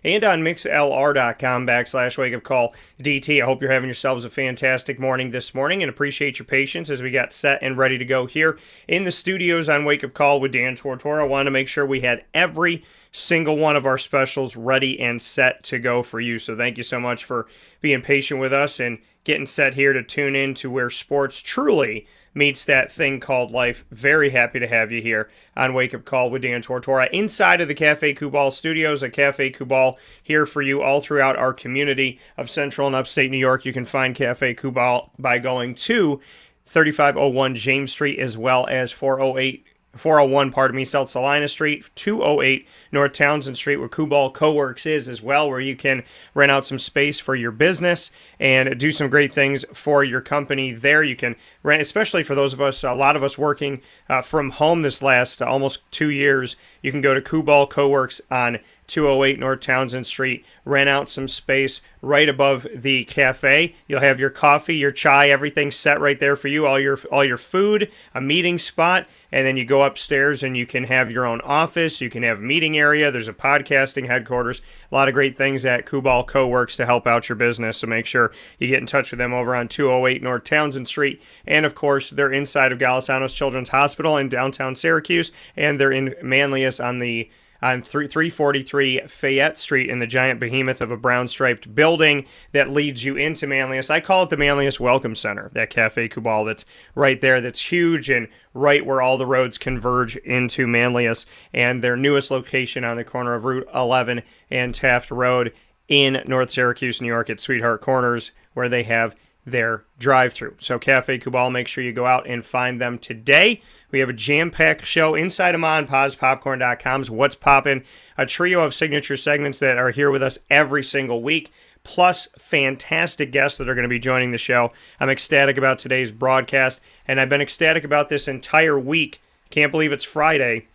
and on mixlr.com/wakeupcalldt. I hope you're having yourselves a fantastic morning this morning and appreciate your patience as we got set and ready to go here in the studios on Wake Up Call with Dan Tortora. I wanted to make sure we had every single one of our specials ready and set to go for you. So thank you so much for being patient with us and getting set here to tune in to where sports truly meets that thing called life. Very happy to have you here on Wake Up Call with Dan Tortora inside of the Cafe Kubal studios, a Cafe Kubal here for you all throughout our community of Central and Upstate New York. You can find Cafe Kubal by going to 3501 James Street as well as 401, South Salina Street, 208 North Townsend Street, where Kubal Co-works is as well, where you can rent out some space for your business and do some great things for your company there. You can rent, especially for those of us, a lot of us working from home this last almost 2 years, you can go to Kubal Co-works on 208 North Townsend Street, rent out some space right above the cafe. You'll have your coffee, your chai, everything set right there for you, all your food, a meeting spot, and then you go upstairs and you can have your own office, you can have a meeting area, there's a podcasting headquarters, a lot of great things at Kubal Co-works to help out your business, so make sure you get in touch with them over on 208 North Townsend Street, and of course, they're inside of Galisanos Children's Hospital in downtown Syracuse, and they're in Manlius on 343 Fayette Street in the giant behemoth of a brown-striped building that leads you into Manlius. I call it the Manlius Welcome Center, that Cafe Kubal that's right there, that's huge and right where all the roads converge into Manlius, and their newest location on the corner of Route 11 and Taft Road in North Syracuse, New York at Sweetheart Corners, where they have their drive-thru. So Cafe Kubal, make sure you go out and find them today. We have a jam-packed show inside of Ma and Pa's Popcorn.com's What's Poppin', a trio of signature segments that are here with us every single week, plus fantastic guests that are going to be joining the show. I'm ecstatic about today's broadcast, and I've been ecstatic about this entire week. Can't believe it's Friday,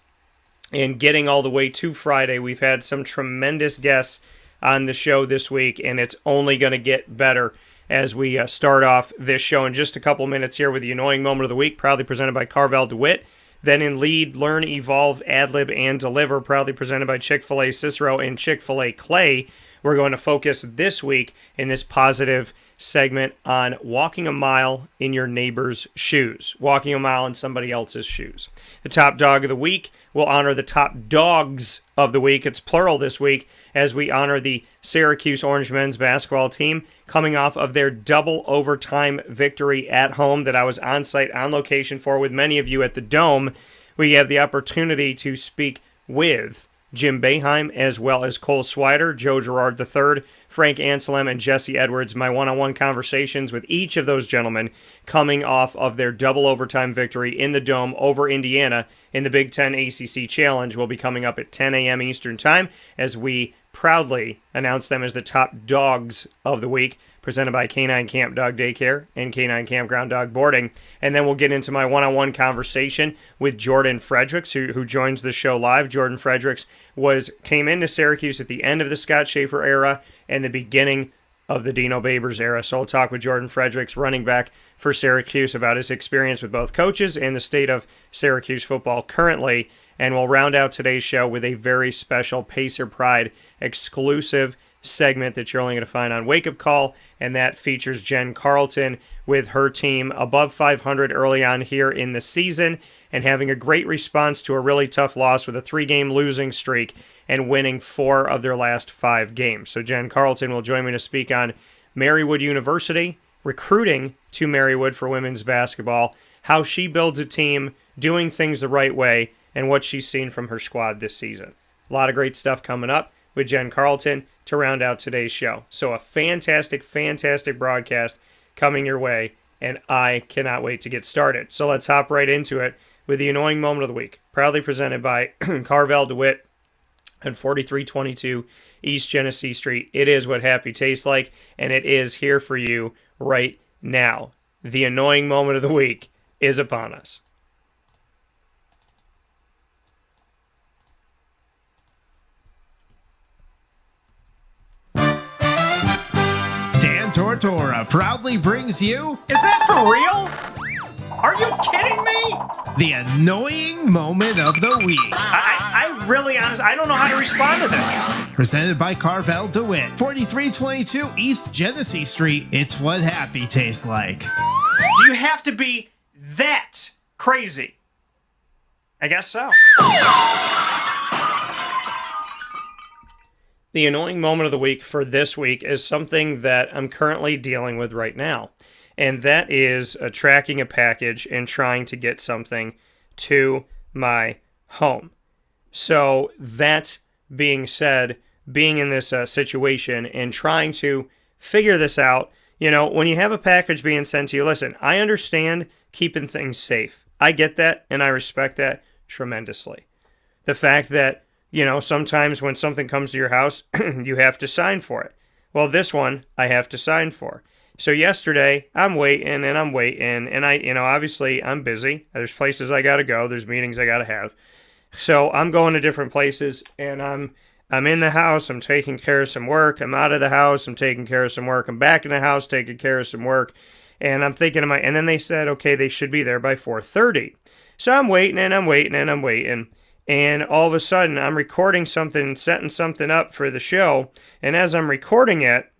and getting all the way to Friday. We've had some tremendous guests on the show this week, and it's only going to get better as we start off this show in just a couple minutes here with the Annoying Moment of the Week, proudly presented by Carvel DeWitt. Then in Lead, Learn, Evolve, Ad-Lib, and Deliver, proudly presented by Chick-fil-A Cicero and Chick-fil-A Clay. We're going to focus this week in this positive segment on walking a mile in your neighbor's shoes, walking a mile in somebody else's shoes. The top dog of the week will honor the top dogs of the week. It's plural this week as we honor the Syracuse Orange men's basketball team coming off of their double overtime victory at home that I was on site on location for with many of you at the Dome. We have the opportunity to speak with Jim Boeheim, as well as Cole Swider, Joe Girard III, Frank Anselem, and Jesse Edwards. My one-on-one conversations with each of those gentlemen coming off of their double overtime victory in the Dome over Indiana in the Big Ten ACC Challenge will be coming up at 10 a.m. Eastern Time as we proudly announce them as the top dogs of the week, presented by K9 Camp Dog Daycare and K9 Kampground Dog Boarding. And then we'll get into my one-on-one conversation with Jordan Fredericks, who joins the show live. Jordan Fredericks came into Syracuse at the end of the Scott Schaefer era and the beginning of the Dino Babers era. So I'll talk with Jordan Fredericks, running back for Syracuse, about his experience with both coaches and the state of Syracuse football currently. And we'll round out today's show with a very special Pacer Pride exclusive segment that you're only going to find on Wake Up Call, and that features Jen Carleton with her team above 500 early on here in the season and having a great response to a really tough loss with a 3-game losing streak and winning 4 of their last 5 games. So Jen Carleton will join me to speak on Marywood University, recruiting to Marywood for women's basketball, how she builds a team, doing things the right way, and what she's seen from her squad this season. A lot of great stuff coming up with Jen Carleton to round out today's show. So a fantastic, fantastic broadcast coming your way, and I cannot wait to get started. So let's hop right into it with the Annoying Moment of the Week, proudly presented by Carvel DeWitt at 4322 East Genesee Street. It is what happy tastes like, and it is here for you right now. The Annoying Moment of the Week is upon us. Dan Tortora proudly brings you... Is that for real? Are you kidding me? The Annoying Moment of the Week. I really honest, I don't know how to respond to this. Presented by Carvel DeWitt, 4322 East Genesee Street. It's what happy tastes like. Do you have to be that crazy? I guess so. The annoying moment of the week for this week is something that I'm currently dealing with right now. And that is tracking a package and trying to get something to my home. So that being said, being in this situation and trying to figure this out, you know, when you have a package being sent to you, listen, I understand keeping things safe. I get that and I respect that tremendously. The fact that, you know, sometimes when something comes to your house, you have to sign for it. Well, this one I have to sign for. So yesterday, I'm waiting, and obviously I'm busy. There's places I gotta go. There's meetings I gotta have. So I'm going to different places, and I'm in the house. I'm taking care of some work. I'm out of the house. I'm taking care of some work. I'm back in the house taking care of some work. And I'm thinking and then they said, okay, they should be there by 4:30. So I'm waiting, and I'm waiting, and I'm waiting. And all of a sudden, I'm recording something and setting something up for the show. And as I'm recording it,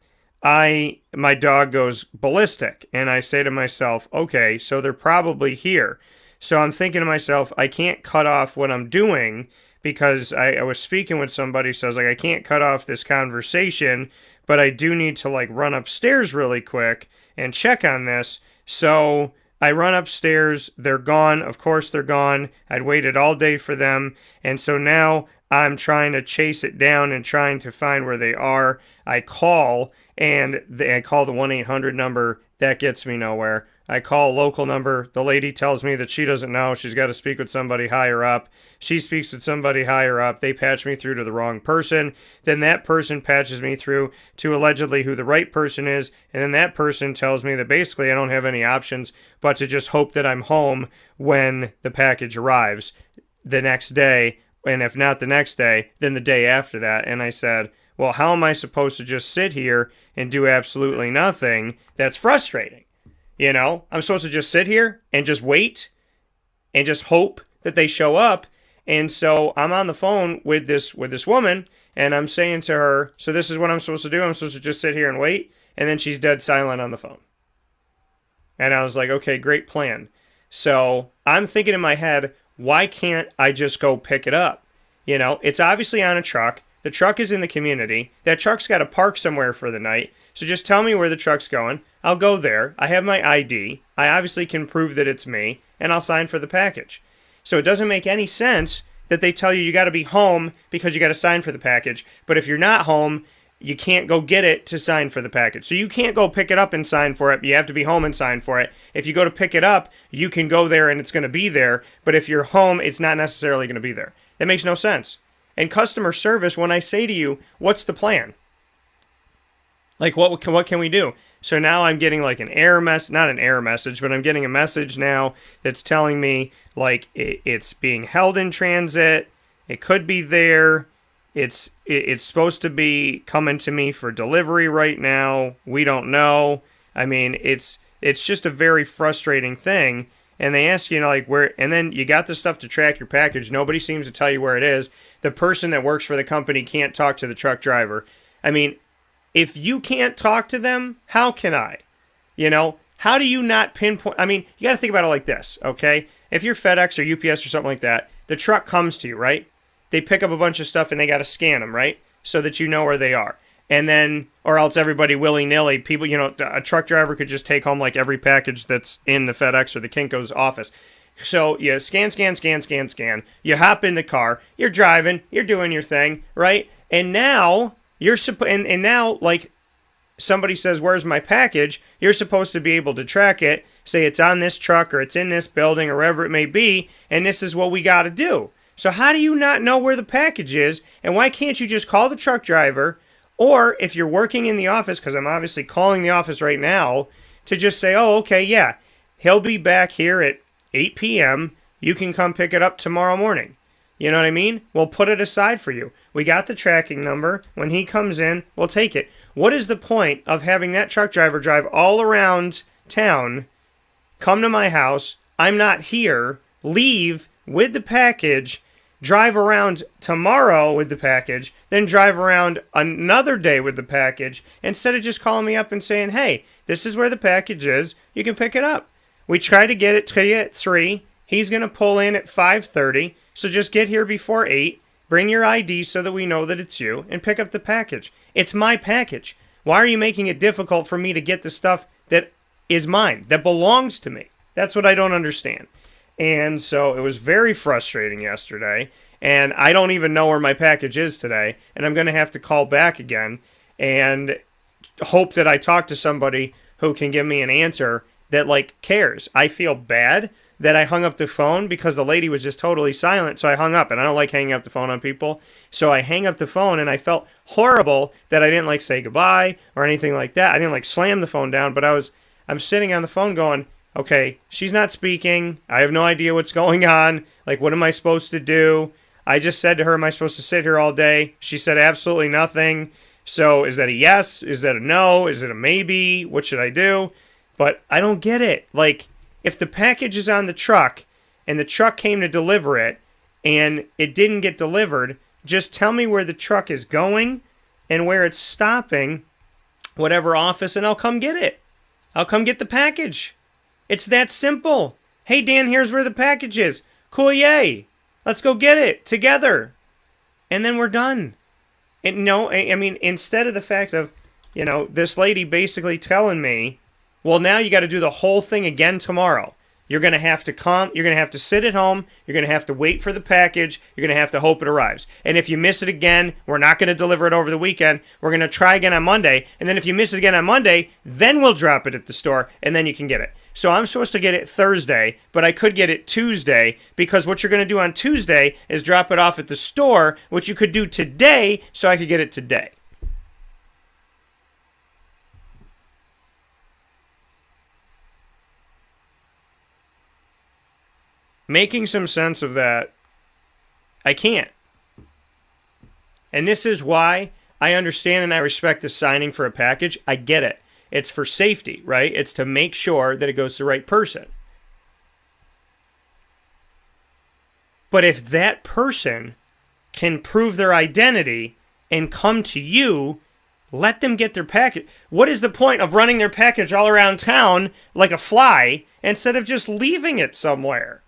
my dog goes ballistic, and I say to myself, okay, so they're probably here. So I'm thinking to myself, I can't cut off what I'm doing because I was speaking with somebody, so I was like, I can't cut off this conversation, but I do need to like run upstairs really quick and check on this. So I run upstairs, they're gone, of course they're gone. I'd waited all day for them, and so now I'm trying to chase it down and trying to find where they are. I call, and I call the 1-800 number. That gets me nowhere. I call a local number. The lady tells me that she doesn't know. She's got to speak with somebody higher up. She speaks with somebody higher up. They patch me through to the wrong person. Then that person patches me through to allegedly who the right person is. And then that person tells me that basically I don't have any options but to just hope that I'm home when the package arrives the next day. And if not the next day, then the day after that. And I said, well, how am I supposed to just sit here and do absolutely nothing? That's frustrating. You know, I'm supposed to just sit here and just wait and just hope that they show up. And so I'm on the phone with this woman, and I'm saying to her, so this is what I'm supposed to do? I'm supposed to just sit here and wait? And then she's dead silent on the phone. And I was like, okay, great plan. So I'm thinking in my head, why can't I just go pick it up? You know, it's obviously on a truck. The truck is in the community. That truck's got to park somewhere for the night. So just tell me where the truck's going. I'll go there. I have my ID. I obviously can prove that it's me, and I'll sign for the package. So it doesn't make any sense that they tell you got to be home because you got to sign for the package. But if you're not home, you can't go get it to sign for the package. So you can't go pick it up and sign for it. You have to be home and sign for it. If you go to pick it up, you can go there and it's going to be there. But if you're home, it's not necessarily going to be there. That makes no sense. And customer service, when I say to you, what's the plan? Like, what can we do? So now I'm getting like not an error message, but I'm getting a message now that's telling me like it's being held in transit. It could be there. It's supposed to be coming to me for delivery right now. We don't know. I mean, it's just a very frustrating thing. And they ask you, like, where, and then you got the stuff to track your package. Nobody seems to tell you where it is. The person that works for the company can't talk to the truck driver. I mean, if you can't talk to them, how can I? You know, how do you not pinpoint? I mean, you got to think about it like this, okay? If you're FedEx or UPS or something like that, the truck comes to you, right? They pick up a bunch of stuff and they got to scan them, right? So that you know where they are. And then, or else everybody willy-nilly, people, you know, a truck driver could just take home like every package that's in the FedEx or the Kinko's office. So you scan. You hop in the car, you're driving, you're doing your thing, right? And now and now, like, somebody says, where's my package? You're supposed to be able to track it, say it's on this truck or it's in this building or wherever it may be, and this is what we got to do. So how do you not know where the package is? And why can't you just call the truck driver? Or if you're working in the office, because I'm obviously calling the office right now, to just say, oh, okay, yeah, he'll be back here at 8 p.m. You can come pick it up tomorrow morning. You know what I mean? We'll put it aside for you. We got the tracking number. When he comes in, we'll take it. What is the point of having that truck driver drive all around town, come to my house, I'm not here, leave with the package, drive around tomorrow with the package, then drive around another day with the package, instead of just calling me up and saying, hey, this is where the package is. You can pick it up. We try to get it to you at 3. He's going to pull in at 5:30. So just get here before 8. Bring your ID so that we know that it's you, and pick up the package. It's my package. Why are you making it difficult for me to get the stuff that is mine, that belongs to me? That's what I don't understand. And so it was very frustrating yesterday, and I don't even know where my package is today, and I'm going to have to call back again and hope that I talk to somebody who can give me an answer that, like, cares. I feel bad that I hung up the phone because the lady was just totally silent, so I hung up, and I don't like hanging up the phone on people. So I hang up the phone, and I felt horrible that I didn't, like, say goodbye or anything like that. I didn't, like, slam the phone down, but I'm sitting on the phone going, okay, she's not speaking. I have no idea what's going on. Like, what am I supposed to do? I just said to her, am I supposed to sit here all day? She said absolutely nothing. So is that a yes? Is that a no? Is it a maybe? What should I do? But I don't get it. Like, if the package is on the truck and the truck came to deliver it and it didn't get delivered, just tell me where the truck is going and where it's stopping, whatever office, and I'll come get it. I'll come get the package. It's that simple. Hey, Dan, here's where the package is. Cool, yay. Let's go get it together. And then we're done. And no, I mean, instead of the fact of, this lady basically telling me, well, now you got to do the whole thing again tomorrow. You're going to have to come. You're going to have to sit at home. You're going to have to wait for the package. You're going to have to hope it arrives. And if you miss it again, we're not going to deliver it over the weekend. We're going to try again on Monday. And then if you miss it again on Monday, then we'll drop it at the store, and then you can get it. So I'm supposed to get it Thursday, but I could get it Tuesday, because what you're going to do on Tuesday is drop it off at the store, which you could do today, so I could get it today. Making some sense of that, I can't. And this is why I understand and I respect the signing for a package. I get it. It's for safety, right? It's to make sure that it goes to the right person. But if that person can prove their identity and come to you, let them get their package. What is the point of running their package all around town like a fly instead of just leaving it somewhere?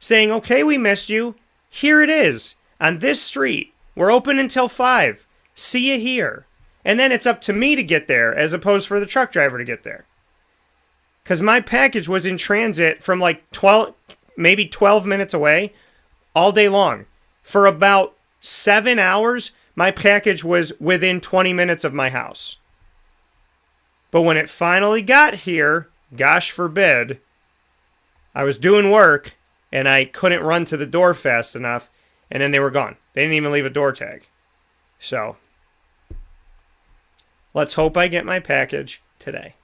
Saying, okay, we missed you. Here it is on this street. We're open until 5. See you here. And then it's up to me to get there as opposed for the truck driver to get there. Because my package was in transit from like 12 minutes away all day long. For about 7 hours, my package was within 20 minutes of my house. But when it finally got here, gosh forbid, I was doing work and I couldn't run to the door fast enough, and then they were gone. They didn't even leave a door tag. So, let's hope I get my package today.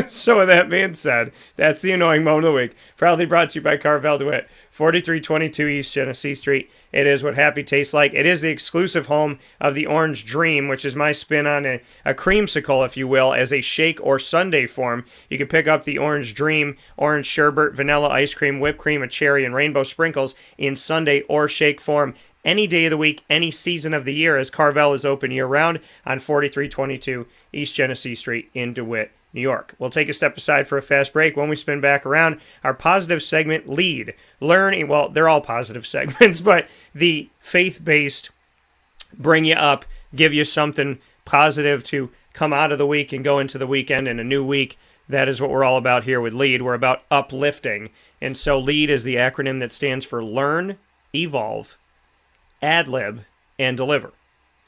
So with that being said, that's the annoying moment of the week. Proudly brought to you by Carvel DeWitt, 4322 East Genesee Street. It is what happy tastes like. It is the exclusive home of the Orange Dream, which is my spin on a creamsicle, if you will, as a shake or sundae form. You can pick up the Orange Dream, orange sherbet, vanilla ice cream, whipped cream, a cherry, and rainbow sprinkles in sundae or shake form any day of the week, any season of the year, as Carvel is open year-round on 4322 East Genesee Street in DeWitt, New York. We'll take a step aside for a fast break. When we spin back around, our positive segment, Lead. Learning, well, they're all positive segments, but the faith-based bring you up, give you something positive to come out of the week and go into the weekend and a new week. That is what we're all about here with Lead. We're about uplifting. And so Lead is the acronym that stands for Learn, Evolve, Ad-lib, and Deliver.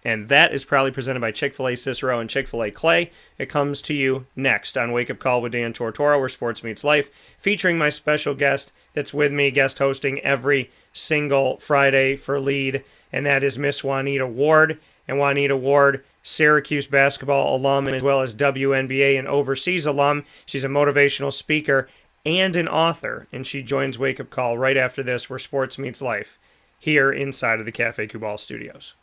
And that is proudly presented by Chick-fil-A Cicero and Chick-fil-A Clay. It comes to you next on Wake Up Call with Dan Tortora, where sports meets life, featuring my special guest that's with me, guest hosting every single Friday for Lead, and that is Miss Juanita Ward. And Juanita Ward, Syracuse basketball alum, as well as WNBA and overseas alum. She's a motivational speaker and an author, and she joins Wake Up Call right after this, where sports meets life, here inside of the Cafe Cubal studios.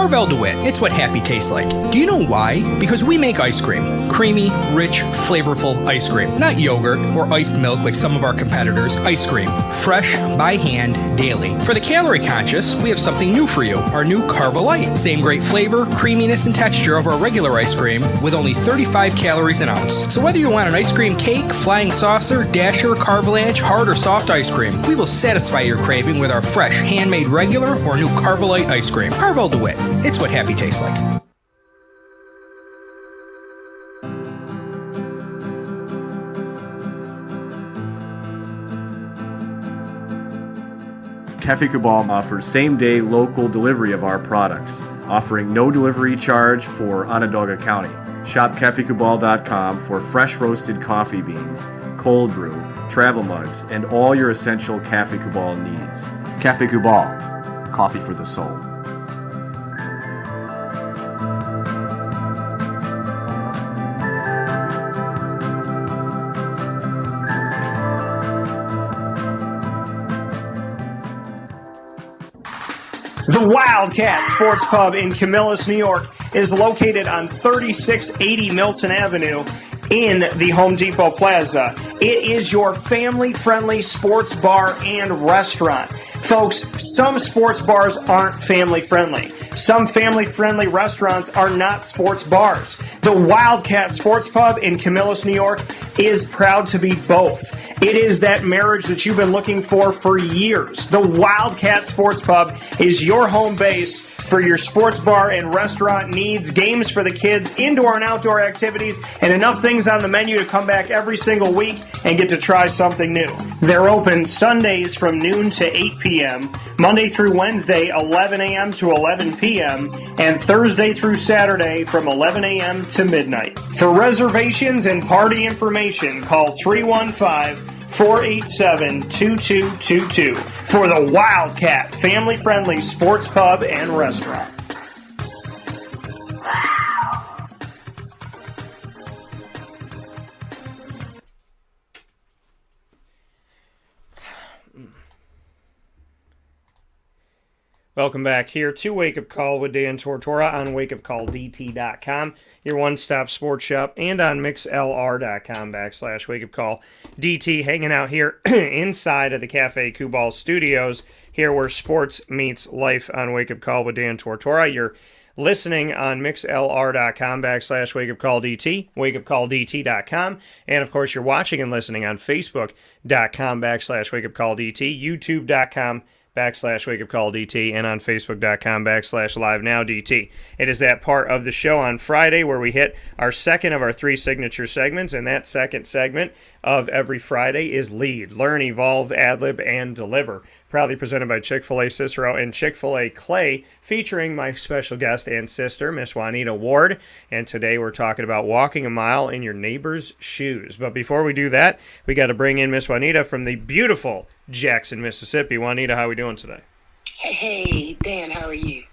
Carvel DeWitt, it's what happy tastes like. Do you know why? Because we make ice cream. Creamy, rich, flavorful ice cream. Not yogurt or iced milk like some of our competitors. Ice cream. Fresh, by hand, daily. For the calorie conscious, we have something new for you. Our new Carvelite. Same great flavor, creaminess, and texture of our regular ice cream with only 35 calories an ounce. So whether you want an ice cream cake, flying saucer, dasher, carvalanche, hard or soft ice cream, we will satisfy your craving with our fresh, handmade regular or new Carvelite ice cream. Carvel DeWitt. It's what happy tastes like. Cafe Cabal offers same-day local delivery of our products, offering no delivery charge for Onondaga County. Shop cafecabal.com for fresh roasted coffee beans, cold brew, travel mugs, and all your essential Cafe Cabal needs. Cafe Cabal, coffee for the soul. The Wildcat Sports Pub in Camillus, New York is located on 3680 Milton Avenue in the Home Depot Plaza. It is your family-friendly sports bar and restaurant. Folks, some sports bars aren't family-friendly. Some family-friendly restaurants are not sports bars. The Wildcat Sports Pub in Camillus, New York is proud to be both. It is that marriage that you've been looking for years. The Wildcat Sports Pub is your home base for your sports bar and restaurant needs, games for the kids, indoor and outdoor activities, and enough things on the menu to come back every single week and get to try something new. They're open Sundays from noon to 8 p.m., Monday through Wednesday, 11 a.m. to 11 p.m., and Thursday through Saturday from 11 a.m. to midnight. For reservations and party information, call 315-487-2222 for the Wildcat family-friendly sports pub and restaurant. Welcome back here to Wake Up Call with Dan Tortora on wakeupcalldt.com, your one-stop sports shop, and on mixlr.com/wakeupcalldt, hanging out here inside of the Cafe Cabal studios, here where sports meets life on Wake Up Call with Dan Tortora. You're listening on mixlr.com/wakeupcalldt, wakeupcalldt.com, and of course you're watching and listening on facebook.com/wakeupcalldt, youtube.com/wakeupcalldt, and on facebook.com/livenowdt. It is that part of the show on Friday where we hit our second of our three signature segments, and that second segment of every Friday is Lead, Learn, Evolve, Adlib, and Deliver. Proudly presented by Chick-fil-A Cicero and Chick-fil-A Clay, featuring my special guest and sister, Miss Juanita Ward. And today we're talking about walking a mile in your neighbor's shoes. But before we do that, we got to bring in Miss Juanita from the beautiful Jackson, Mississippi. Juanita, how are we doing today? Hey, Dan, how are you?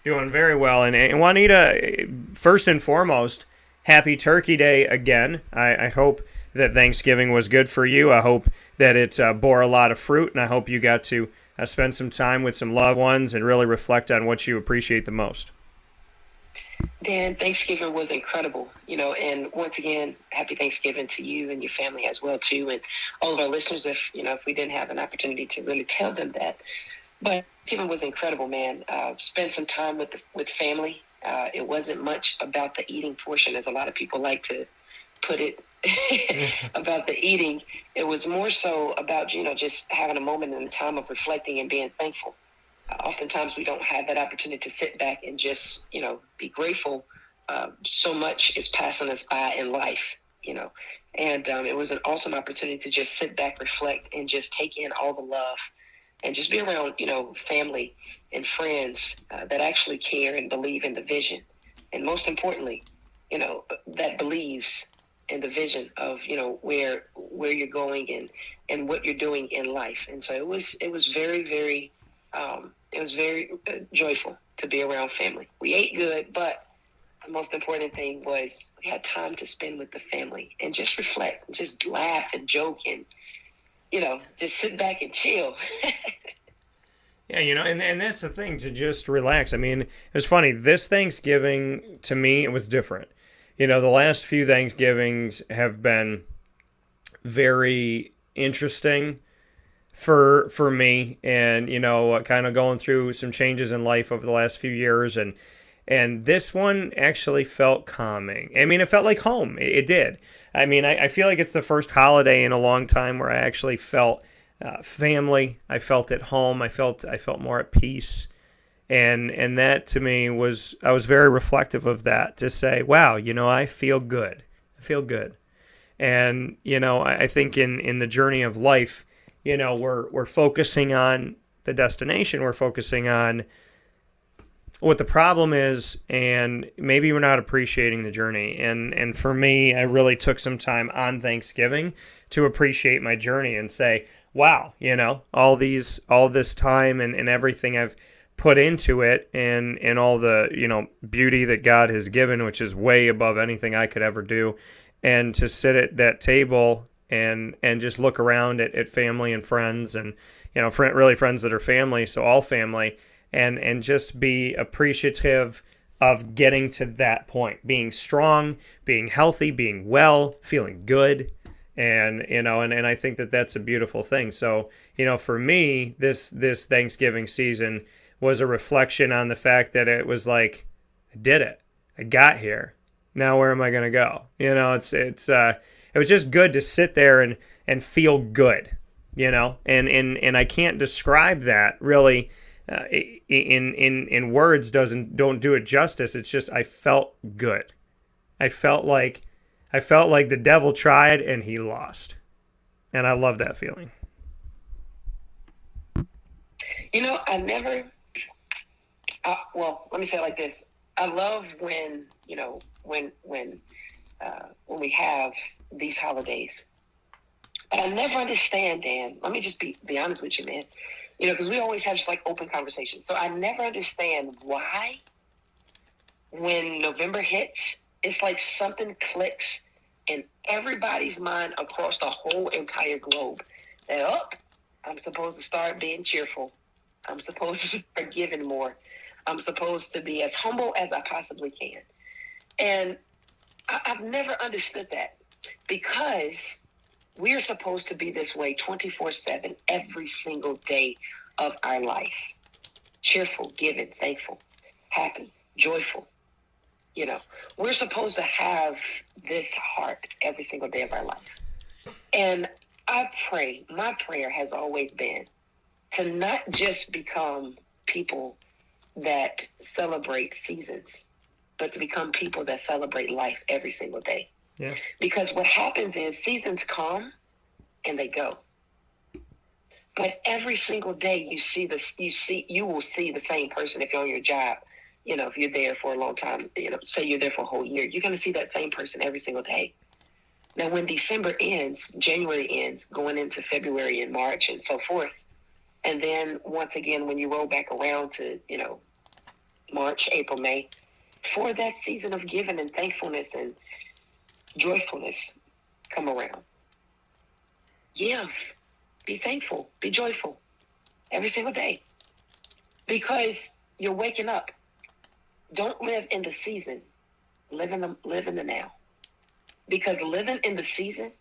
Doing very well. And Juanita, first and foremost, happy Turkey Day again. I hope that Thanksgiving was good for you. I hope that it bore a lot of fruit, and I hope you got to spend some time with some loved ones and really reflect on what you appreciate the most. Dan, Thanksgiving was incredible, and once again, happy Thanksgiving to you and your family as well, too, and all of our listeners, if we didn't have an opportunity to really tell them that. But Thanksgiving was incredible, man. Spent some time with family. It wasn't much about the eating portion, as a lot of people like to put it, about the eating. It was more so about, just having a moment in the time of reflecting and being thankful. Oftentimes we don't have that opportunity to sit back and just, be grateful. So much is passing us by in life, and it was an awesome opportunity to just sit back, reflect, and just take in all the love and just be around, family and friends that actually care and believe in the vision. And most importantly, that believes in the vision of, where you're going and what you're doing in life. And so it was very, very, joyful to be around family. We ate good, but the most important thing was we had time to spend with the family and just reflect and just laugh and joke and, just sit back and chill. Yeah, and that's the thing, to just relax. I mean, it was funny. This Thanksgiving, to me, it was different. The last few Thanksgivings have been very interesting for me, and kind of going through some changes in life over the last few years, and this one actually felt calming. I mean, it felt like home. It did. I mean, I feel like it's the first holiday in a long time where I actually felt family. I felt at home. I felt more at peace, and that to me I was very reflective of that, to say, wow, I feel good. I feel good. And I think in the journey of life, we're focusing on the destination. We're focusing on what the problem is, and maybe we're not appreciating the journey. And for me, I really took some time on Thanksgiving to appreciate my journey and say, wow, all this time and everything I've put into it, and all the beauty that God has given, which is way above anything I could ever do, and to sit at that table and just look around at family and friends, and really friends that are family, so all family, and just be appreciative of getting to that point, being strong, being healthy, being well, feeling good. And I think that that's a beautiful thing. So for me, this Thanksgiving season was a reflection on the fact that it was like, I did it, I got here. Now where am I going to go? It was just good to sit there and feel good, and I can't describe that really in words. Don't do it justice. It's just, I felt good. I felt like the devil tried and he lost. And I love that feeling. Well, let me say it like this. I love when we have these holidays. But I never understand, Dan. Let me just be honest with you, man. Because we always have just like open conversations. So I never understand why when November hits, it's like something clicks in everybody's mind across the whole entire globe. That, I'm supposed to start being cheerful. I'm supposed to start giving more. I'm supposed to be as humble as I possibly can. And I've never understood that, because we're supposed to be this way 24/7 every single day of our life. Cheerful, giving, thankful, happy, joyful. We're supposed to have this heart every single day of our life. And my prayer has always been to not just become people that celebrate seasons, but to become people that celebrate life every single day. Yeah. Because what happens is seasons come and they go. But every single day you will see the same person. If you're on your job, if you're there for a long time, say you're there for a whole year, you're going to see that same person every single day. Now, when December ends, January ends, going into February and March and so forth, and then once again, when you roll back around to, March, April, May, for that season of giving and thankfulness and joyfulness come around. Give, be thankful, be joyful every single day, because you're waking up. Don't live in the season, live in the now. Because living in the season,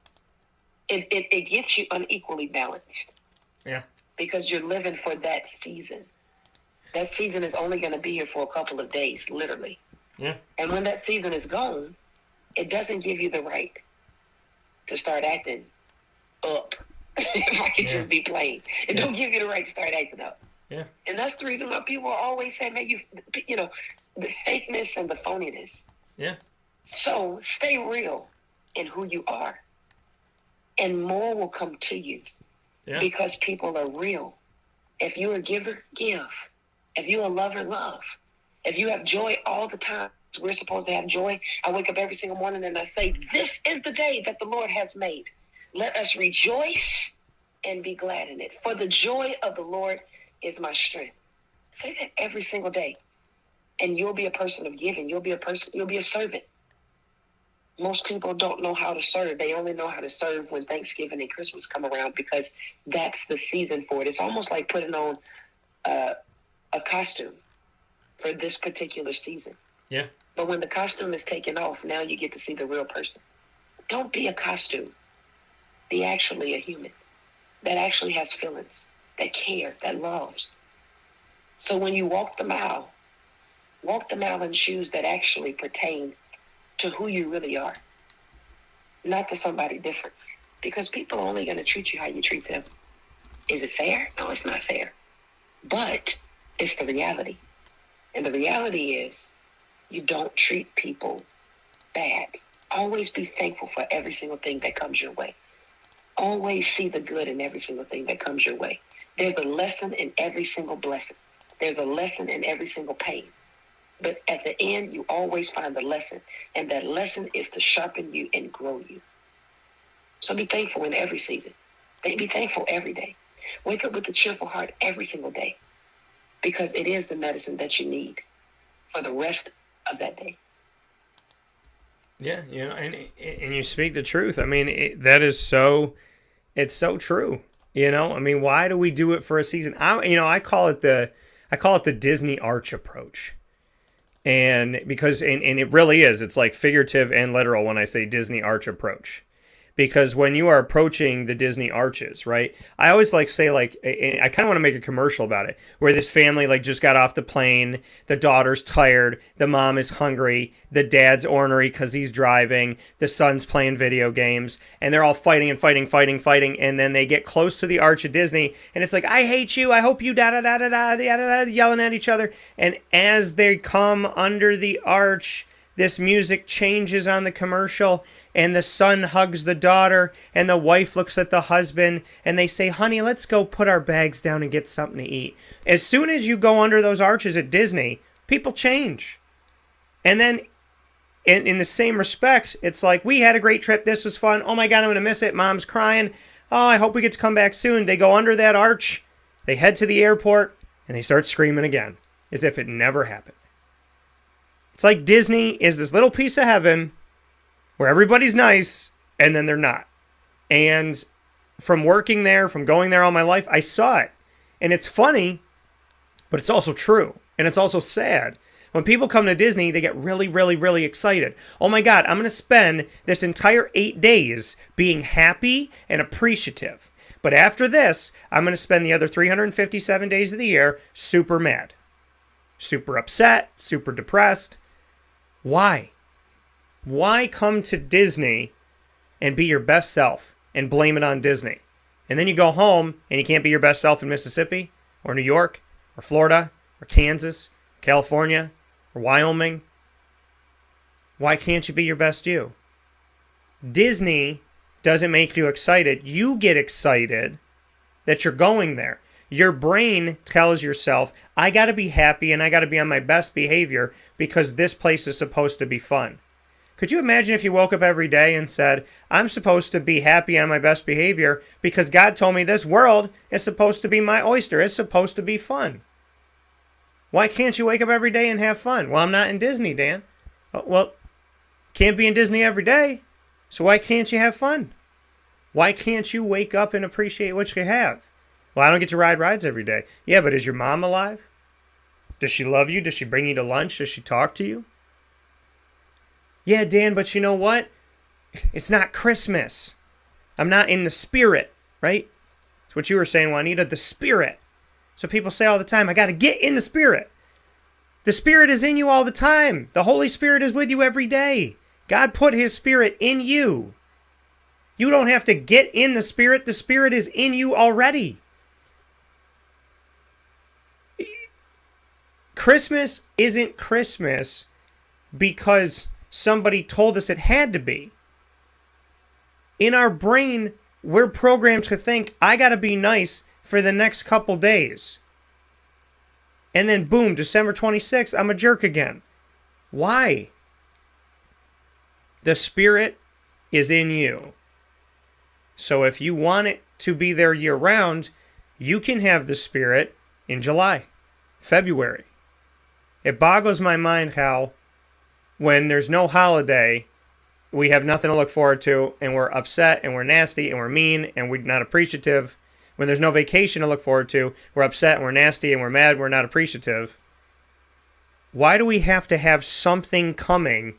it gets you unequally balanced. Yeah. Because you're living for that season. That season is only going to be here for a couple of days, literally. Yeah. And when that season is gone, it doesn't give you the right to start acting up. If I could just be plain. It don't give you the right to start acting up. Yeah. And that's the reason why people always say, man, the fakeness and the phoniness. Yeah. So stay real in who you are, and more will come to you. Yeah. Because people are real. If you're a giver, give. If you're a lover, love. If you have joy all the time, we're supposed to have joy. I wake up every single morning and I say, this is the day that the Lord has made. Let us rejoice and be glad in it. For the joy of the Lord is my strength. Say that every single day. And you'll be a person of giving. You'll be a servant. Most people don't know how to serve. They only know how to serve when Thanksgiving and Christmas come around, because that's the season for it. It's almost like putting on a costume for this particular season. Yeah. But when the costume is taken off, now you get to see the real person. Don't be a costume. Be actually a human that actually has feelings, that care, that loves. So when you walk the mile in shoes that actually pertain to who you really are, not to somebody different. Because people are only going to treat you how you treat them. Is it fair? No, it's not fair. But it's the reality. And the reality is you don't treat people bad. Always be thankful for every single thing that comes your way. Always see the good in every single thing that comes your way. There's a lesson in every single blessing. There's a lesson in every single pain. But at the end, you always find the lesson. And that lesson is to sharpen you and grow you. So be thankful in every season. Be thankful every day. Wake up with a cheerful heart every single day. Because it is the medicine that you need for the rest of that day. Yeah, and you speak the truth. I mean, that is so, it's so true. I mean, why do we do it for a season? I call it the Disney Arch approach. And because it really is, it's like figurative and literal when I say Disney Arch approach. Because when you are approaching the Disney arches, right? I always say I kind of want to make a commercial about it, where this family just got off the plane, the daughter's tired, the mom is hungry, the dad's ornery because he's driving, the son's playing video games, and they're all fighting, and then they get close to the arch of Disney, and it's like, I hate you, I hope you da-da-da-da-da, yelling at each other, and as they come under the arch, this music changes on the commercial, and the son hugs the daughter, and the wife looks at the husband, and they say, honey, let's go put our bags down and get something to eat. As soon as you go under those arches at Disney, people change. And then, in the same respect, it's like, we had a great trip, this was fun, oh my God, I'm going to miss it, mom's crying, oh, I hope we get to come back soon. They go under that arch, they head to the airport, and they start screaming again, as if it never happened. It's like Disney is this little piece of heaven where everybody's nice, and then they're not. And from working there, from going there all my life, I saw it. And it's funny, but it's also true. And it's also sad. When people come to Disney, they get really, really, really excited. Oh my God, I'm going to spend this entire 8 days being happy and appreciative. But after this, I'm going to spend the other 357 days of the year super mad, super upset, super depressed. Why? Why come to Disney and be your best self and blame it on Disney? And then you go home and you can't be your best self in Mississippi or New York or Florida or Kansas, California or Wyoming. Why can't you be your best you? Disney doesn't make you excited. You get excited that you're going there. Your brain tells yourself, I got to be happy and I got to be on my best behavior because this place is supposed to be fun. Could you imagine if you woke up every day and said, I'm supposed to be happy and on my best behavior because God told me this world is supposed to be my oyster. It's supposed to be fun. Why can't you wake up every day and have fun? Well, I'm not in Disney, Dan. Well, can't be in Disney every day. So why can't you have fun? Why can't you wake up and appreciate what you have? Well, I don't get to ride rides every day. Yeah, but is your mom alive? Does she love you? Does she bring you to lunch? Does she talk to you? Yeah, Dan, but you know what? It's not Christmas. I'm not in the spirit, right? That's what you were saying, Juanita, the spirit. So people say all the time, I got to get in the spirit. The spirit is in you all the time. The Holy Spirit is with you every day. God put his spirit in you. You don't have to get in the spirit. The spirit is in you already. Christmas isn't Christmas because somebody told us it had to be. In our brain, we're programmed to think, I got to be nice for the next couple days. And then boom, December 26th, I'm a jerk again. Why? The Spirit is in you. So if you want it to be there year round, you can have the Spirit in July, February. It boggles my mind how when there's no holiday, we have nothing to look forward to, and we're upset, and we're nasty, and we're mean, and we're not appreciative. when there's no vacation to look forward to, we're upset and we're nasty and we're mad and we're not appreciative. Why do we have to have something coming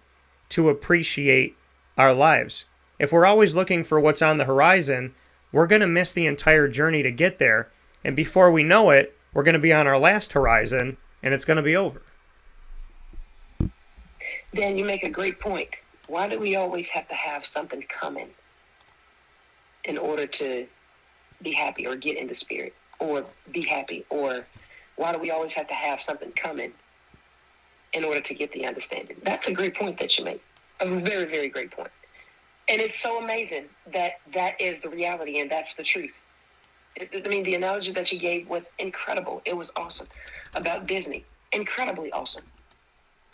to appreciate our lives? If we're always looking for what's on the horizon, we're going to miss the entire journey to get there. And before we know it, we're going to be on our last horizon and it's going to be over. Dan, you make a great point. Why do we always have to have something coming in order to be happy or get in the spirit or be happy? Or why do we always have to have something coming in order to get the understanding? That's a great point that you make. A very, very great point. And it's so amazing that that is the reality and that's the truth. I mean, the analogy that you gave was incredible. It was awesome. About Disney. Incredibly awesome.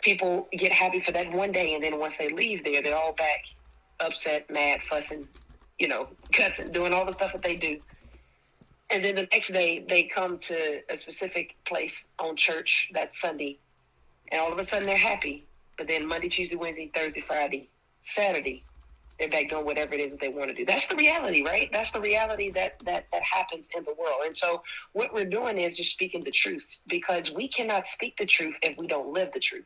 People get happy for that one day, and then once they leave there, they're all back upset, mad, fussing, cussing, doing all the stuff that they do. And then the next day, they come to a specific place on church that Sunday, and all of a sudden they're happy. But then Monday, Tuesday, Wednesday, Thursday, Friday, Saturday, they're back doing whatever it is that they want to do. That's the reality, right? That's the reality that happens in the world. And so what we're doing is just speaking the truth, because we cannot speak the truth if we don't live the truth.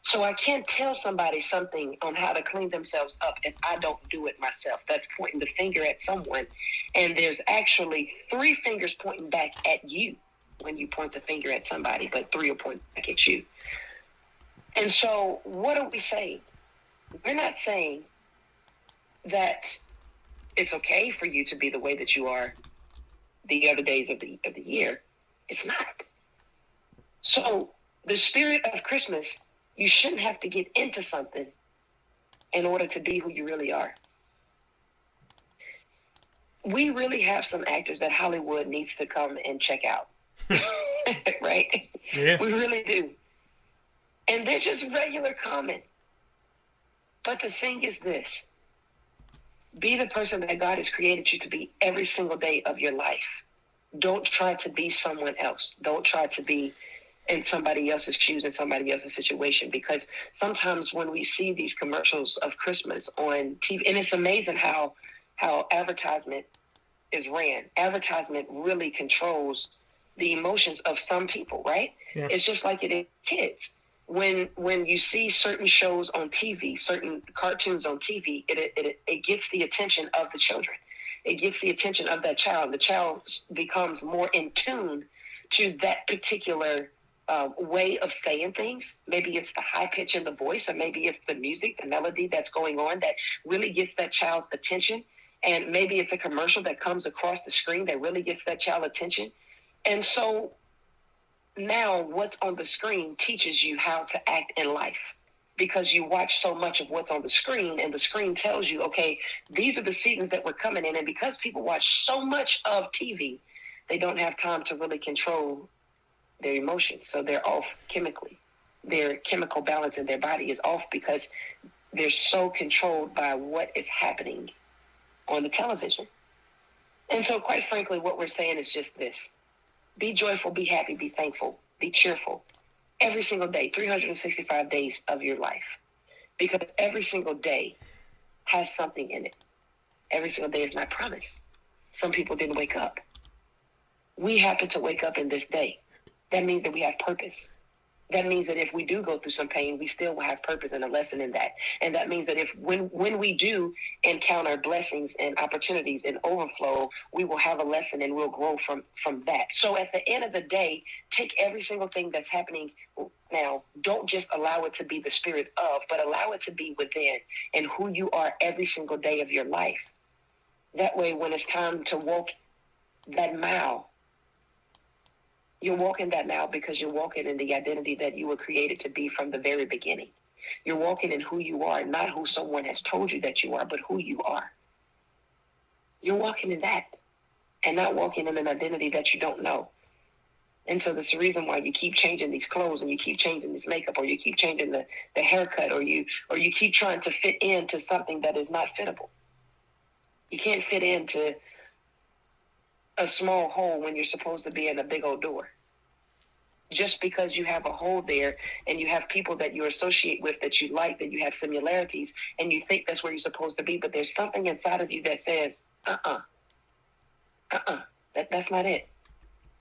So I can't tell somebody something on how to clean themselves up if I don't do it myself. That's pointing the finger at someone. And there's actually 3 fingers pointing back at you when you point the finger at somebody, but 3 will point back at you. And so what are we saying? We're not saying that it's okay for you to be the way that you are the other days of the year. It's not. So the spirit of Christmas, you shouldn't have to get into something in order to be who you really are. We really have some actors that Hollywood needs to come and check out. Right? Yeah. We really do. And they're just regular common. But the thing is this. Be the person that God has created you to be every single day of your life. Don't try to be someone else. Don't try to be in somebody else's shoes, in somebody else's situation, because sometimes when we see these commercials of Christmas on TV, and it's amazing how advertisement is ran. Advertisement really controls the emotions of some people, right? Yeah. It's just like it is kids. When you see certain shows on TV, certain cartoons on TV, it gets the attention of the children. It gets the attention of that child. The child becomes more in tune to that particular way of saying things. Maybe it's the high pitch in the voice, or maybe it's the music, the melody that's going on that really gets that child's attention. And maybe it's a commercial that comes across the screen that really gets that child attention. And so now what's on the screen teaches you how to act in life, because you watch so much of what's on the screen, and the screen tells you, okay, these are the seasons that we're coming in. And because people watch so much of TV, they don't have time to really control their emotions. So they're off chemically. Their chemical balance in their body is off because they're so controlled by what is happening on the television. And so quite frankly, what we're saying is just this. Be joyful, be happy, be thankful, be cheerful every single day, 365 days of your life, because every single day has something in it. Every single day is not promised. Some people didn't wake up. We happen to wake up in this day. That means that we have purpose. That means that if we do go through some pain, we still will have purpose and a lesson in that. And that means that when we do encounter blessings and opportunities and overflow, we will have a lesson and we'll grow from that. So at the end of the day, take every single thing that's happening now. Don't just allow it to be the spirit of, but allow it to be within and who you are every single day of your life. That way, when it's time to walk that mile, you're walking that now because you're walking in the identity that you were created to be from the very beginning. You're walking in who you are, not who someone has told you that you are, but who you are. You're walking in that and not walking in an identity that you don't know. And so that's the reason why you keep changing these clothes and you keep changing this makeup, or you keep changing the haircut, or you keep trying to fit into something that is not fittable. You can't fit into a small hole when you're supposed to be in a big old door. Just because you have a hole there and you have people that you associate with that you like, that you have similarities, and you think that's where you're supposed to be, but there's something inside of you that says, That's not it.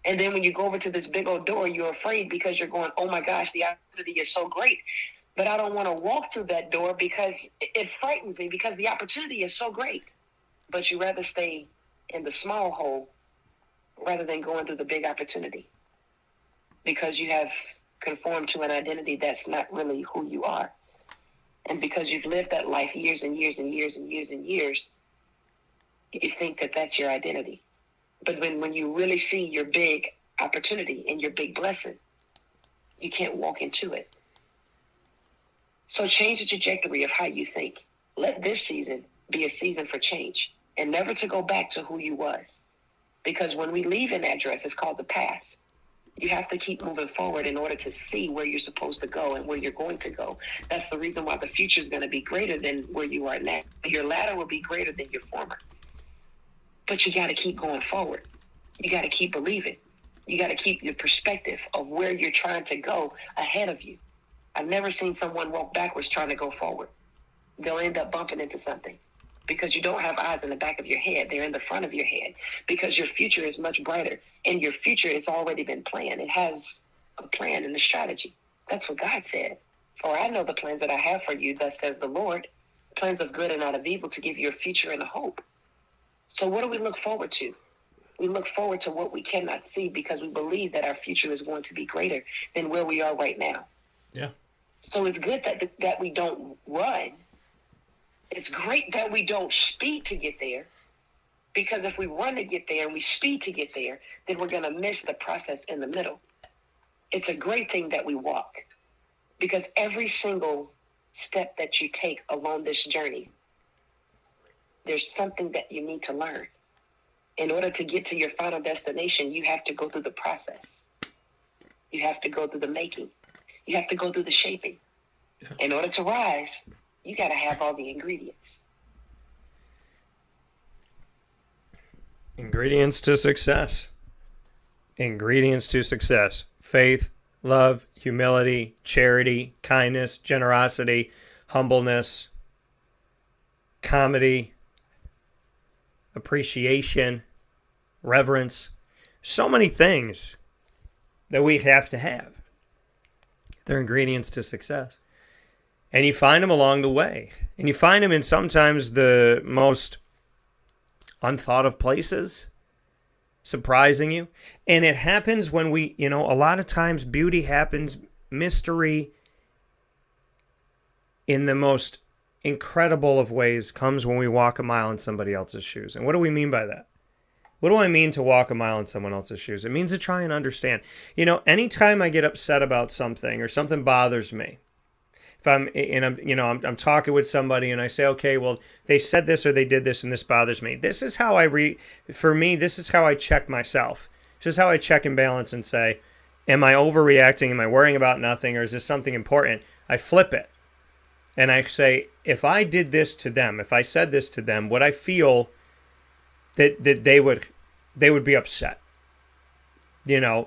And then when you go over to this big old door, you're afraid because you're going, oh my gosh, the opportunity is so great. But I don't want to walk through that door because it frightens me because the opportunity is so great. But you rather stay in the small hole rather than going through the big opportunity because you have conformed to an identity that's not really who you are. And because you've lived that life years and years and years and years and years, you think that that's your identity. But when you really see your big opportunity and your big blessing, you can't walk into it. So change the trajectory of how you think. Let this season be a season for change and never to go back to who you was. Because when we leave an address, it's called the past. You have to keep moving forward in order to see where you're supposed to go and where you're going to go. That's the reason why the future is going to be greater than where you are now. Your latter will be greater than your former. But you got to keep going forward. You got to keep believing. You got to keep your perspective of where you're trying to go ahead of you. I've never seen someone walk backwards trying to go forward. They'll end up bumping into something because you don't have eyes in the back of your head. They're in the front of your head because your future is much brighter. And your future, it's already been planned. It has a plan and a strategy. That's what God said. For I know the plans that I have for you, thus says the Lord, plans of good and not of evil to give you a future and a hope. So what do we look forward to? We look forward to what we cannot see because we believe that our future is going to be greater than where we are right now. Yeah. So it's good that we don't run. It's great that we don't speed to get there, because if we run to get there and we speed to get there, then we're going to miss the process in the middle. It's a great thing that we walk, because every single step that you take along this journey, there's something that you need to learn. In order to get to your final destination, you have to go through the process. You have to go through the making. You have to go through the shaping. In order to rise, you got to have all the ingredients. Ingredients to success. Ingredients to success. Faith, love, humility, charity, kindness, generosity, humbleness, comedy, appreciation, reverence. So many things that we have to have. They're ingredients to success. And you find them along the way. And you find them in sometimes the most unthought of places, surprising you. And it happens when we, a lot of times beauty happens, mystery in the most incredible of ways comes when we walk a mile in somebody else's shoes. And what do we mean by that? What do I mean to walk a mile in someone else's shoes? It means to try and understand. Anytime I get upset about something or something bothers me, if I'm talking with somebody and I say, okay, well, they said this or they did this and this bothers me. This is how this is how I check myself. This is how I check and balance and say, am I overreacting? Am I worrying about nothing? Or is this something important? I flip it. And I say, if I did this to them, if I said this to them, would I feel that they would be upset? Somebody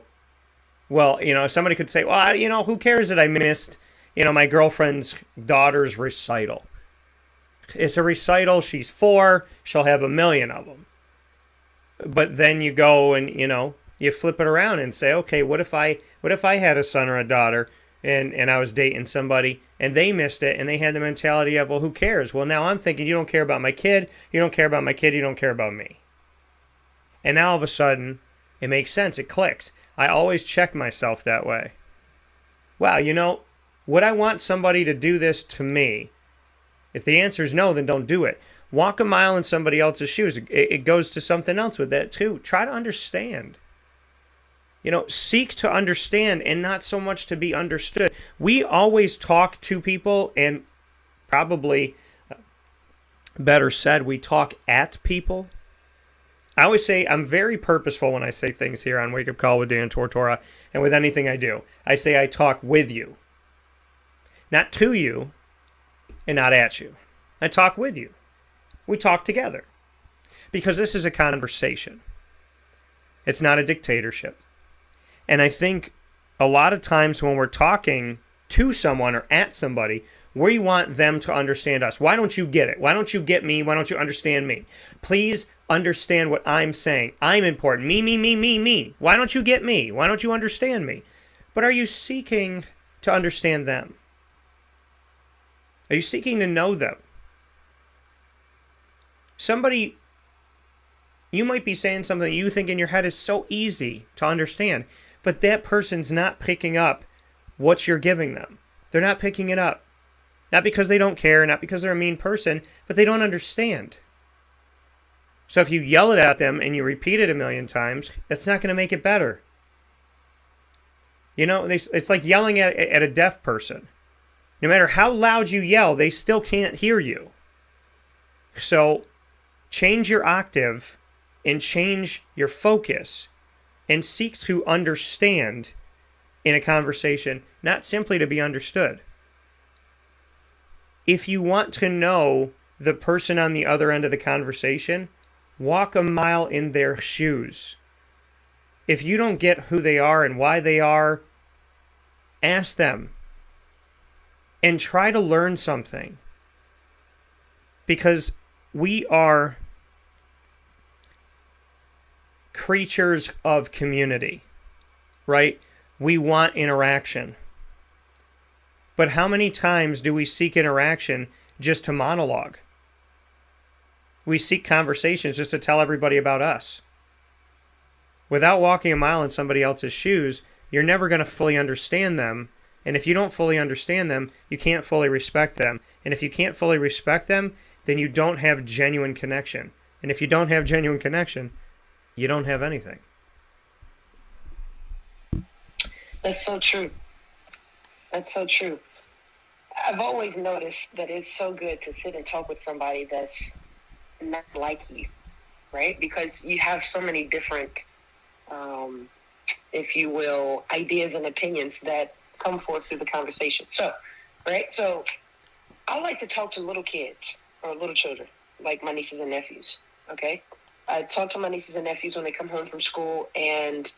could say, well, who cares that I missed, my girlfriend's daughter's recital? It's a recital. She's 4. She'll have 1 million of them. But then you go and, you flip it around and say, okay, what if I had a son or a daughter and I was dating somebody and they missed it and they had the mentality of, well, who cares? Well, now I'm thinking, you don't care about my kid. You don't care about my kid. You don't care about me. And now all of a sudden it makes sense. It clicks. I always check myself that way. Wow, would I want somebody to do this to me? If the answer is no, then don't do it. Walk a mile in somebody else's shoes. It goes to something else with that too. Try to understand. Seek to understand and not so much to be understood. We always talk to people, and probably better said, we talk at people. I always say I'm very purposeful when I say things here on Wake Up Call with Dan Tortora and with anything I do. I say I talk with you. Not to you and not at you. I talk with you. We talk together. Because this is a conversation. It's not a dictatorship. And I think a lot of times when we're talking to someone or at somebody, We want them to understand us. Why don't you get it? Why don't you get me? Why don't you understand me? Please understand what I'm saying. I'm important. Me, me, me, me, me. Why don't you get me? Why don't you understand me? But are you seeking to understand them? Are you seeking to know them? Somebody, you might be saying something you think in your head is so easy to understand, but that person's not picking up what you're giving them. They're not picking it up. Not because they don't care, not because they're a mean person, but they don't understand. So if you yell it at them and you repeat it a million times, that's not going to make it better. You know, it's like yelling at a deaf person. No matter how loud you yell, they still can't hear you. So change your octave and change your focus and seek to understand in a conversation, not simply to be understood. If you want to know the person on the other end of the conversation, walk a mile in their shoes. If you don't get who they are and why they are, ask them and try to learn something. Because we are creatures of community, right? We want interaction. But how many times do we seek interaction just to monologue? We seek conversations just to tell everybody about us. Without walking a mile in somebody else's shoes, you're never going to fully understand them. And if you don't fully understand them, you can't fully respect them. And if you can't fully respect them, then you don't have genuine connection. And if you don't have genuine connection, you don't have anything. That's so true. That's so true. I've always noticed that it's so good to sit and talk with somebody that's not like you, right? Because you have so many different, if you will, ideas and opinions that come forth through the conversation. So, right? So I like to talk to little kids or little children, like my nieces and nephews, okay? I talk to my nieces and nephews when they come home from school, and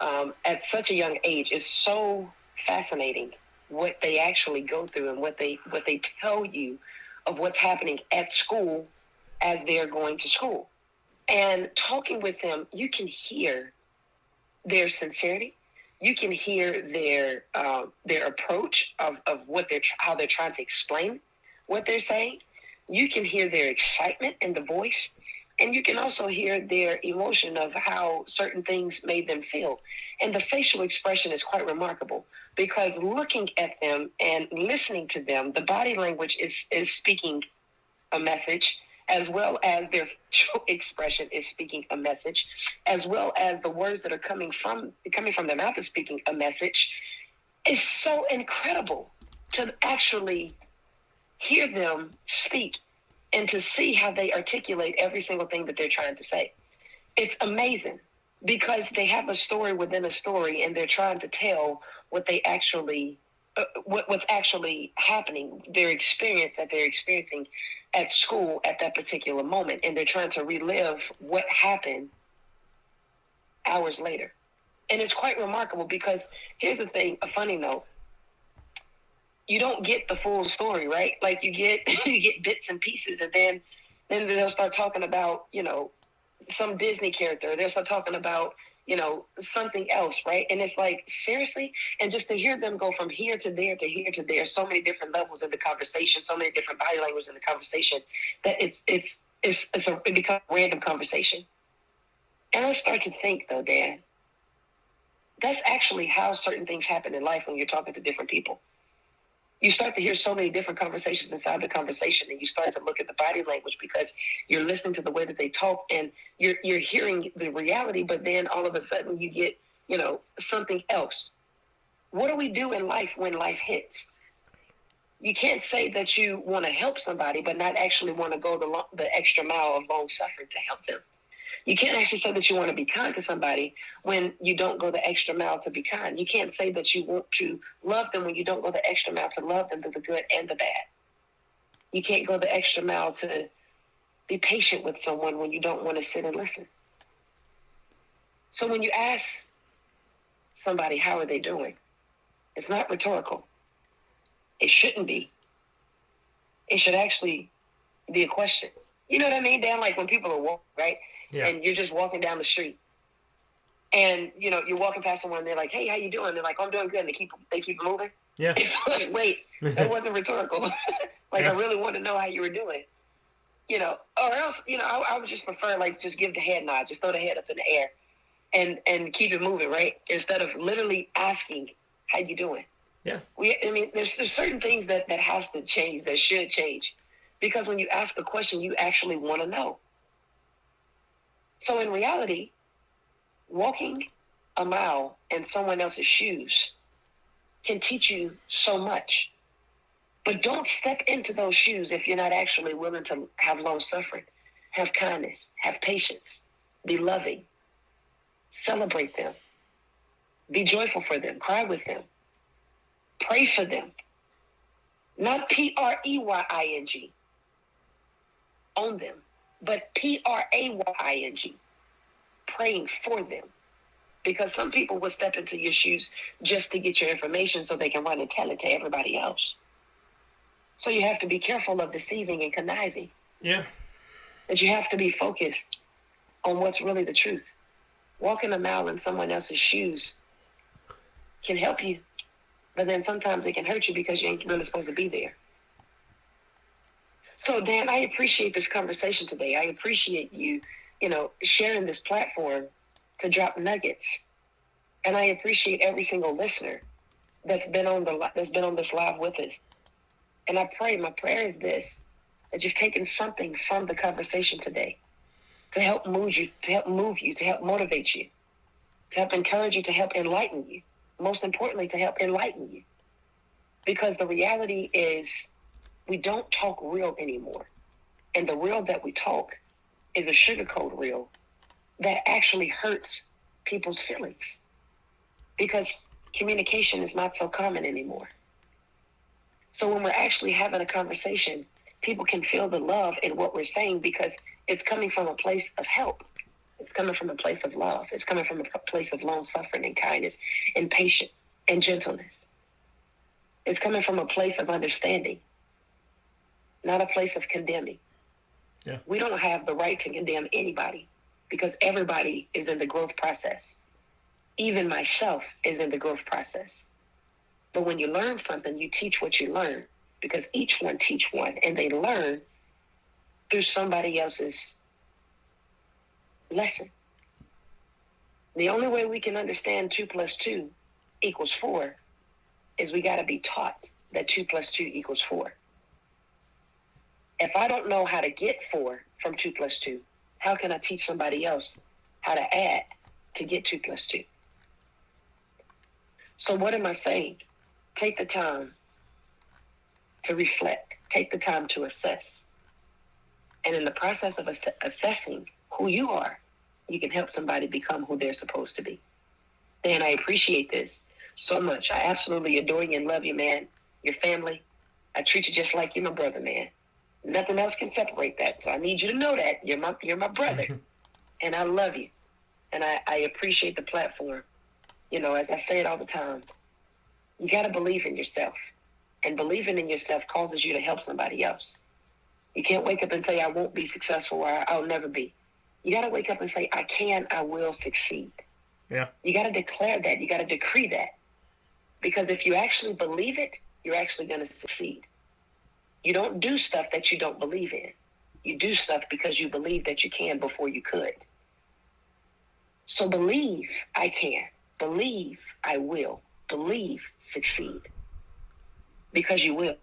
at such a young age, it's so fascinating what they actually go through and what they tell you of what's happening at school as they're going to school. And talking with them, you can hear their sincerity. You can hear their approach of what how they're trying to explain what they're saying. You can hear their excitement in the voice. And you can also hear their emotion of how certain things made them feel. And the facial expression is quite remarkable, because looking at them and listening to them, the body language is speaking a message, as well as their facial expression is speaking a message, as well as the words that are coming from their mouth is speaking a message. It's so incredible to actually hear them speak and to see how they articulate every single thing that they're trying to say. It's amazing, because they have a story within a story, and they're trying to tell what they actually, what's actually happening, their experience that they're experiencing at school at that particular moment, and they're trying to relive what happened hours later. And it's quite remarkable, because here's the thing, a funny note. You don't get the full story, right? Like you get bits and pieces, and then they'll start talking about, some Disney character. They'll start talking about, something else, right? And it's like, seriously? And just to hear them go from here to there to here to there, so many different levels of the conversation, so many different body language in the conversation, that it becomes a random conversation. And I start to think, though, Dan, that's actually how certain things happen in life when you're talking to different people. You start to hear so many different conversations inside the conversation, and you start to look at the body language, because you're listening to the way that they talk, and you're hearing the reality, but then all of a sudden you get, something else. What do we do in life when life hits? You can't say that you want to help somebody, but not actually want to go the extra mile of long suffering to help them. You can't actually say that you want to be kind to somebody when you don't go the extra mile to be kind. You can't say that you want to love them when you don't go the extra mile to love them through the good and the bad. You can't go the extra mile to be patient with someone when you don't want to sit and listen. So when you ask somebody, how are they doing? It's not rhetorical. It shouldn't be. It should actually be a question. You know what I mean, Dan? Like when people are walking, right? Yeah. And you're just walking down the street. And, you know, you're walking past someone, and they're like, hey, how you doing? They're like, I'm doing good. And they keep moving. Yeah. It's like, wait, that wasn't rhetorical. Like, Yeah. I really want to know how you were doing. You know, or else, you know, I would just prefer, like, just give the head nod. Just throw the head up in the air and keep it moving, right? Instead of literally asking, how you doing? Yeah. I mean, there's certain things that has to change, that should change. Because when you ask a question, you actually want to know. So in reality, walking a mile in someone else's shoes can teach you so much. But don't step into those shoes if you're not actually willing to have long suffering, have kindness, have patience, be loving, celebrate them, be joyful for them, cry with them, pray for them. Not Preying, own them, but Praying, praying for them. Because some people will step into your shoes just to get your information so they can run and tell it to everybody else. So you have to be careful of deceiving and conniving. Yeah. But you have to be focused on what's really the truth. Walking a mile in someone else's shoes can help you, but then sometimes it can hurt you because you ain't really supposed to be there. So, Dan, I appreciate this conversation today. I appreciate you, sharing this platform to drop nuggets. And I appreciate every single listener that's been on this live with us. And I pray, my prayer is this, that you've taken something from the conversation today to help move you, to help motivate you, to help encourage you, to help enlighten you. Most importantly, to help enlighten you. Because the reality is we don't talk real anymore. And the real that we talk is a sugarcoat real that actually hurts people's feelings. Because communication is not so common anymore. So when we're actually having a conversation, people can feel the love in what we're saying because it's coming from a place of help. It's coming from a place of love. It's coming from a place of long suffering and kindness and patience and gentleness. It's coming from a place of understanding, not a place of condemning. Yeah. We don't have the right to condemn anybody because everybody is in the growth process. Even myself is in the growth process. But when you learn something, you teach what you learn because each one teach one and they learn through somebody else's lesson. The only way we can understand 2 + 2 = 4 is we got to be taught that 2 + 2 = 4. If I don't know how to get 4 from 2 + 2, how can I teach somebody else how to add to get 2 + 2? So what am I saying? Take the time to reflect. Take the time to assess. And in the process of assessing who you are, you can help somebody become who they're supposed to be. Dan, I appreciate this so much. I absolutely adore you and love you, man. Your family. I treat you just like you're my brother, man. Nothing else can separate that. So I need you to know that. You're my brother. And I love you. And I appreciate the platform. As I say it all the time, you got to believe in yourself. And believing in yourself causes you to help somebody else. You can't wake up and say, I won't be successful or I'll never be. You got to wake up and say, I will succeed. Yeah. You got to declare that. You got to decree that. Because if you actually believe it, you're actually going to succeed. You don't do stuff that you don't believe in. You do stuff because you believe that you can before you could. So believe I can. Believe I will. Believe succeed. Because you will.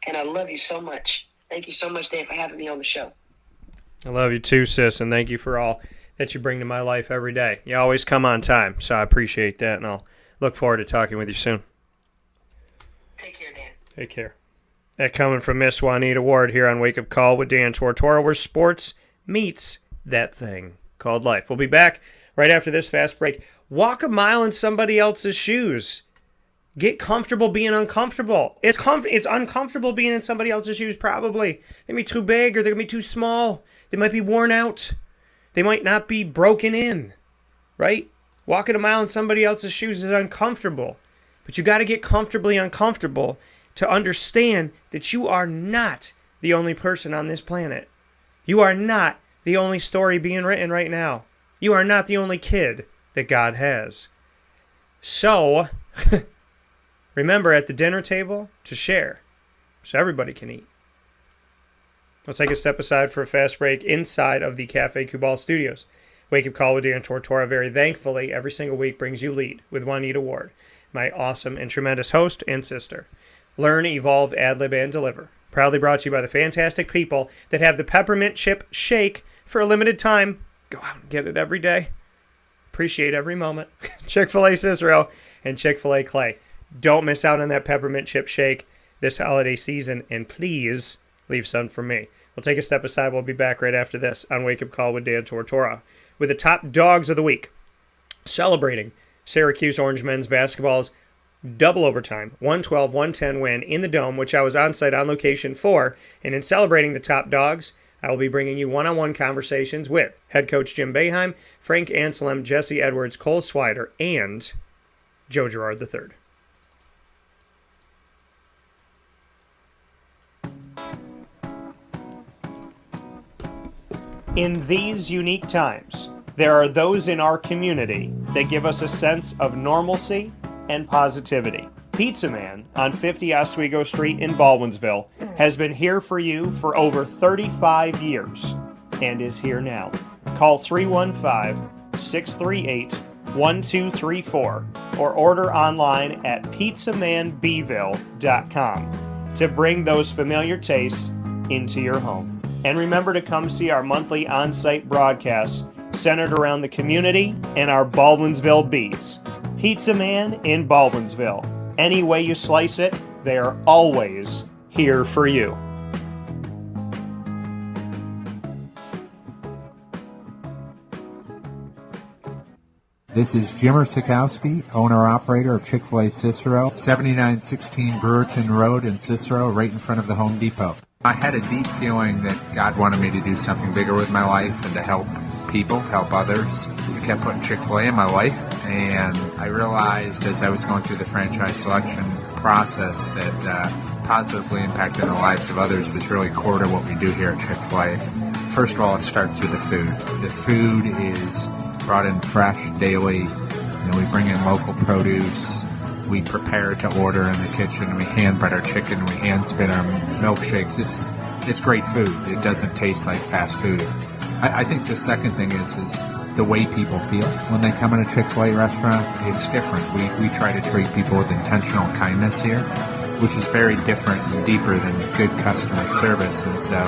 And I love you so much. Thank you so much, Dan, for having me on the show. I love you too, sis, and thank you for all that you bring to my life every day. You always come on time, so I appreciate that, and I'll look forward to talking with you soon. Take care, Dan. Take care. That coming from Miss Juanita Ward here on Wake Up Call with Dan Tortora, where sports meets that thing called life. We'll be back right after this fast break. Walk a mile in somebody else's shoes. Get comfortable being uncomfortable. It's uncomfortable being in somebody else's shoes, probably. They may be too big or they're going to be too small. They might be worn out. They might not be broken in, right? Walking a mile in somebody else's shoes is uncomfortable. But you got to get comfortably uncomfortable to understand that you are not the only person on this planet. You are not the only story being written right now. You are not the only kid that God has. So, remember at the dinner table to share so everybody can eat. Let's take a step aside for a fast break inside of the Cafe Cubal Studios. Wake Up Call with Dan Tortora very thankfully every single week brings you Lead with Juanita Ward, my awesome and tremendous host and sister. Learn, evolve, ad-lib, and deliver. Proudly brought to you by the fantastic people that have the peppermint chip shake for a limited time. Go out and get it every day. Appreciate every moment. Chick-fil-A Cicero and Chick-fil-A Clay. Don't miss out on that peppermint chip shake this holiday season, and please leave some for me. We'll take a step aside. We'll be back right after this on Wake Up Call with Dan Tortora with the top dogs of the week. Celebrating Syracuse Orange men's basketball's double overtime, 112-110 win in the Dome, which I was on site on location for. And in celebrating the top dogs, I will be bringing you one-on-one conversations with head coach Jim Boeheim, Frank Anselem, Jesse Edwards, Cole Swider, and Joe Girard III. In these unique times, there are those in our community that give us a sense of normalcy and positivity. Pizza Man on 50 Oswego Street in Baldwinsville has been here for you for over 35 years and is here now. Call 315-638-1234 or order online at pizzamanbville.com to bring those familiar tastes into your home. And remember to come see our monthly on-site broadcasts centered around the community and our Baldwinsville Bees. Pizza Man in Baldwinsville. Any way you slice it, they are always here for you. This is Jimmer Sikowski, owner-operator of Chick-fil-A Cicero, 7916 Brewerton Rd in Cicero, right in front of the Home Depot. I had a deep feeling that God wanted me to do something bigger with my life and to help people, help others. I kept putting Chick-fil-A in my life, and I realized as I was going through the franchise selection process that positively impacting the lives of others was really core to what we do here at Chick-fil-A. First of all, it starts with the food. The food is brought in fresh daily. We bring in local produce. We prepare to order in the kitchen. We hand bread our chicken. We hand spin our milkshakes. It's great food. It doesn't taste like fast food. I think the second thing is the way people feel when they come in a Chick-fil-A restaurant. It's different. We try to treat people with intentional kindness here, which is very different and deeper than good customer service. And so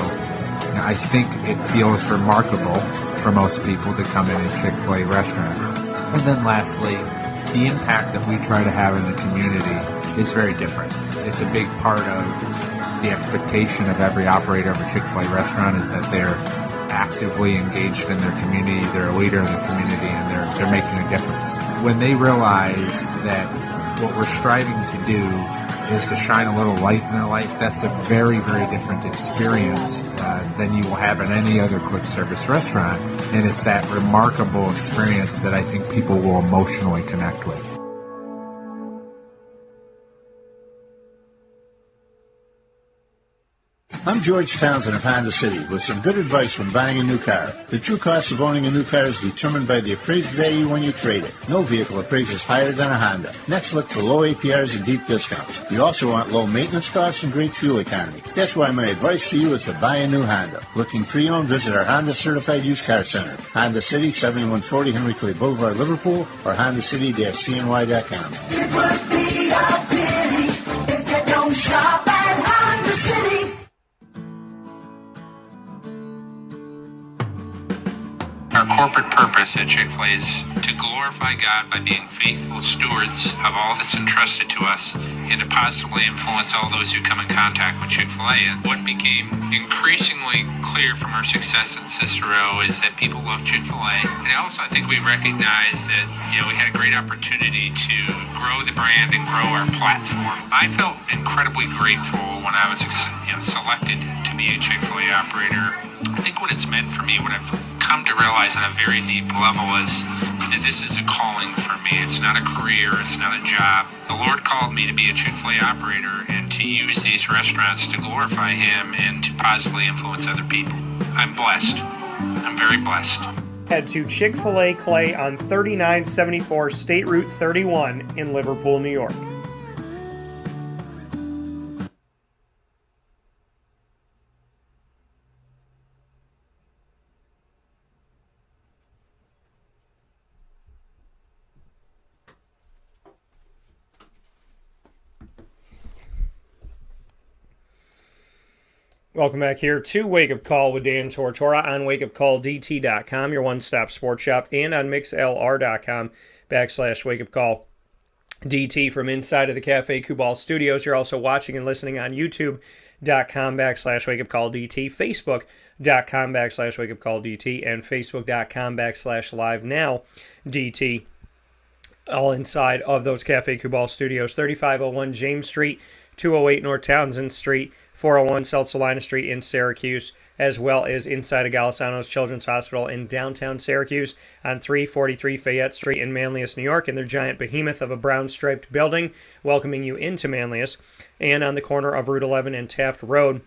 I think it feels remarkable for most people to come in a Chick-fil-A restaurant. And then lastly, the impact that we try to have in the community is very different. It's a big part of the expectation of every operator of a Chick-fil-A restaurant is that they're actively engaged in their community, they're a leader in the community, and they're making a difference. When they realize that what we're striving to do is to shine a little light in their life, that's a very, very different experience than you will have in any other quick service restaurant. And it's that remarkable experience that I think people will emotionally connect with. I'm George Townsend of Honda City with some good advice when buying a new car. The true cost of owning a new car is determined by the appraised value when you trade it. No vehicle appraises higher than a Honda. Next, look for low APRs and deep discounts. You also want low maintenance costs and great fuel economy. That's why my advice to you is to buy a new Honda. Looking pre-owned, visit our Honda Certified Used Car Center. Honda City, 7140 Henry Clay Boulevard, Liverpool, or HondaCity-CNY.com. It would be a pity if you don't shop at Honda City. Our corporate purpose at Chick-fil-A is to glorify God by being faithful stewards of all that's entrusted to us and to positively influence all those who come in contact with Chick-fil-A. And what became increasingly clear from our success in Cicero is that people love Chick-fil-A. And also I think we recognized that, we had a great opportunity to grow the brand and grow our platform. I felt incredibly grateful when I was selected to be a Chick-fil-A operator. I think what it's meant for me, what I've come to realize on a very deep level is that this is a calling for me. It's not a career. It's not a job. The Lord called me to be a Chick-fil-A operator and to use these restaurants to glorify Him and to positively influence other people. I'm blessed. I'm very blessed. Head to Chick-fil-A Clay on 3974 State Route 31 in Liverpool, New York. Welcome back here to Wake Up Call with Dan Tortora on wakeupcalldt.com, your one-stop sports shop, and on mixlr.com/wakeupcalldt from inside of the Cafe Kubal studios. You're also watching and listening on youtube.com/wakeupcalldt, facebook.com/wakeupcalldt, and facebook.com/livenowdt, all inside of those Cafe Kubal studios. 3501 James Street, 208 North Townsend Street, 401 South Salina Street in Syracuse, as well as inside of Golisano's Children's Hospital in downtown Syracuse, on 343 Fayette Street in Manlius, New York, in their giant behemoth of a brown-striped building welcoming you into Manlius, and on the corner of Route 11 and Taft Road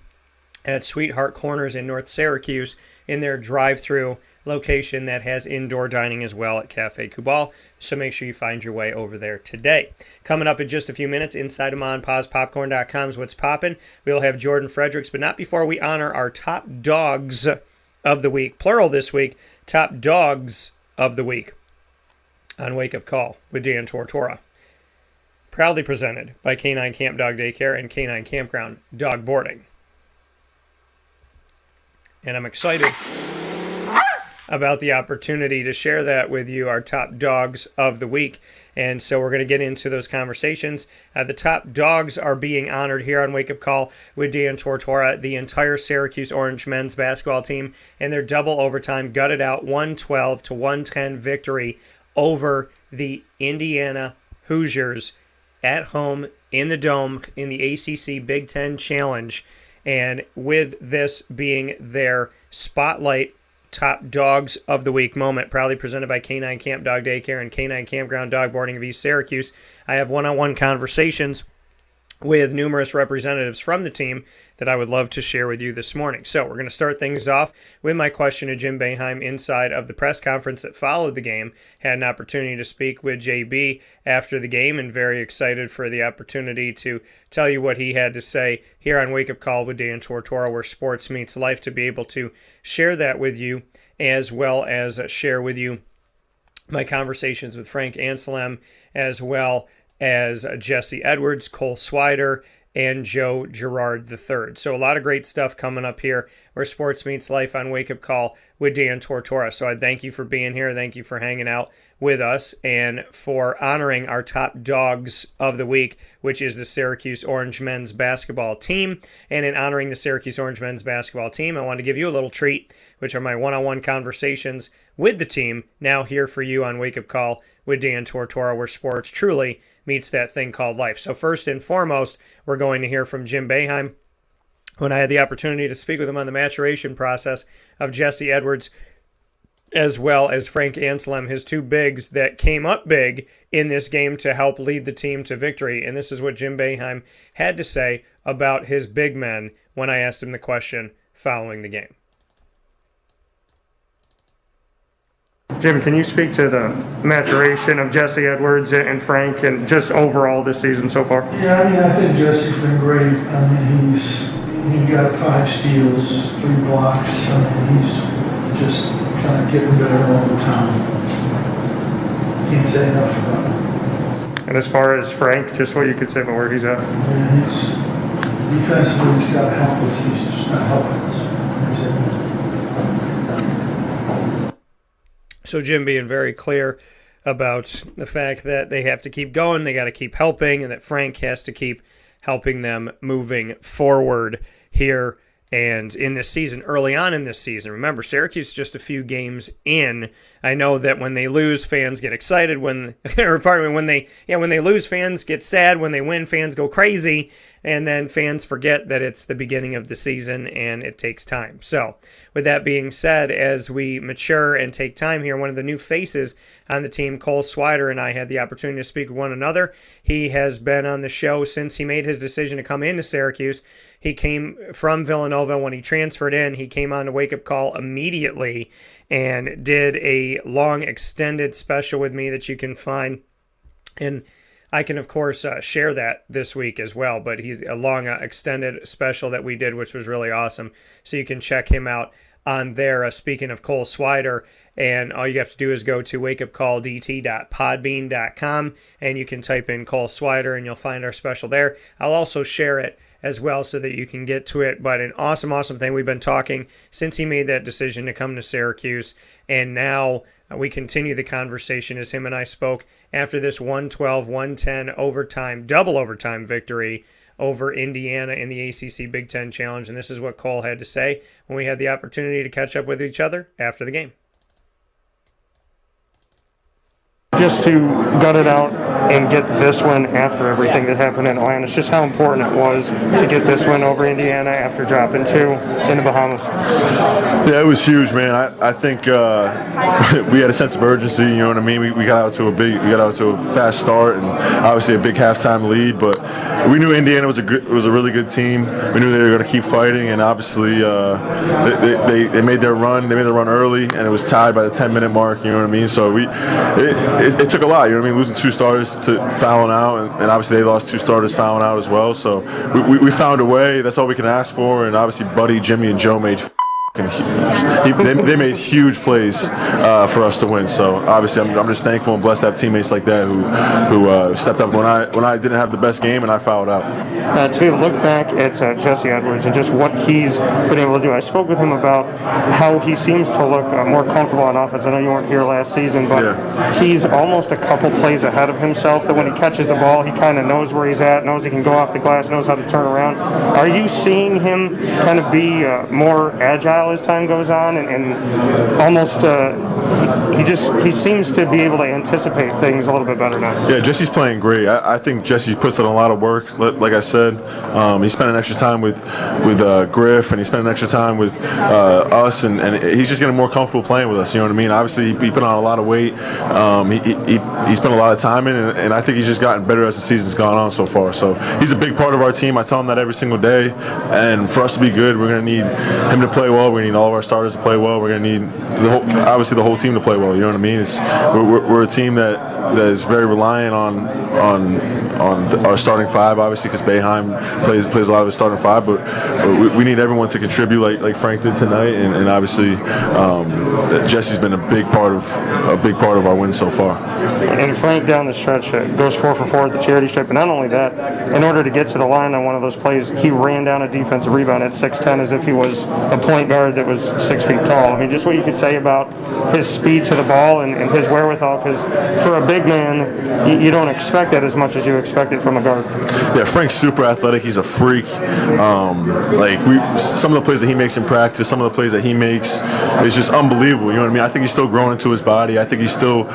at Sweetheart Corners in North Syracuse in their drive-through location that has indoor dining as well at Cafe Kubal. So make sure you find your way over there today. Coming up in just a few minutes, inside of MonPawsPopcorn.com is what's popping. We'll have Jordan Fredericks, but not before we honor our top dogs of the week, plural this week, top dogs of the week on Wake Up Call with Dan Tortora. Proudly presented by K9 Camp Dog Daycare and K9 Kampground Dog Boarding. And I'm excited about the opportunity to share that with you, our top dogs of the week. And so we're going to get into those conversations. The top dogs are being honored here on Wake Up Call with Dan Tortora, the entire Syracuse Orange men's basketball team, and their double overtime gutted out 112-110 victory over the Indiana Hoosiers at home in the Dome in the ACC Big Ten Challenge. And with this being their spotlight top dogs of the week moment, proudly presented by K9 Camp Dog Daycare and K9 Kampground Dog Boarding of East Syracuse, I have one-on-one conversations with numerous representatives from the team that I would love to share with you this morning. So we're going to start things off with my question to Jim Boeheim inside of the press conference that followed the game. Had an opportunity to speak with JB after the game and very excited for the opportunity to tell you what he had to say here on Wake Up Call with Dan Tortora, where sports meets life, to be able to share that with you, as well as share with you my conversations with Frank Anselem, as well as Jesse Edwards, Cole Swider, and Joe Girard III. So a lot of great stuff coming up here where sports meets life on Wake Up Call with Dan Tortora. So I thank you for being here. Thank you for hanging out with us and for honoring our top dogs of the week, which is the Syracuse Orange men's basketball team. And in honoring the Syracuse Orange men's basketball team, I want to give you a little treat, which are my one-on-one conversations with the team, now here for you on Wake Up Call with Dan Tortora, where sports truly meets that thing called life. So first and foremost, we're going to hear from Jim Boeheim. When I had the opportunity to speak with him on the maturation process of Jesse Edwards, as well as Frank Anselem, his two bigs that came up big in this game to help lead the team to victory. And this is what Jim Boeheim had to say about his big men when I asked him the question following the game. Jim, can you speak to the maturation of Jesse Edwards and Frank and just overall this season so far? Yeah, I think Jesse's been great. He's got 5 steals, 3 blocks. He's just kind of getting better all the time. Can't say enough about him. And as far as Frank, just what you could say about where he's at? Yeah, he's defensively, he's got to help us. He's just not helping us. So Jim being very clear about the fact that they have to keep going, they got to keep helping, and that Frank has to keep helping them moving forward here and in this season, early on in this season. Remember, Syracuse just a few games in I know that when they lose, fans get excited. When they lose, fans get sad. When they win, fans go crazy. And then fans forget that it's the beginning of the season and it takes time. So with that being said, as we mature and take time here, one of the new faces on the team, Cole Swider, and I had the opportunity to speak with one another. He has been on the show since he made his decision to come into Syracuse. He came from Villanova. When he transferred in, he came on to Wake Up Call immediately and did a long extended special with me that you can find. And I can, of course, share that this week as well, but he's a long extended special that we did, which was really awesome. So you can check him out on there. Speaking of Cole Swider, and all you have to do is go to wakeupcalldt.podbean.com, and you can type in Cole Swider, and you'll find our special there. I'll also share it as well so that you can get to it. But an awesome, awesome thing. We've been talking since he made that decision to come to Syracuse, and now we continue the conversation as him and I spoke after this 112-110 overtime, double overtime victory over Indiana in the ACC Big Ten Challenge. And this is what Cole had to say when we had the opportunity to catch up with each other after the game. Just to gut it out and get this win after everything that happened in Atlanta, it's just how important it was to get this win over Indiana after dropping 2 in the Bahamas. Yeah, it was huge, man. I think we had a sense of urgency. You know what I mean? We got out to a fast start and obviously a big halftime lead. But we knew Indiana was a really good team. We knew they were going to keep fighting, and obviously they made their run. They made their run early, and it was tied by the 10-minute mark. You know what I mean? So it took a lot. You know what I mean? Losing 2 starters to fouling out, and obviously they lost 2 starters fouling out as well. So we found a way. That's all we can ask for. And obviously, Buddy, Jimmy, and Joe made they made huge plays for us to win. So obviously, I'm just thankful and blessed to have teammates like that who stepped up when I didn't have the best game and I fouled out. To look back at Jesse Edwards and just what he's been able to do, I spoke with him about how he seems to look more comfortable on offense. I know you weren't here last season, but he's almost a couple plays ahead of himself. That when he catches the ball, he kind of knows where he's at, knows he can go off the glass, knows how to turn around. Are you seeing him kind of be more agile as time goes on, and almost he seems to be able to anticipate things a little bit better now? Yeah, Jesse's playing great. I think Jesse puts in a lot of work. Like I said, he spent an extra time with Griff, and he spent an extra time with us, and he's just getting more comfortable playing with us. You know what I mean? Obviously, he put on a lot of weight. He spent a lot of time in, and I think he's just gotten better as the season's gone on so far. So he's a big part of our team. I tell him that every single day. And for us to be good, we're going to need him to play well. We're going to need all of our starters to play well. We're going to need obviously the whole team to play well. You know what I mean? We're a team that is very reliant on our starting 5, obviously, because Boeheim plays a lot of his starting 5. But we need everyone to contribute like Frank did tonight, and obviously Jesse's been a big part of our win so far. And Frank down the stretch goes 4 for 4 at the charity stripe. And not only that, in order to get to the line on one of those plays, he ran down a defensive rebound at 6'10" as if he was a point guard that was 6 feet tall. I mean, just what you could say about his speed to the ball and his wherewithal, because for a big man, you don't expect that as much as you expect it from a guard. Yeah, Frank's super athletic. He's a freak. Some of the plays that he makes in practice, some of the plays that he makes is just unbelievable. You know what I mean? I think he's still growing into his body. I think he's still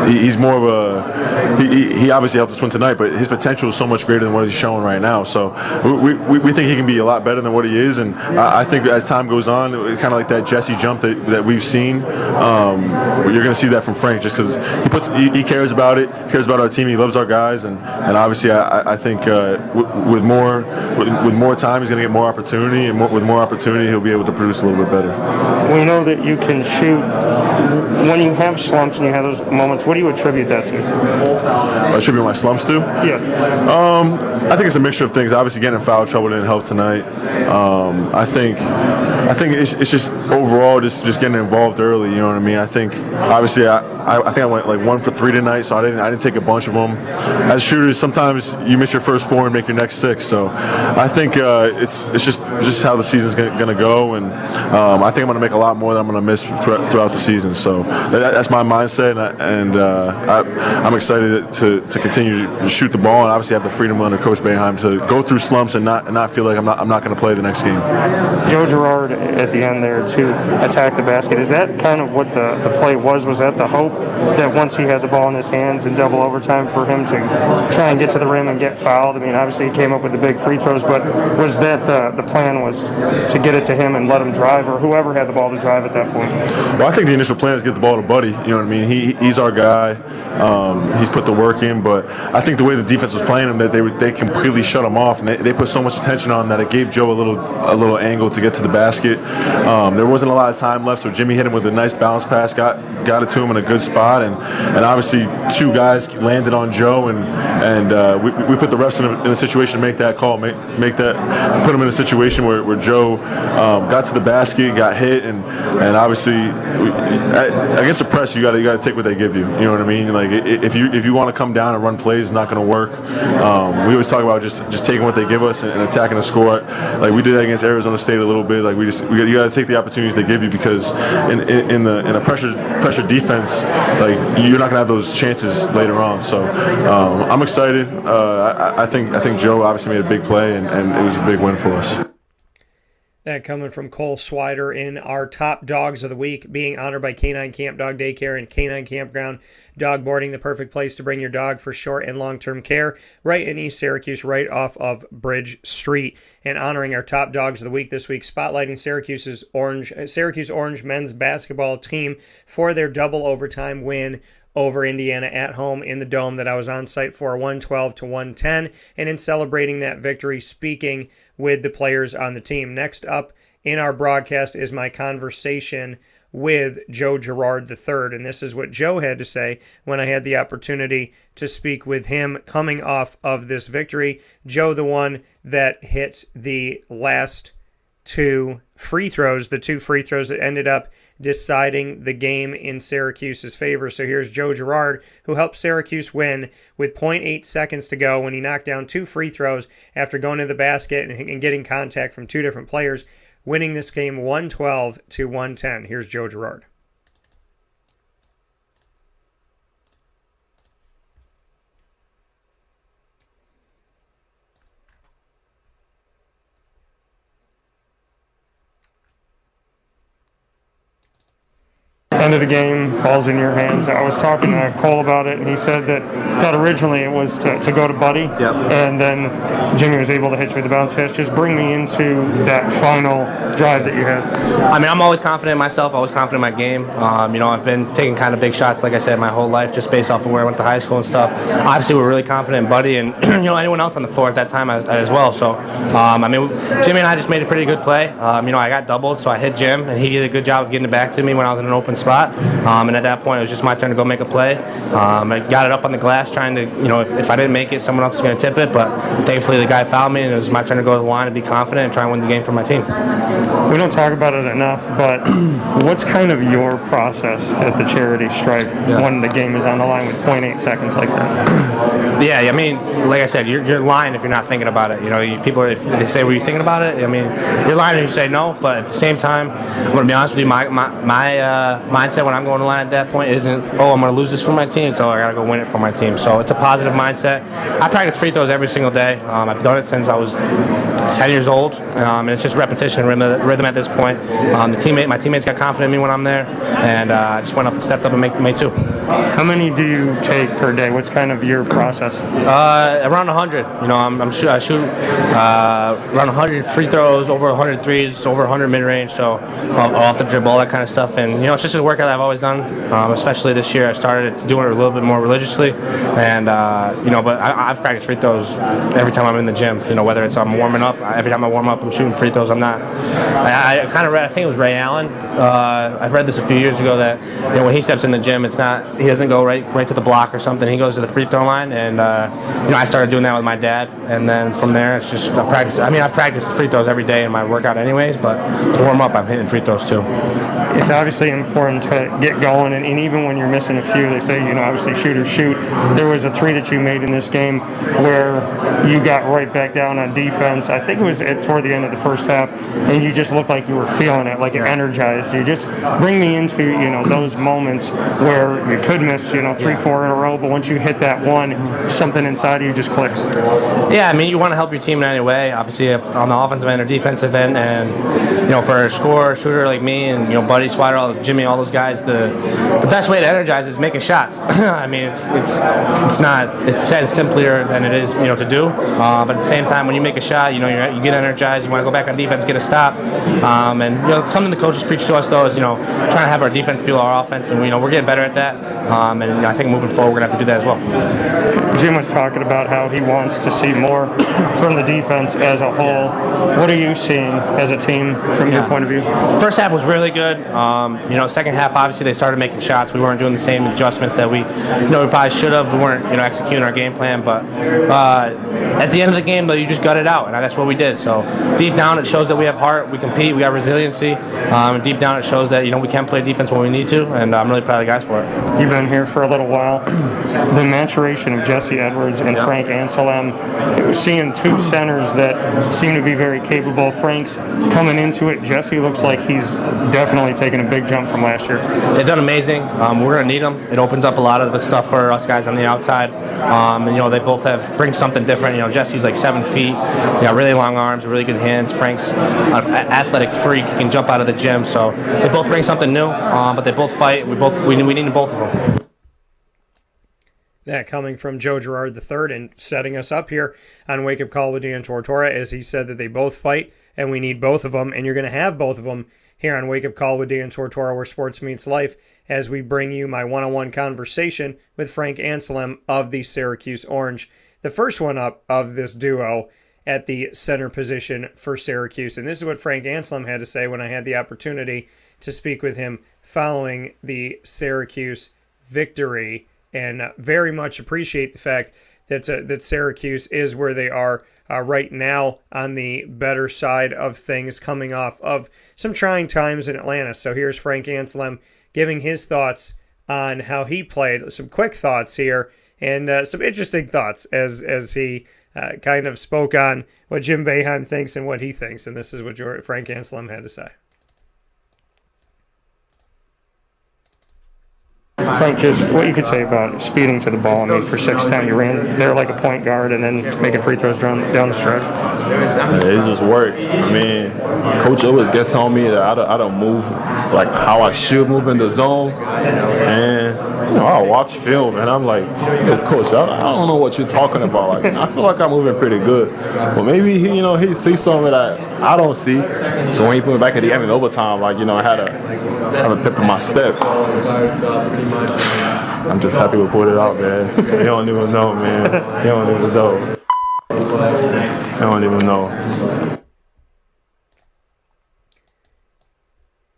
he's more of a he obviously helped us win tonight, but his potential is so much greater than what he's showing right now. So we think he can be a lot better than what he is, and I think as time goes on, it's kind of like that Jesse jump that we've seen. You're going to see that from Frank, just because he cares about it, cares about our team, he loves our guys, and obviously I think with more time, he's going to get more opportunity, and with more opportunity, he'll be able to produce a little bit better. We know that you can shoot. When you have slumps and you have those moments, what do you attribute that to? I attribute my slumps to? Yeah. I think it's a mixture of things. Obviously, getting in foul trouble didn't help tonight. I think it's just overall just getting involved early. You know what I mean? I think obviously I think I went like 1 for 3 tonight, so I didn't take a bunch of them. As shooters, sometimes you miss your first 4 and make your next 6. So I think it's just how the season's gonna go, and I think I'm gonna make a lot more than I'm gonna miss throughout the season. So that's my mindset, and I'm excited to to continue to shoot the ball and obviously have the freedom under Coach Boeheim to go through slumps and not feel like I'm not going to play the next game. Joe Girard at the end there to attack the basket. Is that kind of what the play was? Was that the hope that once he had the ball in his hands in double overtime for him to try and get to the rim and get fouled? I mean, obviously he came up with the big free throws, but was that the plan was to get it to him and let him drive, or whoever had the ball to drive at that point? Well, I think the initial plan is get the ball to Buddy. You know what I mean? He's our guy. He's put the work in, but I think the way the defense was playing him, that they completely shut him off, and they put so much attention on him that it gave Joe a little angle to get to the basket. There wasn't a lot of time left, so Jimmy hit him with a nice bounce pass, got it to him in a good spot, and obviously two guys landed on Joe, and we put the refs in a situation to make that call, put him in a situation where Joe got to the basket, got hit, and obviously against the press you got to take what they give you. You know what I mean? Like if you want to come down and run plays, it's not going to work. We always talk about just taking what they give us and attacking the score. Like we did that against Arizona State a little bit. Like you got to take the opportunities they give you, because in a pressure defense, like you're not going to have those chances later on. So I'm excited. I think Joe obviously made a big play, and it was a big win for us. That coming from Cole Swider in our top dogs of the week, being honored by Canine Camp Dog Daycare and Canine Kampground. Dog boarding, the perfect place to bring your dog for short and long-term care, right in East Syracuse, right off of Bridge Street. And honoring our top dogs of the week this week, spotlighting Syracuse Orange men's basketball team for their double overtime win over Indiana at home in the Dome that I was on site for, 112-110. And in celebrating that victory, speaking with the players on the team. Next up in our broadcast is my conversation with Joe Girard III, and this is what Joe had to say when I had the opportunity to speak with him coming off of this victory. Joe, the one that hit the last two free throws, the two free throws that ended up deciding the game in Syracuse's favor. So here's Joe Girard, who helped Syracuse win with 0.8 seconds to go when he knocked down two free throws after going to the basket and getting contact from two different players, winning this game 112-110. Here's Joe Girard. End of the game, ball's in your hands. I was talking to Cole about it, and he said that originally it was to go to Buddy, yep. And then Jimmy was able to hit you with the bounce pass. Just bring me into that final drive that you had. I mean, I'm always confident in myself, always confident in my game. I've been taking kind of big shots, like I said, my whole life, just based off of where I went to high school and stuff. Obviously, we're really confident in Buddy and anyone else on the floor at that time as well. So, Jimmy and I just made a pretty good play. I got doubled, so I hit Jim, and he did a good job of getting it back to me when I was in an open spot. And at that point, it was just my turn to go make a play. I got it up on the glass, trying to, if I didn't make it, someone else was going to tip it. But thankfully, the guy fouled me, and it was my turn to go to the line and be confident and try and win the game for my team. We don't talk about it enough, but what's kind of your process at the charity stripe when the game is on the line with 0.8 seconds like that? Yeah, I mean, like I said, you're lying if you're not thinking about it. People, if they say, were you thinking about it? I mean, you're lying if you say no, but at the same time, I'm going to be honest with you, my mindset when I'm going to line at that point isn't, I'm going to lose this for my team, so I got to go win it for my team. So it's a positive mindset. I practice free throws every single day. I've done it since I was 10 years old, and it's just repetition, rhythm at this point. My teammates got confident in me when I'm there, and I just went up and stepped up and made two. How many do you take per day? What's kind of your process? Around 100. I shoot around 100 free throws, over 100 threes, over 100 mid-range, so off the dribble, all that kind of stuff. And it's just a workout that I've always done. Especially this year, I started doing it a little bit more religiously. And but I've practiced free throws every time I'm in the gym. Whether it's I'm warming up, every time I warm up, I'm shooting free throws. I'm not. I kind of read. I think it was Ray Allen. I read this a few years ago that when he steps in the gym, it's not. He doesn't go right to the block or something. He goes to the free throw line, and I started doing that with my dad, and then from there it's just practice. I mean, I practice free throws every day in my workout anyways, but to warm up, I'm hitting free throws too. It's obviously important them to get going. And even when you're missing a few, they say, obviously shoot or shoot. There was a 3 that you made in this game where you got right back down on defense. I think it was toward the end of the first half, and you just looked like you were feeling it, like it energized you. Just bring me into, those moments where you could miss, 3-4 in a row, but once you hit that one, something inside of you just clicks. Yeah, I mean, you want to help your team in any way, obviously, if on the offensive end or defensive end, and for a shooter like me and Buddy, Swider, Jimmy, all those guys, the best way to energize is making shots. I mean, it's said simpler than it is to do, but at the same time, when you make a shot, you get energized, you want to go back on defense, get a stop, and something the coaches preach to us though is trying to have our defense feel our offense, and we're getting better at that, and I think moving forward we're gonna have to do that as well. Jim was talking about how he wants to see more from the defense as a whole. What are you seeing as a team from your point of view? First half was really good. Second half, obviously, they started making shots. We weren't doing the same adjustments that we probably should have. We weren't, executing our game plan. But at the end of the game, though, you just gut it out, and that's what we did. So deep down, it shows that we have heart, we compete, we got resiliency. And deep down, it shows that we can play defense when we need to, and I'm really proud of the guys for it. You've been here for a little while. The maturation of Jesse Edwards and Frank Anselem, seeing two centers that seem to be very capable. Frank's coming into it. Jesse looks like he's definitely taken a big jump from last year. They've done amazing. We're going to need them. It opens up a lot of the stuff for us guys on the outside. And they both bring something different. Jesse's like 7 feet, really long arms, really good hands. Frank's an athletic freak. He can jump out of the gym. So they both bring something new, but they both fight. We need both of them. That coming from Joe Girard III and setting us up here on Wake Up Call with Dan Tortora, as he said that they both fight and we need both of them, and you're going to have both of them here on Wake Up Call with Dan Tortora, where sports meets life, as we bring you my one-on-one conversation with Frank Anselem of the Syracuse Orange, the first one up of this duo at the center position for Syracuse. And this is what Frank Anselem had to say when I had the opportunity to speak with him following the Syracuse victory, and very much appreciate the fact that Syracuse is where they are right now, on the better side of things, coming off of some trying times in Atlanta. So here's Frank Anselem giving his thoughts on how he played, some quick thoughts here, and some interesting thoughts as he kind of spoke on what Jim Boeheim thinks and what he thinks. And this is what Frank Anselem had to say. Frank, just what you could say about speeding to the ball. I mean, for 6'10", you ran there like a point guard and then making free throws down the stretch. It's just work. I mean, Coach always gets on me that I don't move like how I should move in the zone. And I watch film and I'm like, Coach, I don't know what you're talking about. Like, I feel like I'm moving pretty good. But maybe he sees something that I don't see. So when he put me back at the end in overtime, I had a pip in my step. I'm just happy we put it out, man. You don't even know, man. You don't even know. I don't even know.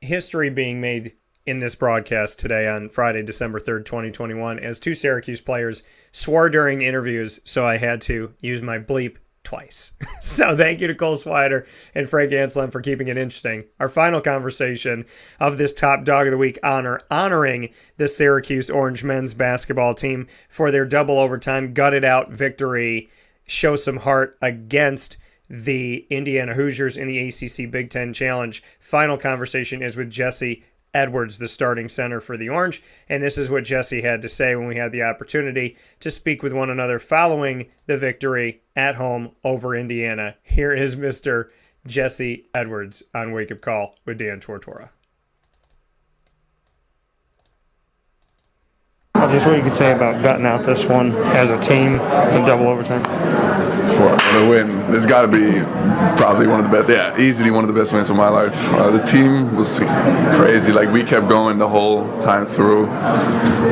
History being made in this broadcast today on Friday, December 3rd, 2021, as two Syracuse players swore during interviews, so I had to use my bleep twice. So thank you to Cole Swider and Frank Anselem for keeping it interesting. Our final conversation of this Top Dog of the Week honoring the Syracuse Orange men's basketball team for their double overtime gutted out victory. Show some heart against the Indiana Hoosiers in the ACC Big Ten Challenge. Final conversation is with Jesse Edwards, the starting center for the Orange, and this is what Jesse had to say when we had the opportunity to speak with one another following the victory at home over Indiana. Here is Mr. Jesse Edwards on Wake Up Call with Dan Tortora. Just what you could say about gutting out this one as a team in double overtime. For the win, it's got to be probably one of the best. Yeah, easily one of the best wins of my life. The team was crazy. Like, we kept going the whole time through.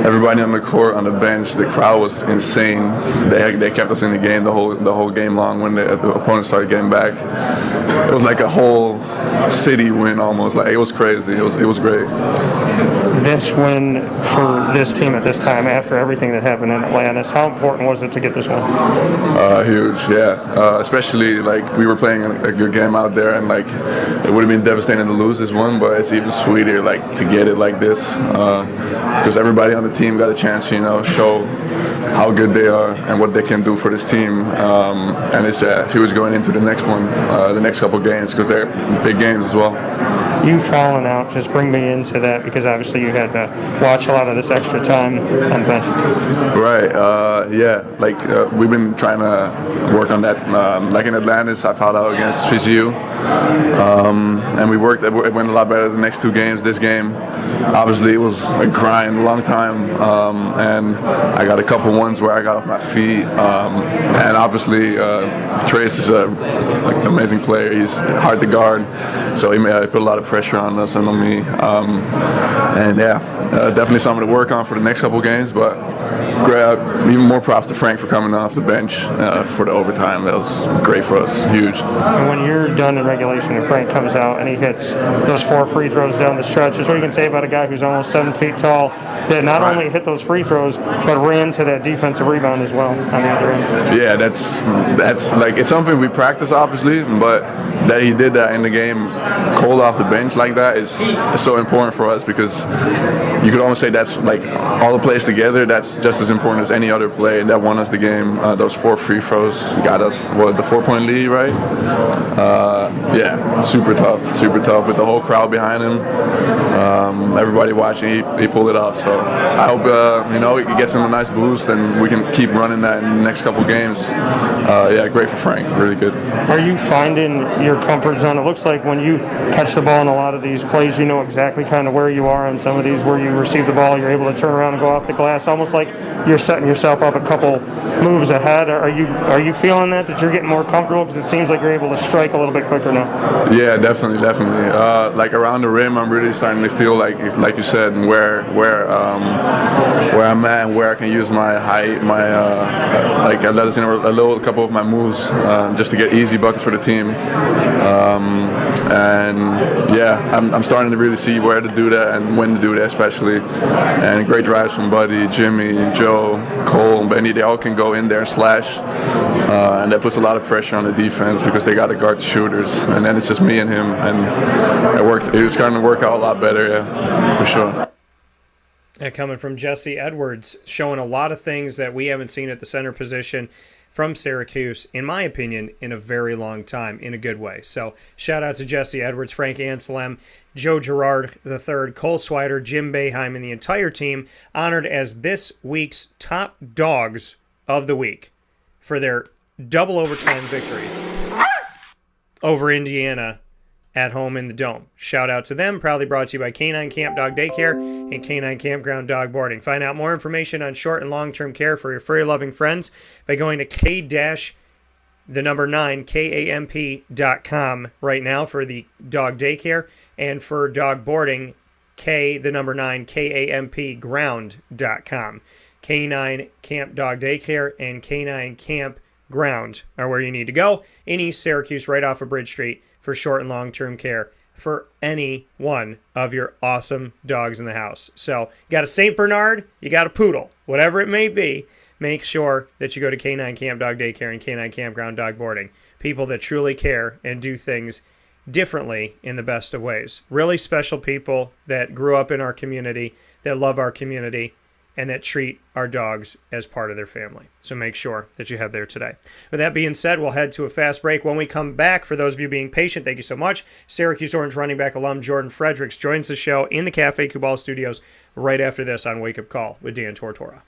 Everybody on the court, on the bench, the crowd was insane. They kept us in the game the whole game long. When the opponents started getting back, it was like a whole city win almost. Like, it was crazy. It was great. This win for this team at this time, after everything that happened in Atlanta, how important was it to get this one? Huge. yeah. Especially like we were playing a good game out there, and like it would have been devastating to lose this one, but it's even sweeter like to get it like this, because everybody on the team got a chance to, you know, show how good they are and what they can do for this team, and it's huge going into the next one, the next couple games, because they're big games as well. You falling out, just bring me into that, because obviously you had to watch a lot of this extra time on the bench. Right, yeah, like we've been trying to work on that. Like in Atlantis, I fouled out against Fizzu, and we worked. It went a lot better the next two games. This game, obviously, it was a grind, a long time, and I got a couple ones where I got off my feet, and obviously Trace is an amazing player. He's hard to guard, so he put a lot of pressure on us and on me, and yeah, definitely something to work on for the next couple games. But even more props to Frank for coming off the bench for the overtime. That was great for us, huge. And when you're done in regulation and Frank comes out and he hits those 4 free throws down the stretch, is what you can say about a guy who's almost 7 feet tall, that not only hit those free throws but ran to that defensive rebound as well on the other end. Yeah, that's like, it's something we practice obviously, but that he did that in the game cold off the bench like that is so important for us, because you could almost say that's like all the plays together, that's just as important as any other play, and that won us the game. Those 4 free throws got us the 4-point lead, right? Yeah, super tough with the whole crowd behind him, everybody watching. He pulled it off, so I hope he gets him a nice boost and we can keep running that in the next couple games. Yeah, great for Frank, really good. Are you finding your comfort zone? It looks like when you catch the ball in a lot of these plays, you know exactly kind of where you are. On some of these where you receive the ball, you're able to turn around and go off the glass, almost like you're setting yourself up a couple moves ahead. Are you feeling that you're getting more comfortable, because it seems like you're able to strike a little bit quicker now? Yeah, definitely. Like around the rim, I'm really starting to feel like you said, where I'm at and where I can use my height, my like athleticism, a couple of my moves, just to get easy buckets for the team. And yeah, I'm starting to really see where to do that and when to do that, especially. And great drives from Buddy, Jimmy, Joe, Cole, and Benny. They all can go in there and slash, and that puts a lot of pressure on the defense because they got to guard the shooters. And then it's just me and him, and it worked. It was starting to work out a lot better, yeah, for sure. Coming from Jesse Edwards, showing a lot of things that we haven't seen at the center position from Syracuse, in my opinion, in a very long time, in a good way. So shout out to Jesse Edwards, Frank Anselem, Joe Girard III, Cole Swider, Jim Boeheim, and the entire team, honored as this week's top dogs of the week for their double overtime victory over Indiana at home in the Dome. Shout out to them. Proudly brought to you by K9 Camp Dog Daycare and K9 Kampground Dog Boarding. Find out more information on short and long-term care for your furry-loving friends by going to K-9KAMP.com right now for the dog daycare, and for dog boarding, K9KAMPground.com. K9 Camp Dog Daycare and K9 Kampground are where you need to go in East Syracuse, right off of Bridge Street, for short and long-term care for any one of your awesome dogs in the house. So you got a St. Bernard, you got a poodle, whatever it may be, make sure that you go to K9 Camp Dog Daycare and K9 Kampground Dog Boarding. People that truly care and do things differently in the best of ways. Really special people that grew up in our community, that love our community, and that treat our dogs as part of their family. So make sure that you head there today. With that being said, we'll head to a fast break. When we come back, for those of you being patient, thank you so much. Syracuse Orange running back alum Jordan Fredericks joins the show in the Cafe Kubal studios right after this on Wake Up Call with Dan Tortora.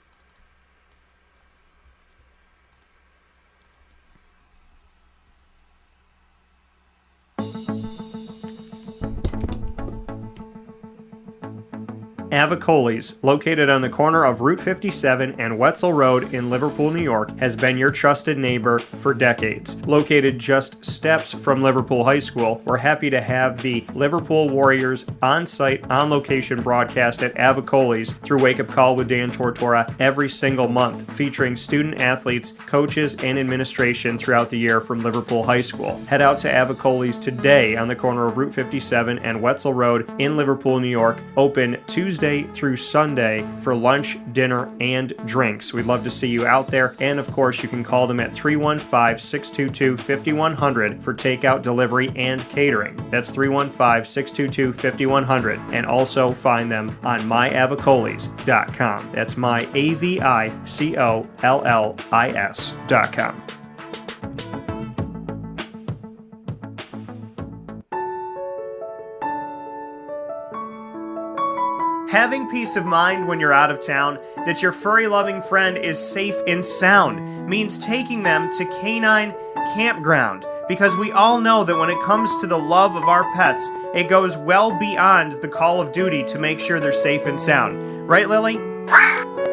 Avicoli's, located on the corner of Route 57 and Wetzel Road in Liverpool, New York, has been your trusted neighbor for decades. Located just steps from Liverpool High School, we're happy to have the Liverpool Warriors on-site, on-location broadcast at Avicoli's through Wake Up Call with Dan Tortora every single month, featuring student athletes, coaches, and administration throughout the year from Liverpool High School. Head out to Avicoli's today on the corner of Route 57 and Wetzel Road in Liverpool, New York, open Tuesday Tuesday through Sunday for lunch, dinner, and drinks. We'd love to see you out there. And of course, you can call them at 315-622-5100 for takeout, delivery, and catering. That's 315-622-5100. And also find them on myavocollis.com. That's myavocollis.com. Having peace of mind when you're out of town that your furry-loving friend is safe and sound means taking them to Canine Kampground, because we all know that when it comes to the love of our pets, it goes well beyond the call of duty to make sure they're safe and sound. Right, Lily?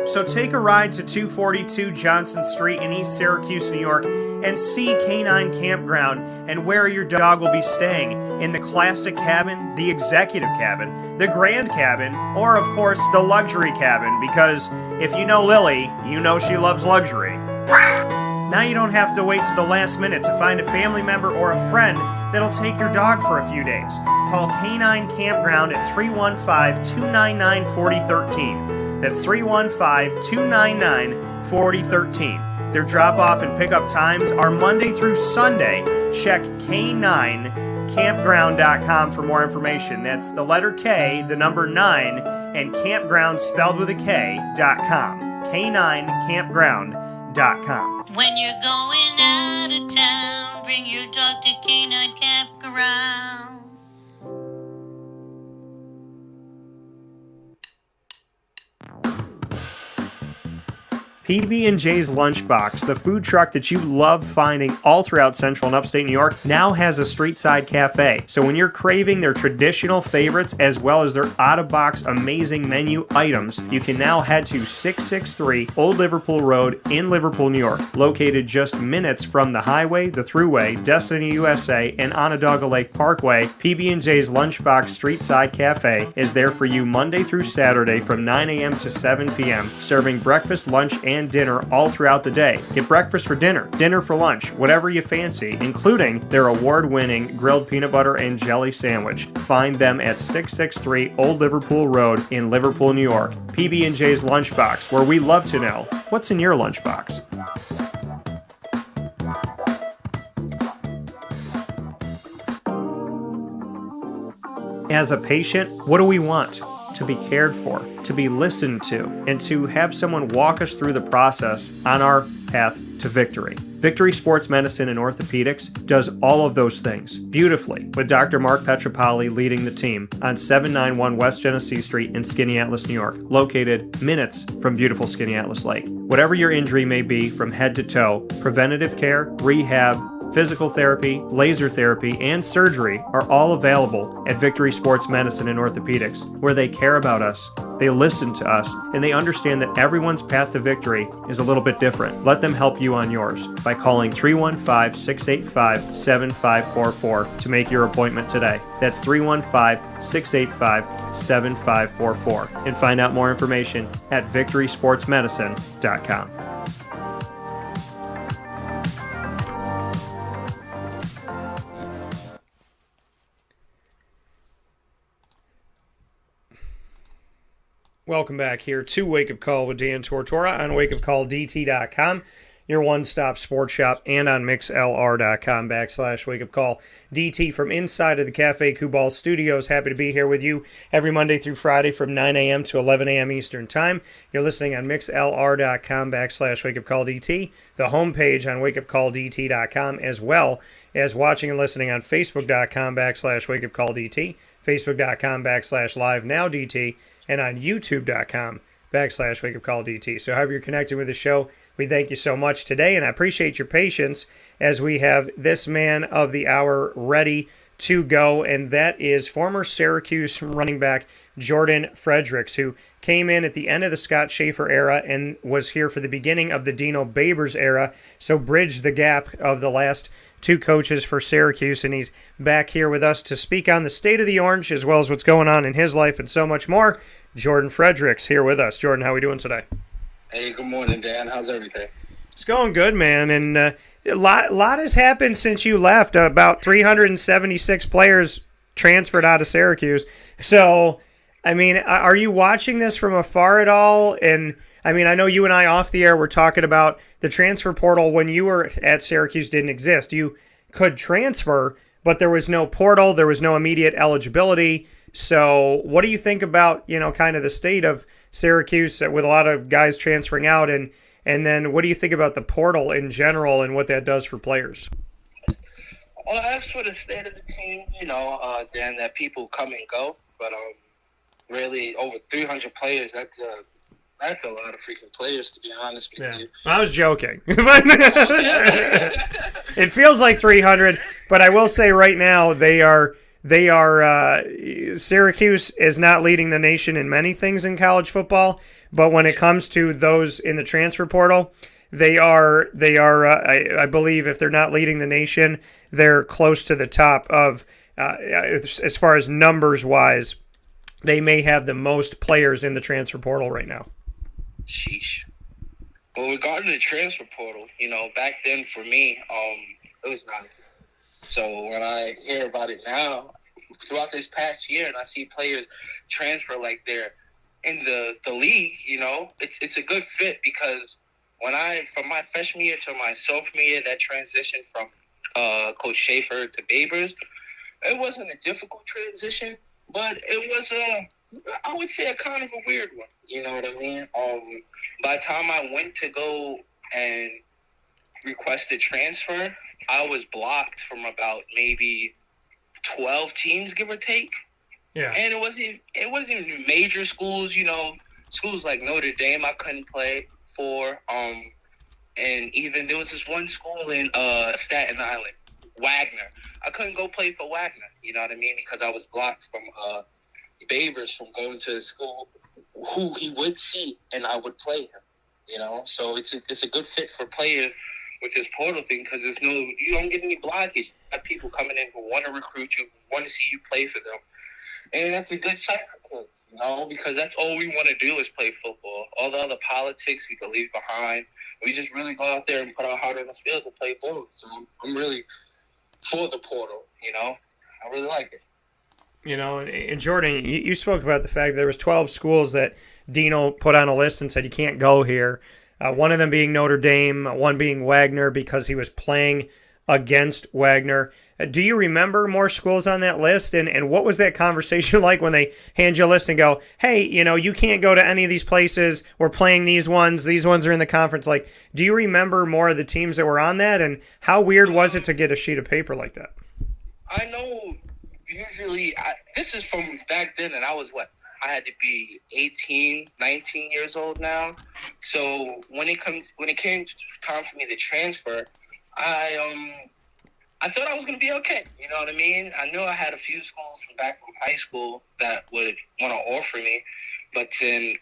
So take a ride to 242 Johnson Street in East Syracuse, New York, and see Canine Kampground and where your dog will be staying in the classic cabin, the executive cabin, the grand cabin, or of course the luxury cabin, because if you know Lily, you know she loves luxury. Now you don't have to wait to the last minute to find a family member or a friend that'll take your dog for a few days. Call Canine Kampground at 315-299-4013. That's 315-299-4013. Their drop-off and pickup times are Monday through Sunday. Check K9Kampground.com for more information. That's the letter K, the number 9, and Kampground spelled with a K.com. K9Kampground.com. When you're going out of town, bring your dog to Canine Campground. PB&J's Lunchbox, the food truck that you love finding all throughout Central and Upstate New York, now has a street-side cafe. So when you're craving their traditional favorites as well as their out-of-box amazing menu items, you can now head to 663 Old Liverpool Road in Liverpool, New York. Located just minutes from the highway, the Thruway, Destiny USA, and Onondaga Lake Parkway, PB&J's Lunchbox Street-Side Cafe is there for you Monday through Saturday from 9 a.m. to 7 p.m., serving breakfast, lunch, and dinner all throughout the day. Get breakfast for dinner, dinner for lunch, whatever you fancy, including their award-winning grilled peanut butter and jelly sandwich. Find them at 663 Old Liverpool Road in Liverpool, New York. PB&J's Lunchbox, where we love to know what's in your lunchbox. As a patient, what do we want? To be cared for, to be listened to, and to have someone walk us through the process on our path to victory. Victory Sports Medicine and Orthopedics does all of those things beautifully, with Dr. Mark Petropoli leading the team on 791 West Genesee Street in Skaneateles, New York, located minutes from beautiful Skaneateles Lake. Whatever your injury may be from head to toe, preventative care, rehab, physical therapy, laser therapy, and surgery are all available at Victory Sports Medicine and Orthopedics, where they care about us, they listen to us, and they understand that everyone's path to victory is a little bit different. Let them help you on yours by calling 315-685-7544 to make your appointment today. That's 315-685-7544. And find out more information at victorysportsmedicine.com. Welcome back here to Wake Up Call with Dan Tortora on wakeupcalldt.com, your one-stop sports shop, and on mixlr.com/wakeupcalldt from inside of the Cafe Kubal Studios. Happy to be here with you every Monday through Friday from 9 a.m. to 11 a.m. Eastern Time. You're listening on mixlr.com/wakeupcalldt, the homepage on wakeupcalldt.com, as well as watching and listening on facebook.com/wakeupcalldt, facebook.com/live-now-dt, and on youtube.com/wakeupcalldt. So however you're connected with the show, we thank you so much today, and I appreciate your patience as we have this man of the hour ready to go, and that is former Syracuse running back Jordan Fredericks, who came in at the end of the Scott Schaefer era and was here for the beginning of the Dino Babers era, so bridged the gap of the last two coaches for Syracuse, and he's back here with us to speak on the state of the Orange as well as what's going on in his life and so much more. Jordan Fredericks here with us. Jordan, how are we doing today? Hey, good morning, Dan. How's everything? It's going good, man, and a lot has happened since you left. About 376 players transferred out of Syracuse. So I mean, are you watching this from afar at all? And I mean, I know you and I off the air were talking about the transfer portal when you were at Syracuse didn't exist. You could transfer, but there was no portal. There was no immediate eligibility. So what do you think about, kind of the state of Syracuse with a lot of guys transferring out? And then what do you think about the portal in general and what that does for players? Well, as for the state of the team, Dan, that people come and go. But really, over 300 players, that's a lot of freaking players, to be honest with you. I was joking. It feels like 300, but I will say right now they are Syracuse is not leading the nation in many things in college football, but when it comes to those in the transfer portal, they are I believe if they're not leading the nation, they're close to the top of as far as numbers wise. They may have the most players in the transfer portal right now. Sheesh. Well, regarding the transfer portal, back then for me, it was not. So when I hear about it now, throughout this past year, and I see players transfer like they're in the league, it's a good fit because from my freshman year to my sophomore year, that transition from Coach Schaefer to Babers, it wasn't a difficult transition, but it was I would say a kind of a weird one. You know what I mean? By the time I went to go and request a transfer, I was blocked from about maybe 12 teams, give or take. Yeah. And it wasn't even major schools, schools like Notre Dame I couldn't play for. And even there was this one school in Staten Island, Wagner. I couldn't go play for Wagner, you know what I mean? Because I was blocked from Babers from going to the school who he would see and I would play him, So it's a good fit for players with this portal thing because you don't get any blockage. You have people coming in who want to recruit you, who want to see you play for them. And that's a good shot for kids, because that's all we want to do is play football. All the other politics we can leave behind. We just really go out there and put our heart on the field to play ball. So I'm really for the portal, I really like it. And Jordan, you spoke about the fact that there was 12 schools that Dino put on a list and said you can't go here. One of them being Notre Dame, one being Wagner because he was playing against Wagner. Do you remember more schools on that list? And what was that conversation like when they hand you a list and go, hey, you can't go to any of these places. We're playing these ones. These ones are in the conference. Like, do you remember more of the teams that were on that? And how weird was it to get a sheet of paper like that? I know usually, this is from back then, and I had to be 18, 19 years old now. So when it came time for me to transfer, I thought I was going to be okay. You know what I mean? I knew I had a few schools from back from high school that would want to offer me. But then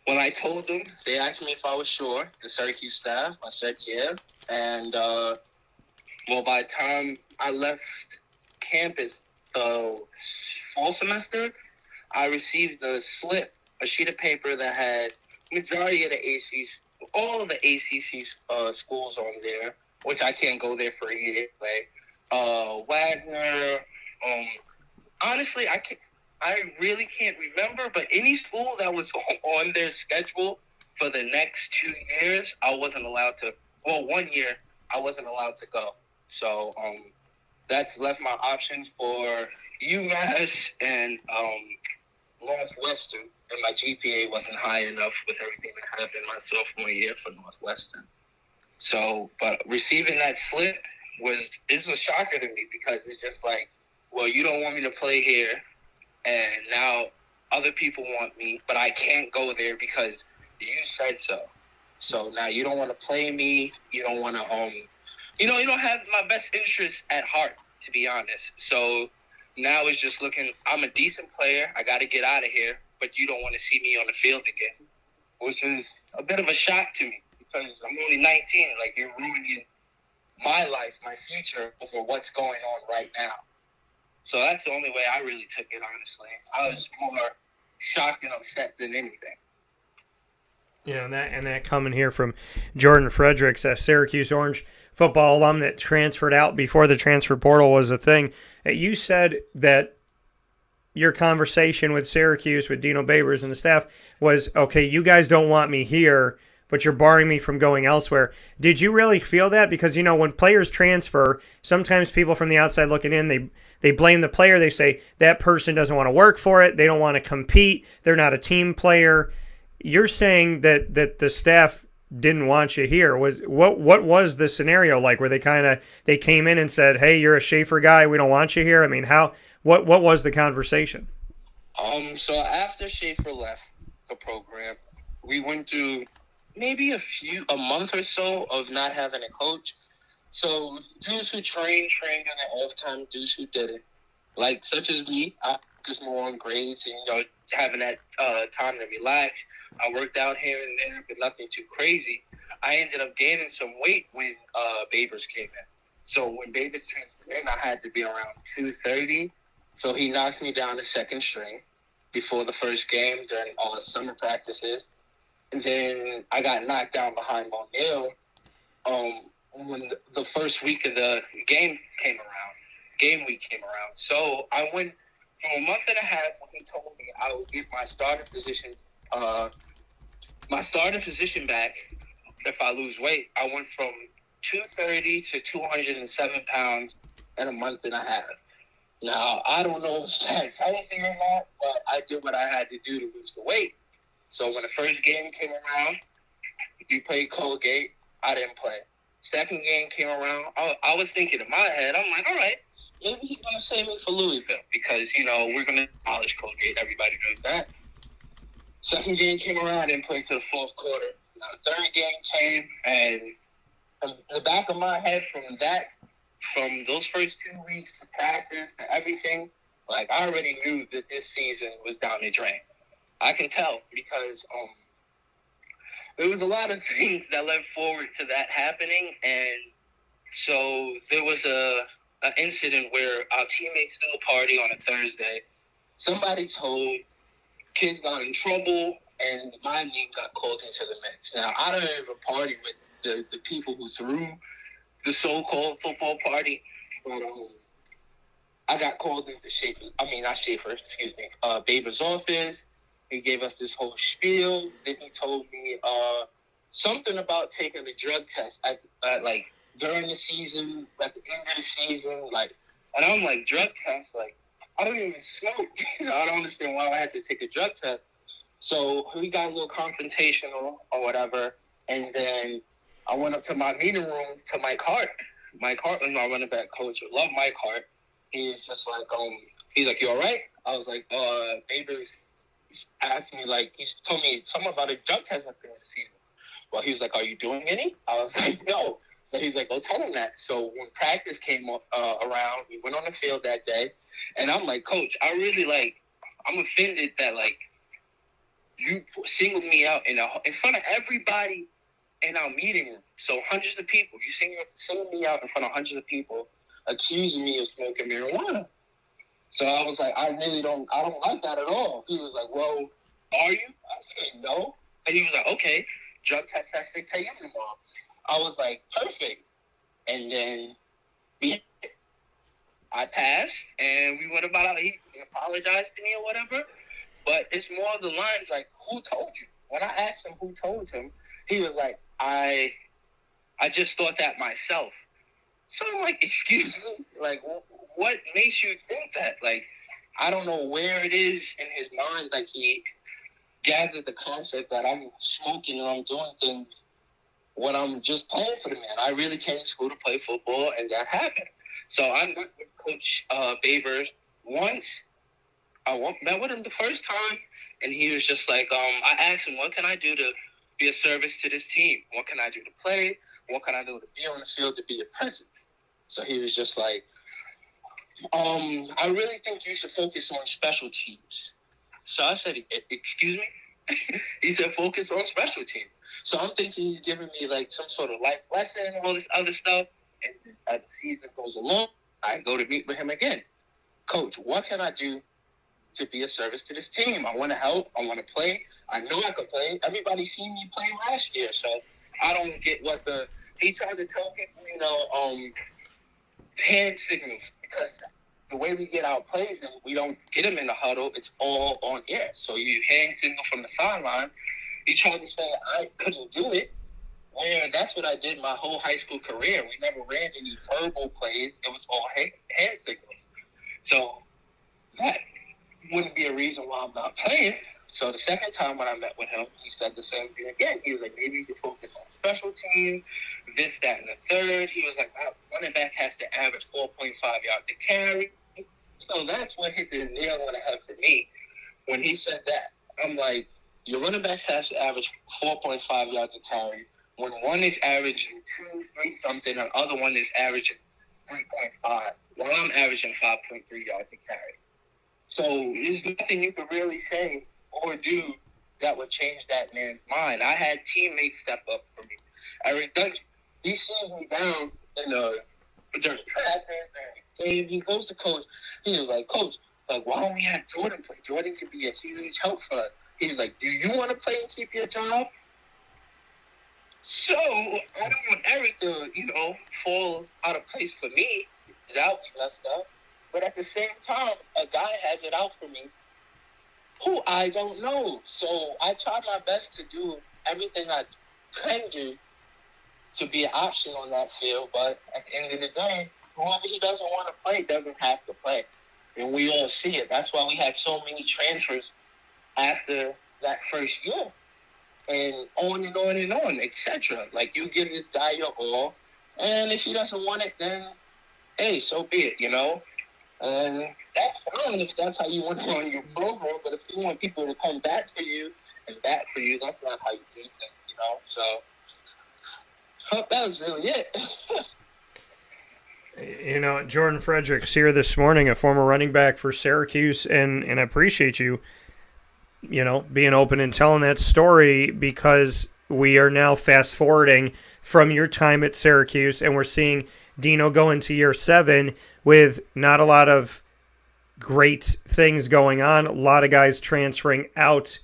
when I told them, they asked me if I was sure, the Syracuse staff. I said, yeah. And, by the time I left campus the fall semester, I received a slip, a sheet of paper that had majority of the all of the ACC schools on there, which I can't go there for a year anyway. Wagner, honestly, I really can't remember, but any school that was on their schedule for the next 2 years, I wasn't allowed to. Well, 1 year, I wasn't allowed to go. So that's left my options for UMass and Northwestern, and my GPA wasn't high enough with everything that happened my sophomore year for Northwestern. So, but receiving that slip it's a shocker to me because it's just like, well, you don't want me to play here, and now other people want me, but I can't go there because you said so. So now you don't want to play me. You don't want to, you don't have my best interests at heart, to be honest. So now it's just looking, I'm a decent player. I got to get out of here, but you don't want to see me on the field again, which is a bit of a shock to me because I'm only 19. Like, you're ruining my life, my future over what's going on right now. So that's the only way I really took it, honestly. I was more shocked and upset than anything. And that coming here from Jordan Fredericks, a Syracuse Orange football alum that transferred out before the transfer portal was a thing. You said that your conversation with Syracuse, with Dino Babers and the staff was, okay, you guys don't want me here, but you're barring me from going elsewhere. Did you really feel that? Because, when players transfer, sometimes people from the outside looking in, they blame the player. They say that person doesn't want to work for it. They don't want to compete. They're not a team player. You're saying that the staff didn't want you here. What was the scenario like where they came in and said, hey, you're a Schaefer guy, we don't want you here? I mean, what was the conversation? So after Schaefer left the program, we went through maybe a month or so of not having a coach. So dudes who trained in the off time, dudes who didn't, like such as me, I focused more on grades and having that time to relax. I worked out here and there, but nothing too crazy. I ended up gaining some weight when Babers came in. So when Babers transferred in, I had to be around 230. So he knocked me down to second string before the first game during all the summer practices. And then I got knocked down behind Monell when the first week of the game week came around. So I went from a month and a half when he told me I would get my starting position back if I lose weight. I went from 230 to 207 pounds in a month and a half. Now, I don't know if that's healthy or not, but I did what I had to do to lose the weight. So when the first game came around, we played Colgate. I didn't play. Second game came around. I was thinking in my head, I'm like, all right, maybe he's going to save me for Louisville because, we're going to polish Colgate. Everybody knows that. Second game came around. I didn't play till the fourth quarter. Now, the third game came, and in the back of my head from those first 2 weeks to practice to everything, like I already knew that this season was down the drain. I can tell because there was a lot of things that led forward to that happening, and so there was an incident where our teammates threw a party on a Thursday. Somebody told, kids got in trouble, and my name got called into the mix. Now, I don't even party with the people who threw the so-called football party, but I got called into Babers' office. He gave us this whole spiel. Then he told me something about taking a drug test at during the season, at the end of the season, and I'm like, drug test? Like, I don't even smoke. I don't understand why I had to take a drug test. So we got a little confrontational or whatever, and then I went up to my meeting room to Mike Hart. Mike Hart was my running back coach. I love Mike Hart. He's just like, he's like, you all right? I was like, Babers asked me, he told me something about a drug test at the end of the season. Well, he was like, are you doing any? I was like, no. So he's like, go tell him that. So when practice came around, we went on the field that day, and I'm like, Coach, I really I'm offended that you singled me out in front of everybody in our meeting room. So hundreds of people, you singled me out in front of hundreds of people, accusing me of smoking marijuana. So I was like, I don't like that at all. He was like, well, are you? I said, no. And he was like, okay, drug test at 6 a.m. tomorrow. I was like, perfect. And then I passed, and we went about it. He apologized to me or whatever. But it's more of the lines like, who told you? When I asked him who told him, he was like, I just thought that myself. So I'm like, excuse me? What makes you think that? I don't know where it is in his mind. He gathered the concept that I'm smoking and I'm doing things when I'm just playing for the man. I really came to school to play football, and that happened. So I met with Coach Babers once. I met with him the first time, and he was just like, I asked him, what can I do to be a service to this team? What can I do to play? What can I do to be on the field to be a presence? So he was just like, I really think you should focus on special teams. So I said, excuse me? He said, focus on special teams. So I'm thinking he's giving me some sort of life lesson, all this other stuff. And as the season goes along, I go to meet with him again. Coach, what can I do to be a service to this team? I want to help. I want to play. I know I could play. Everybody seen me play last year, so I don't get he tried to tell people, hand signals, because the way we get our plays, and we don't get them in the huddle, it's all on air. So you hand signal from the sideline. He tried to say I couldn't do it. Where that's what I did my whole high school career. We never ran any verbal plays. It was all hand signals. So that wouldn't be a reason why I'm not playing. So the second time when I met with him, he said the same thing again. He was like, maybe you can focus on special teams, this, that, and the third. He was like, running back has to average 4.5 yards to carry. So that's what hit the nail on the head for me. When he said that, I'm like, your running back has to average 4.5 yards to carry. When one is averaging 2, 3 something, and the other one is averaging 3.5, while I'm averaging 5.3 yards to carry. So there's nothing you could really say or do that would change that man's mind. I had teammates step up for me. Eric Dungy, he sees me down during practice, and he goes to coach. He was like, Coach, like, why don't we have Jordan play? Jordan could be a huge help for us. He was like, do you want to play and keep your job? So I don't want Eric to, fall out of place for me. That was messed up. But at the same time, a guy has it out for me who I don't know. So I try my best to do everything I can do to be an option on that field. But at the end of the day, whoever he doesn't want to play doesn't have to play. And we all see it. That's why we had so many transfers after that first year. And on and on and on, etc. Like, you give this guy your all, and if he doesn't want it, then, hey, so be it, And that's fine if that's how you want to run your program, but if you want people to come back for you and bat for you, that's not how you do things, So, that was really it. Jordan Fredericks here this morning, a former running back for Syracuse, and I appreciate you, being open and telling that story, because we are now fast forwarding from your time at Syracuse, and we're seeing Dino go into year 7 with not a lot of great things going on. A lot of guys transferring out.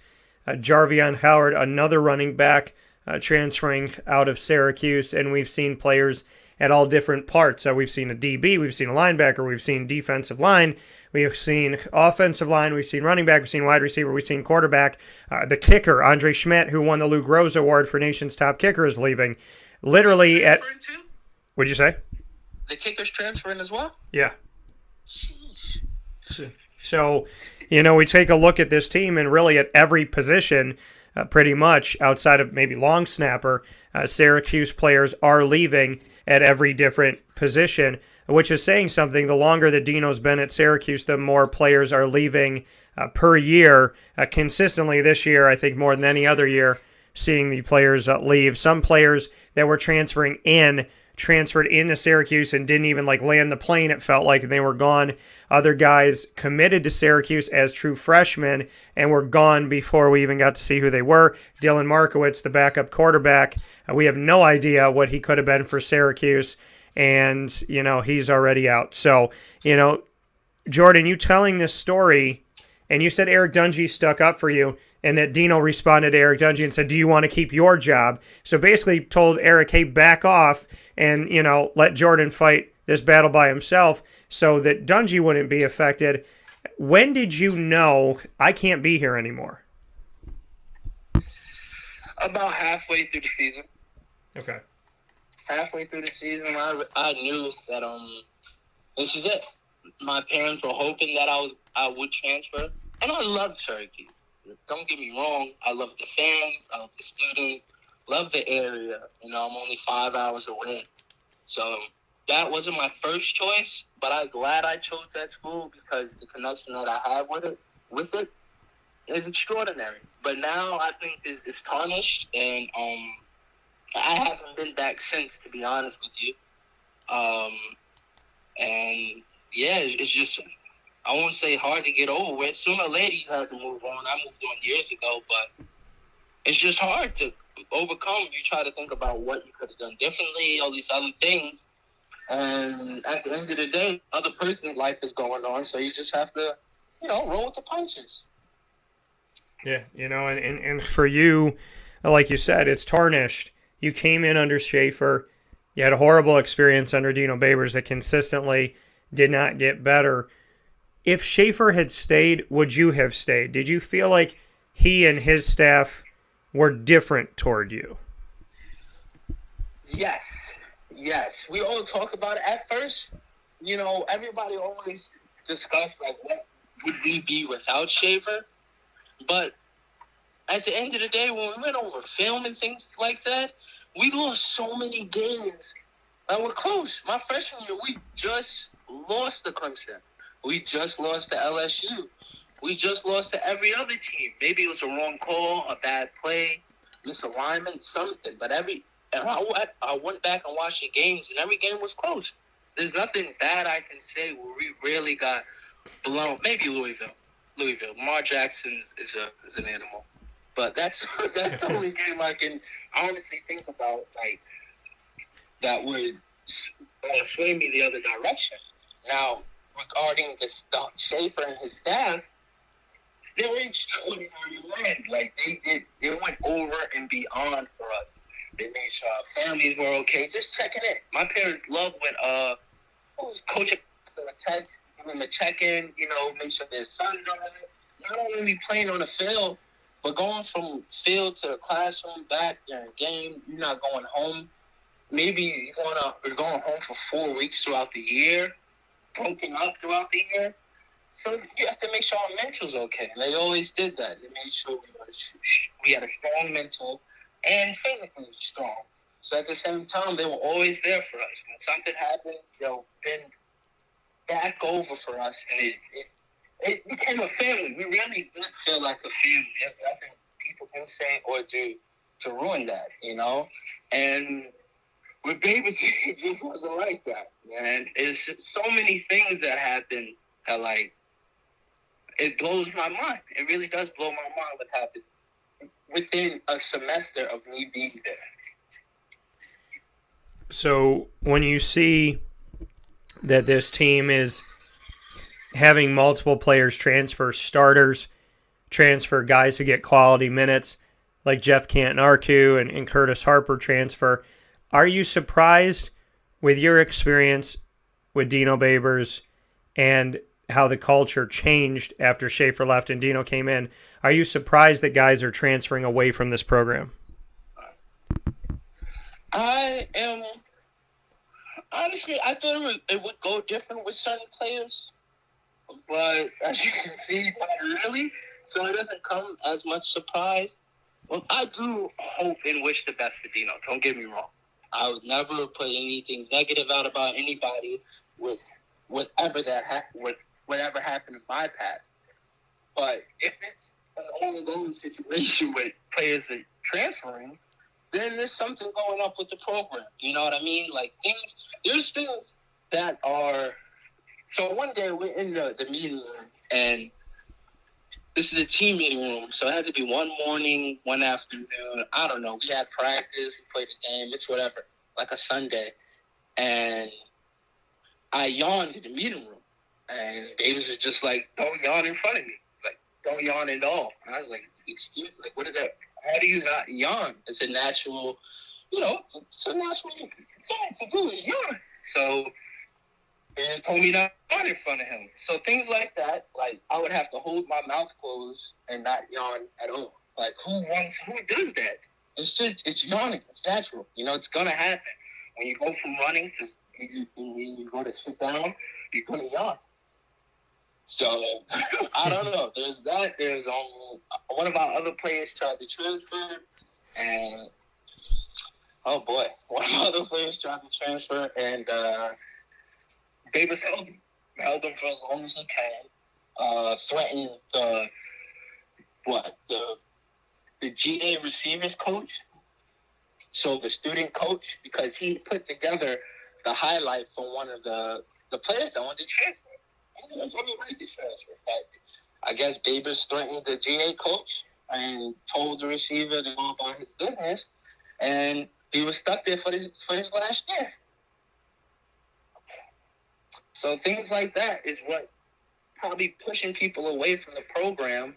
Jarvion Howard, another running back, transferring out of Syracuse, and we've seen players at all different parts. So we've seen a DB, we've seen a linebacker, we've seen defensive line, we've seen offensive line, we've seen running back, we've seen wide receiver, we've seen quarterback. The kicker, Andre Schmidt, who won the Lou Groza Award for Nation's Top Kicker, is leaving. Literally at... What'd you say? The kicker's transferring as well? Yeah. So, we take a look at this team, and really at every position, pretty much, outside of maybe long snapper, Syracuse players are leaving at every different position, which is saying something. The longer that Dino's been at Syracuse, the more players are leaving per year. Consistently this year, I think more than any other year, seeing the players leave. Some players that were transferred into Syracuse and didn't even land the plane, it felt like, and they were gone. Other guys committed to Syracuse as true freshmen and were gone before we even got to see who they were. Dylan Markowitz, the backup quarterback, we have no idea what he could have been for Syracuse, and he's already out. So, Jordan, you telling this story, and you said Eric Dungy stuck up for you, and that Dino responded to Eric Dungy and said, do you want to keep your job? So basically told Eric, hey, back off and, let Jordan fight this battle by himself so that Dungy wouldn't be affected. When did you know I can't be here anymore? About halfway through the season. Okay. Halfway through the season, I knew that this is it. My parents were hoping that I would transfer, and I loved Syracuse. Don't get me wrong. I love the fans. I love the students. Love the area. I'm only 5 hours away. So that wasn't my first choice, but I'm glad I chose that school because the connection that I have with it is extraordinary. But now I think it's tarnished, and I haven't been back since, to be honest with you. And yeah, it's just, I won't say hard to get over with. Sooner or later, you have to move on. I moved on years ago, but it's just hard to overcome. You try to think about what you could have done differently, all these other things. And at the end of the day, other person's life is going on, so you just have to, roll with the punches. Yeah, and for you, like you said, it's tarnished. You came in under Schaefer. You had a horrible experience under Dino Babers that consistently did not get better. If Schaefer had stayed, would you have stayed? Did you feel like he and his staff were different toward you? Yes. We all talk about it at first. You know, everybody always discussed, like, what would we be without Schaefer? But at the end of the day, when we went over film and things like that, we lost so many games that were close. My freshman year, we just lost to Clemson. We just lost to LSU. We just lost to every other team. Maybe it was a wrong call, a bad play, misalignment, something. But I went back and watched the games, and every game was close. There's nothing bad I can say where we really got blown. Maybe Louisville. Lamar Jackson is an animal. But that's the only game I can honestly think about, like, that would sway me the other direction. Now, regarding Schaefer and his staff, they were extraordinary men. Like, they went over and beyond for us. They made sure our families were okay. Just checking in. My parents loved when coach would text, give them a check-in, you know, make sure their sons are right. Not only playing on the field, but going from field to the classroom, back during a game. You're not going home. Maybe you're going home for 4 weeks throughout the year, broken up throughout the year. So you have to make sure our mental's okay. And they always did that. They made sure we had a strong mental and physically strong. So at the same time, they were always there for us. When something happens, they'll bend back over for us, and it became a family. We really did feel like a family. There's nothing people can say or do to ruin that, you know? And with Davis, it just wasn't like that, man. It's just so many things that happened that, like, it blows my mind. It really does blow my mind what happened within a semester of me being there. So when you see that this team is having multiple players transfer, starters transfer, guys who get quality minutes, like Jeff Canton-Arcu and Curtis Harper transfer, are you surprised with your experience with Dino Babers and how the culture changed after Schaefer left and Dino came in? Are you surprised that guys are transferring away from this program? I am. Honestly, I thought it would go different with certain players. But as you can see, not really. So it doesn't come as much surprise. Well, I do hope and wish the best for Dino. Don't get me wrong. I would never put anything negative out about anybody with whatever happened in my past. But if it's an ongoing situation with players are transferring, then there's something going up with the program. You know what I mean? Like, there's things that are... So one day we're in the meeting room, and this is a team meeting room, so it had to be one morning, one afternoon. I don't know. We had practice, we played a game, it's whatever, like a Sunday. And I yawned in the meeting room, and Davis was just like, don't yawn in front of me. Like, don't yawn at all. And I was like, excuse me, like, what is that? How do you not yawn? It's a natural, it's a natural thing to do is yawn. So they just told me not to yawn in front of him. So things like that, like, I would have to hold my mouth closed and not yawn at all. Like, who does that? It's yawning. It's natural. It's going to happen. When you go from running to you go to sit down, you're going to yawn. So, I don't know. There's that. There's one of our other players tried to transfer, and oh boy, one of our other players tried to transfer, and Davis held him for as long as he can. Threatened the GA receivers coach, so the student coach, because he put together the highlight from one of the players that wanted to transfer. That's every right to transfer. I guess Babers threatened the GA coach and told the receiver to go about his business, and he was stuck there for his last year. So things like that is what probably pushing people away from the program,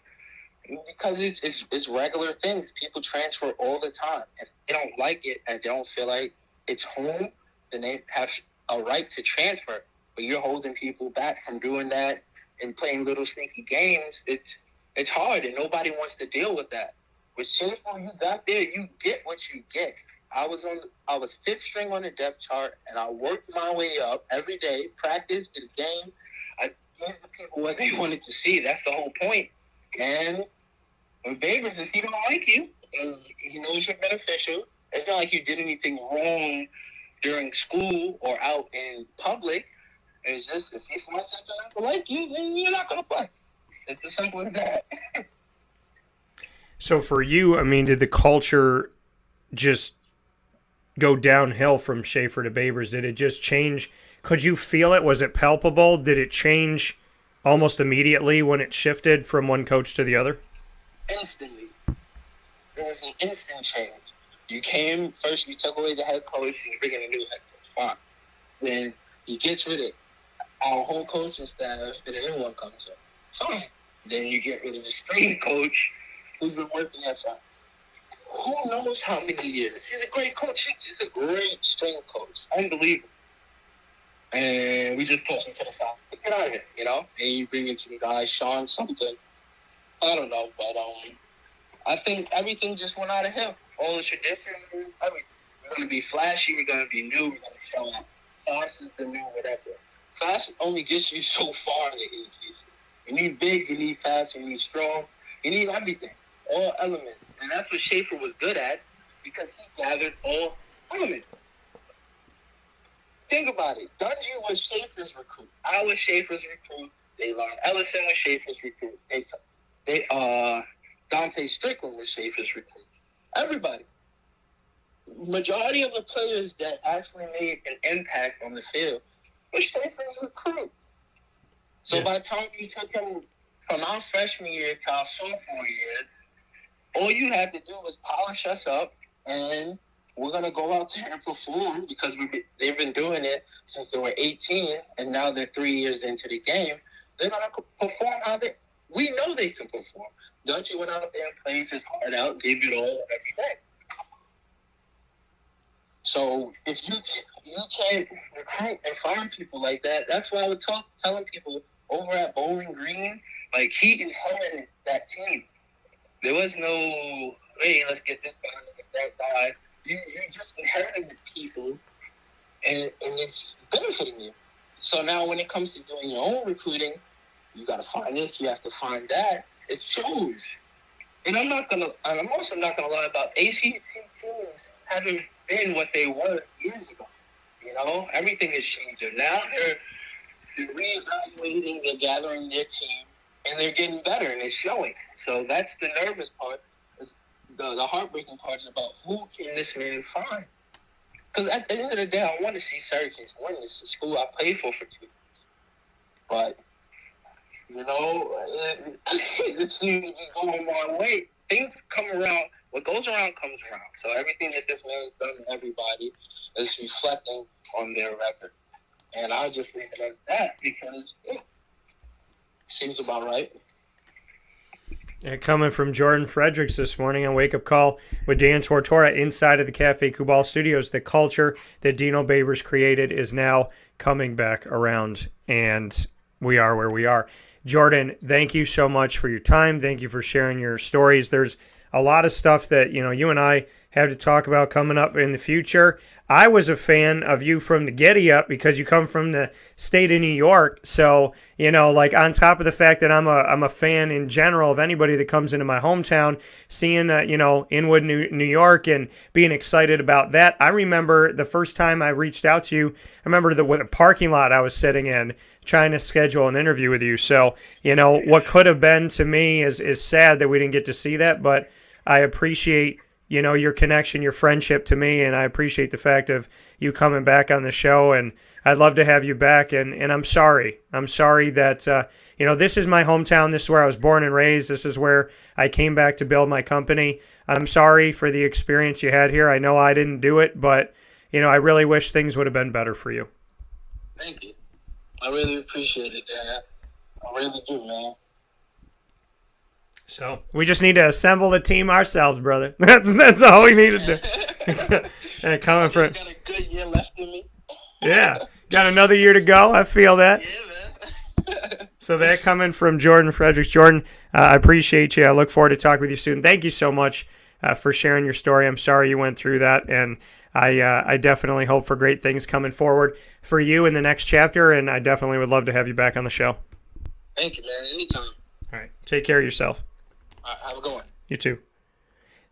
because it's regular things. People transfer all the time. If they don't like it and they don't feel like it's home, then they have a right to transfer. But you're holding people back from doing that and playing little sneaky games, it's hard, and nobody wants to deal with that. With Schaefer, you got there, you get what you get. I was fifth string on the depth chart, and I worked my way up every day, practice, did a game. I gave the people what they wanted to see. That's the whole point. And with Babers, if he don't like you, and he knows you're beneficial, it's not like you did anything wrong during school or out in public. It's just, if he finds something not to like you, then you're not going to play. It's as simple as that. So for you, I mean, did the culture just go downhill from Schaefer to Babers? Did it just change? Could you feel it? Was it palpable? Did it change almost immediately when it shifted from one coach to the other? Instantly. It was an instant change. You came, first you took away the head coach, and you bring in a new head coach. Fine. Then he gets rid of our whole coaching staff, and a new one comes up. Fine. Then you get rid of the string coach who's been working there for who knows how many years. He's a great coach. He's a great string coach. Unbelievable. And we just push him to the side. Get out of here, you know? And you bring in some guy, Sean something. I don't know, but I think everything just went out of him. All the traditions, everything. We're going to be flashy. We're going to be new. We're going to show up. Fast is the new whatever. Fast only gets you so far in the heat season. You need big, you need fast, you need strong. You need everything, all elements. And that's what Schaefer was good at because he gathered all elements. Think about it. Dungy was Schaefer's recruit. I was Schaefer's recruit. They learned Ellison was Schaefer's recruit. Dante Strickland was Schaefer's recruit. Everybody. Majority of the players that actually made an impact on the field was Schaefer's recruit. So by the time you took him from our freshman year to our sophomore year, all you had to do was polish us up, and we're going to go out there and perform because they've been doing it since they were 18, and now they're 3 years into the game. They're going to perform how we know they can perform. Dutchy went out there and played his heart out, gave it all every day. So if you can't recruit and find people like that, that's why I would telling people over at Bowling Green, like he inherited that team. There was no, hey, let's get this guy, let's get that guy. You just inherited the people, and it's benefiting you. So now when it comes to doing your own recruiting, you got to find this, you have to find that. It shows. And I'm also not gonna lie about ACC teams haven't been what they were years ago. You know, everything is changing. Now they're reevaluating, they're gathering their team, and they're getting better, and it's showing. So that's the nervous part. The heartbreaking part is about who can this man find? Because at the end of the day, I want to see Syracuse win. It's the school I played for 2 years. But, you know, it seems to be going my way. Things come around. What goes around comes around. So everything that this man has done to everybody is reflecting on their record. And I'll just leave it as that because it seems about right. And coming from Jordan Fredericks this morning on Wake Up Call with Dan Tortora inside of the Cafe Kubal Studios, the culture that Dino Babers created is now coming back around, and we are where we are. Jordan, thank you so much for your time. Thank you for sharing your stories. There's a lot of stuff that, you know, you and I have to talk about coming up in the future. I was a fan of you from the Getty Up because you come from the state of New York. So, you know, like on top of the fact that I'm a fan in general of anybody that comes into my hometown, seeing, you know, Inwood, New York and being excited about that. I remember the first time I reached out to you, I remember the parking lot I was sitting in trying to schedule an interview with you. So, you know, what could have been to me is sad that we didn't get to see that, but I appreciate, you know, your connection, your friendship to me, and I appreciate the fact of you coming back on the show, and I'd love to have you back, and I'm sorry. I'm sorry that, you know, this is my hometown. This is where I was born and raised. This is where I came back to build my company. I'm sorry for the experience you had here. I know I didn't do it, but, you know, I really wish things would have been better for you. Thank you. I really appreciate it, Dan. I really do, man. So we just need to assemble the team ourselves, brother. That's all we need to do. And coming from, got a good year left in me. Yeah, got another year to go. I feel that. Yeah, man. So that coming from Jordan Fredericks. Jordan, I appreciate you. I look forward to talking with you soon. Thank you so much for sharing your story. I'm sorry you went through that, and I definitely hope for great things coming forward for you in the next chapter, and I definitely would love to have you back on the show. Thank you, man. Anytime. All right. Take care of yourself. Have a good one. You too.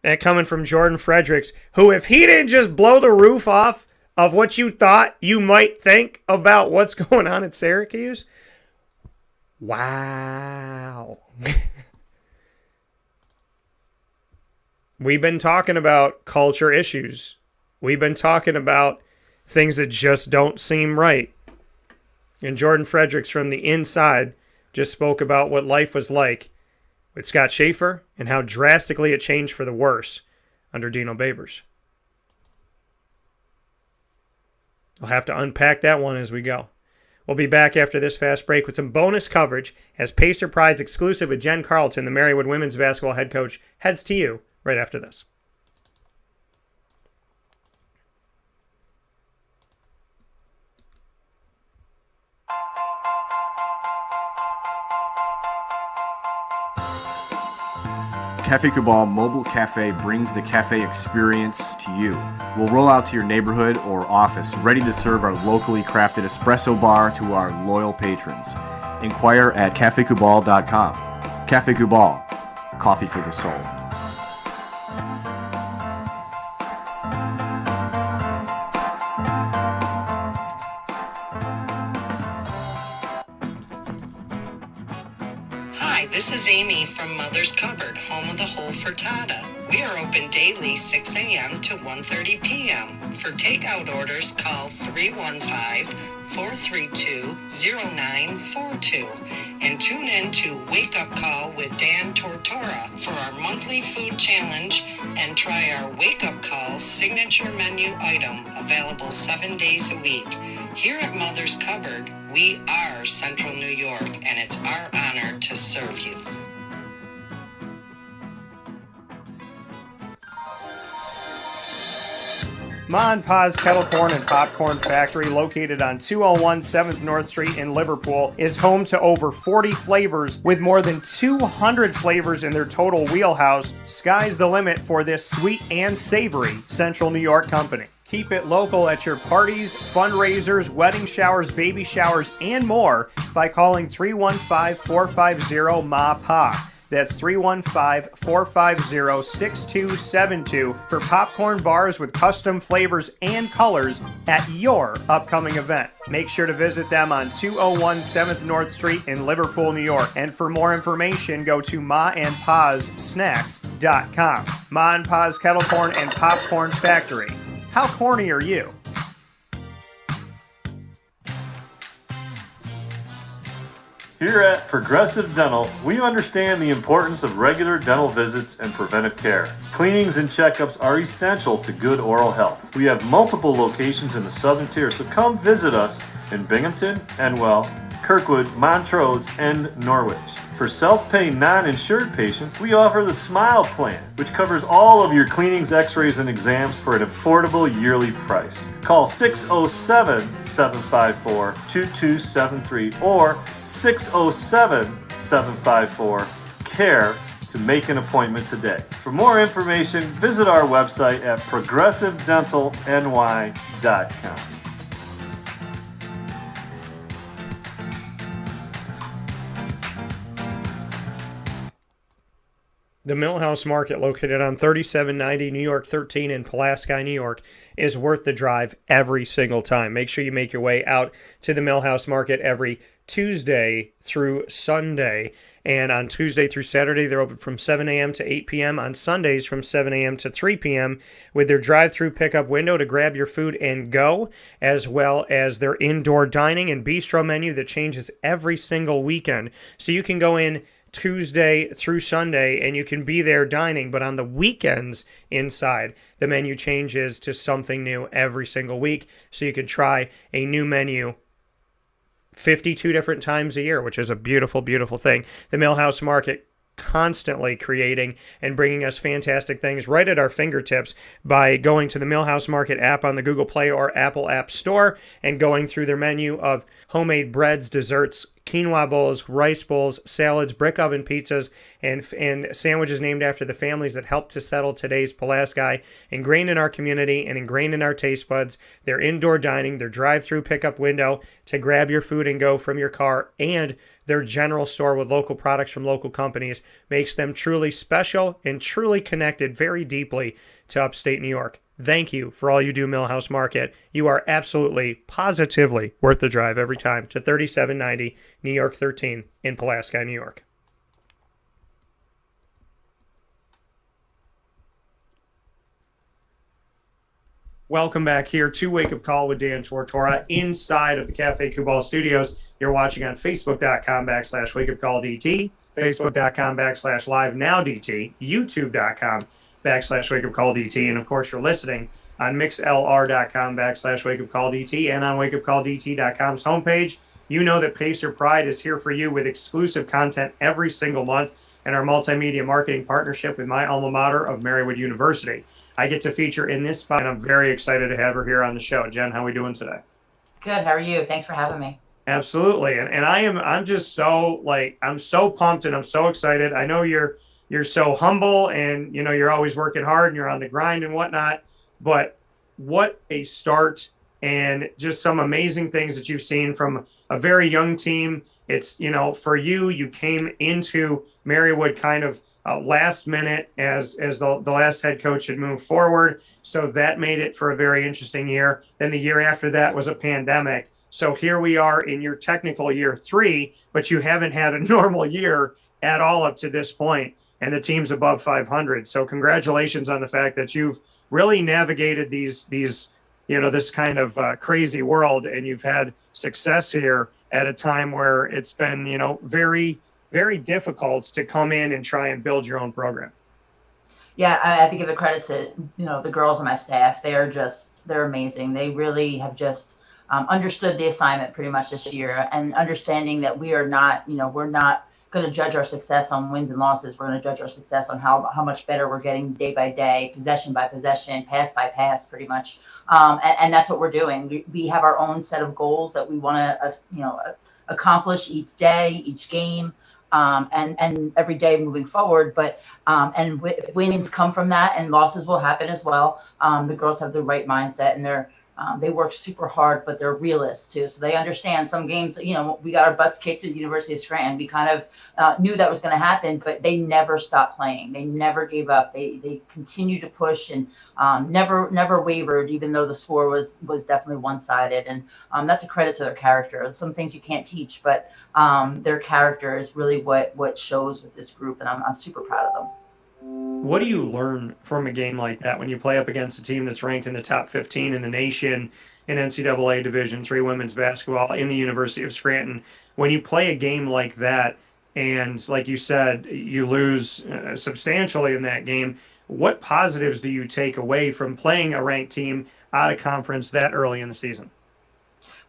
That coming from Jordan Fredericks, who, if he didn't just blow the roof off of what you thought you might think about what's going on at Syracuse, wow. We've been talking about culture issues. We've been talking about things that just don't seem right. And Jordan Fredericks from the inside just spoke about what life was like with Scott Schaefer and how drastically it changed for the worse under Dino Babers. We'll have to unpack that one as we go. We'll be back after this fast break with some bonus coverage as Pacer Pride's exclusive with Jen Carleton, the Marywood women's basketball head coach, heads to you right after this. Cafe Cabal Mobile Cafe brings the cafe experience to you. We'll roll out to your neighborhood or office, ready to serve our locally crafted espresso bar to our loyal patrons. Inquire at cafecabal.com. Cafe Cabal, coffee for the soul. Hi, this is Amy from Mother's Cupboard, home of the whole frittata. We are open daily 6 a.m. to 1:30 p.m. For takeout orders, call 315-432-0942 and tune in to Wake Up Call with Dan Tortora for our monthly food challenge and try our Wake Up Call signature menu item available 7 days a week. Here at Mother's Cupboard, we are Central New York, and it's our honor to serve you. Ma and Pa's Kettle Corn and Popcorn Factory, located on 201 7th North Street in Liverpool, is home to over 40 flavors with more than 200 flavors in their total wheelhouse. Sky's the limit for this sweet and savory Central New York company. Keep it local at your parties, fundraisers, wedding showers, baby showers, and more by calling 315-450-MA-PA. That's 315-450-6272 for popcorn bars with custom flavors and colors at your upcoming event. Make sure to visit them on 201 7th North Street in Liverpool, New York. And for more information, go to maandpassnacks.com. Ma and Pa's Kettle Corn and Popcorn Factory. How corny are you? Here at Progressive Dental, we understand the importance of regular dental visits and preventive care. Cleanings and checkups are essential to good oral health. We have multiple locations in the Southern Tier, so come visit us in Binghamton, Enwell, Kirkwood, Montrose, and Norwich. For self-pay non-insured patients, we offer the Smile Plan, which covers all of your cleanings, x-rays, and exams for an affordable yearly price. Call 607-754-2273 or 607-754-CARE to make an appointment today. For more information, visit our website at progressivedentalny.com. The Millhouse Market, located on 3790 New York 13 in Pulaski, New York, is worth the drive every single time. Make sure you make your way out to the Millhouse Market every Tuesday through Sunday. And on Tuesday through Saturday, they're open from 7 a.m. to 8 p.m. On Sundays from 7 a.m. to 3 p.m. with their drive-through pickup window to grab your food and go, as well as their indoor dining and bistro menu that changes every single weekend. So you can go in Tuesday through Sunday and you can be there dining, but on the weekends inside, the menu changes to something new every single week, so you can try a new menu 52 different times a year, which is a beautiful, beautiful thing. The Millhouse Market constantly creating and bringing us fantastic things right at our fingertips by going to the Millhouse Market app on the Google Play or Apple App Store and going through their menu of homemade breads, desserts, quinoa bowls, rice bowls, salads, brick oven pizzas, and sandwiches named after the families that helped to settle today's Pulaski. Ingrained in our community and ingrained in our taste buds, their indoor dining, their drive-through pickup window to grab your food and go from your car, and their general store with local products from local companies makes them truly special and truly connected very deeply to upstate New York. Thank you for all you do, Millhouse Market. You are absolutely, positively worth the drive every time to 3790 New York 13 in Pulaski, New York. Welcome back here to Wake Up Call with Dan Tortora inside of the Cafe Kubal Studios. You're watching on Facebook.com/WakeUpCallDT, Facebook.com/LiveNowDT, YouTube.com/WakeUpCallDT, and of course you're listening on MixLR.com/WakeUpCallDT and on WakeUpCallDT.com's homepage. You know that Pacer Pride is here for you with exclusive content every single month and our multimedia marketing partnership with my alma mater of Marywood University. I get to feature in this spot, and I'm very excited to have her here on the show. Jen, how are we doing today? Good. How are you? Thanks for having me. Absolutely. And I'm just so I'm so pumped and I'm so excited. I know you're so humble and you're always working hard and you're on the grind and whatnot, but what a start and just some amazing things that you've seen from a very young team. It's, for you came into Marywood kind of last minute as the last head coach had moved forward. So that made it for a very interesting year. Then the year after that was a pandemic. So here we are in your technical year 3, but you haven't had a normal year at all up to this point, and the team's above 500. So congratulations on the fact that you've really navigated these this kind of crazy world, and you've had success here at a time where it's been, very, very difficult to come in and try and build your own program. Yeah, I have to give a credit to, the girls on my staff. They're amazing. They really have just understood the assignment pretty much this year, and understanding that we are not, we're not going to judge our success on wins and losses. We're going to judge our success on how much better we're getting day by day, possession by possession, pass by pass, pretty much. And that's what we're doing. We have our own set of goals that we want to, accomplish each day, each game, and every day moving forward. But and wins come from that, and losses will happen as well. The girls have the right mindset, and they work super hard, but they're realists too. So they understand some games, we got our butts kicked at the University of Scranton. We kind of knew that was going to happen, but they never stopped playing. They never gave up. They continued to push and never wavered, even though the score was definitely one-sided. And that's a credit to their character. Some things you can't teach, but their character is really what shows with this group. And I'm super proud of them. What do you learn from a game like that when you play up against a team that's ranked in the top 15 in the nation in NCAA Division III women's basketball in the University of Scranton? When you play a game like that, and like you said, you lose substantially in that game, what positives do you take away from playing a ranked team out of conference that early in the season?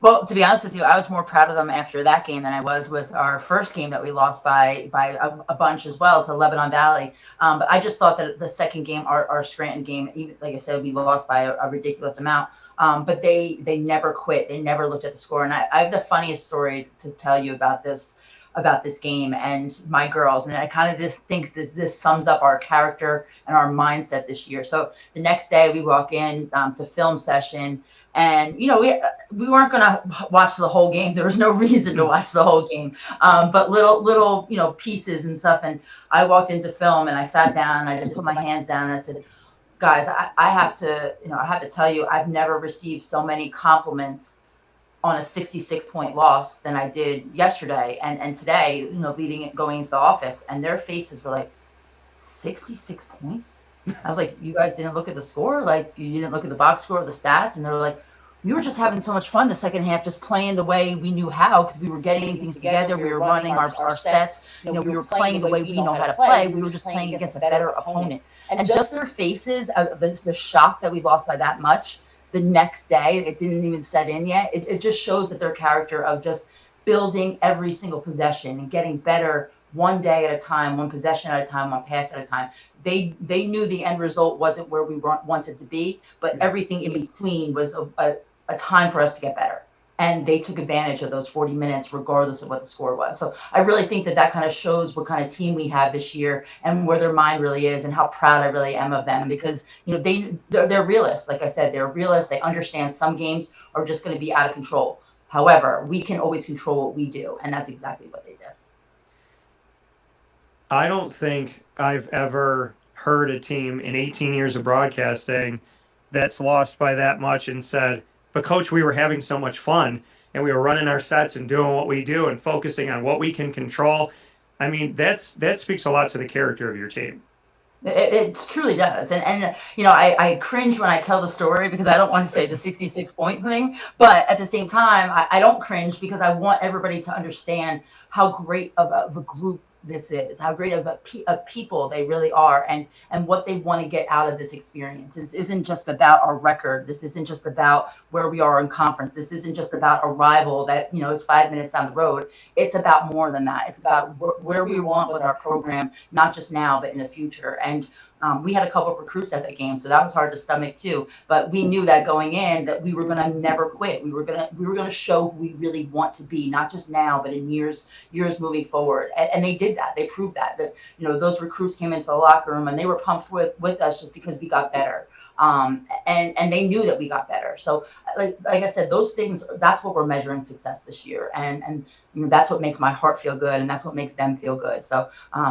Well, to be honest with you, I was more proud of them after that game than I was with our first game that we lost by a bunch as well to Lebanon Valley. But I just thought that the second game, our Scranton game, even like I said, we lost by a ridiculous amount. But they never quit. They never looked at the score. And I have the funniest story to tell you about this game and my girls. And I kind of just think that this sums up our character and our mindset this year. So the next day we walk in to film session. And, we weren't going to watch the whole game. There was no reason to watch the whole game. But little, pieces and stuff. And I walked into film and I sat down and I just put my hands down and I said, guys, I have to tell you, I've never received so many compliments on a 66-point loss than I did yesterday and today, going into the office. And their faces were like, 66 points? I was like, you guys didn't look at the score? Like, you didn't look at the box score or the stats? And they were like, we were just having so much fun the second half, just playing the way we knew how, because we were getting things together. We were running our sets. We were playing the way we know how to play. We were just playing against a better opponent. And just their faces, the shock that we lost by that much, the next day, it didn't even set in yet. It just shows that their character of just building every single possession and getting better one day at a time, one possession at a time, one pass at a time. They knew the end result wasn't where we wanted to be, but everything in between was a time for us to get better. and they took advantage of those 40 minutes regardless of what the score was. So I really think that kind of shows what kind of team we have this year and where their mind really is and how proud I really am of them, because they're realists. Like I said, they're realists. They understand some games are just going to be out of control. However, we can always control what we do, and that's exactly what they did. I don't think I've ever heard a team in 18 years of broadcasting that's lost by that much and said, but coach, we were having so much fun and we were running our sets and doing what we do and focusing on what we can control. I mean, that speaks a lot to the character of your team. It truly does. And I cringe when I tell the story because I don't want to say the 66-point thing, but at the same time, I don't cringe because I want everybody to understand how great of a group this is, how great of people they really are, and what they want to get out of this experience. This isn't just about our record. This isn't just about where we are in conference. This isn't just about a rival that is 5 minutes down the road. It's about more than that. It's about where we want with our program, not just now but in the future. And we had a couple of recruits at that game, so that was hard to stomach too. But we knew that going in that we were going to never quit. We were going to show who we really want to be, not just now, but in years moving forward. And they did that. They proved that those recruits came into the locker room and they were pumped with us just because we got better. And they knew that we got better. So like I said, those things, that's what we're measuring success this year. And that's what makes my heart feel good, and that's what makes them feel good. So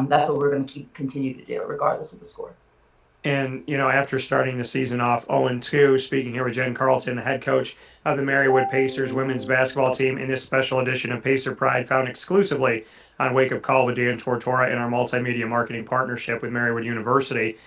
that's what we're going to continue to do regardless of the score. And, after starting the season off 0-2, speaking here with Jen Carleton, the head coach of the Marywood Pacers women's basketball team, in this special edition of Pacer Pride, found exclusively on Wake Up Call with Dan Tortora in our multimedia marketing partnership with Marywood University.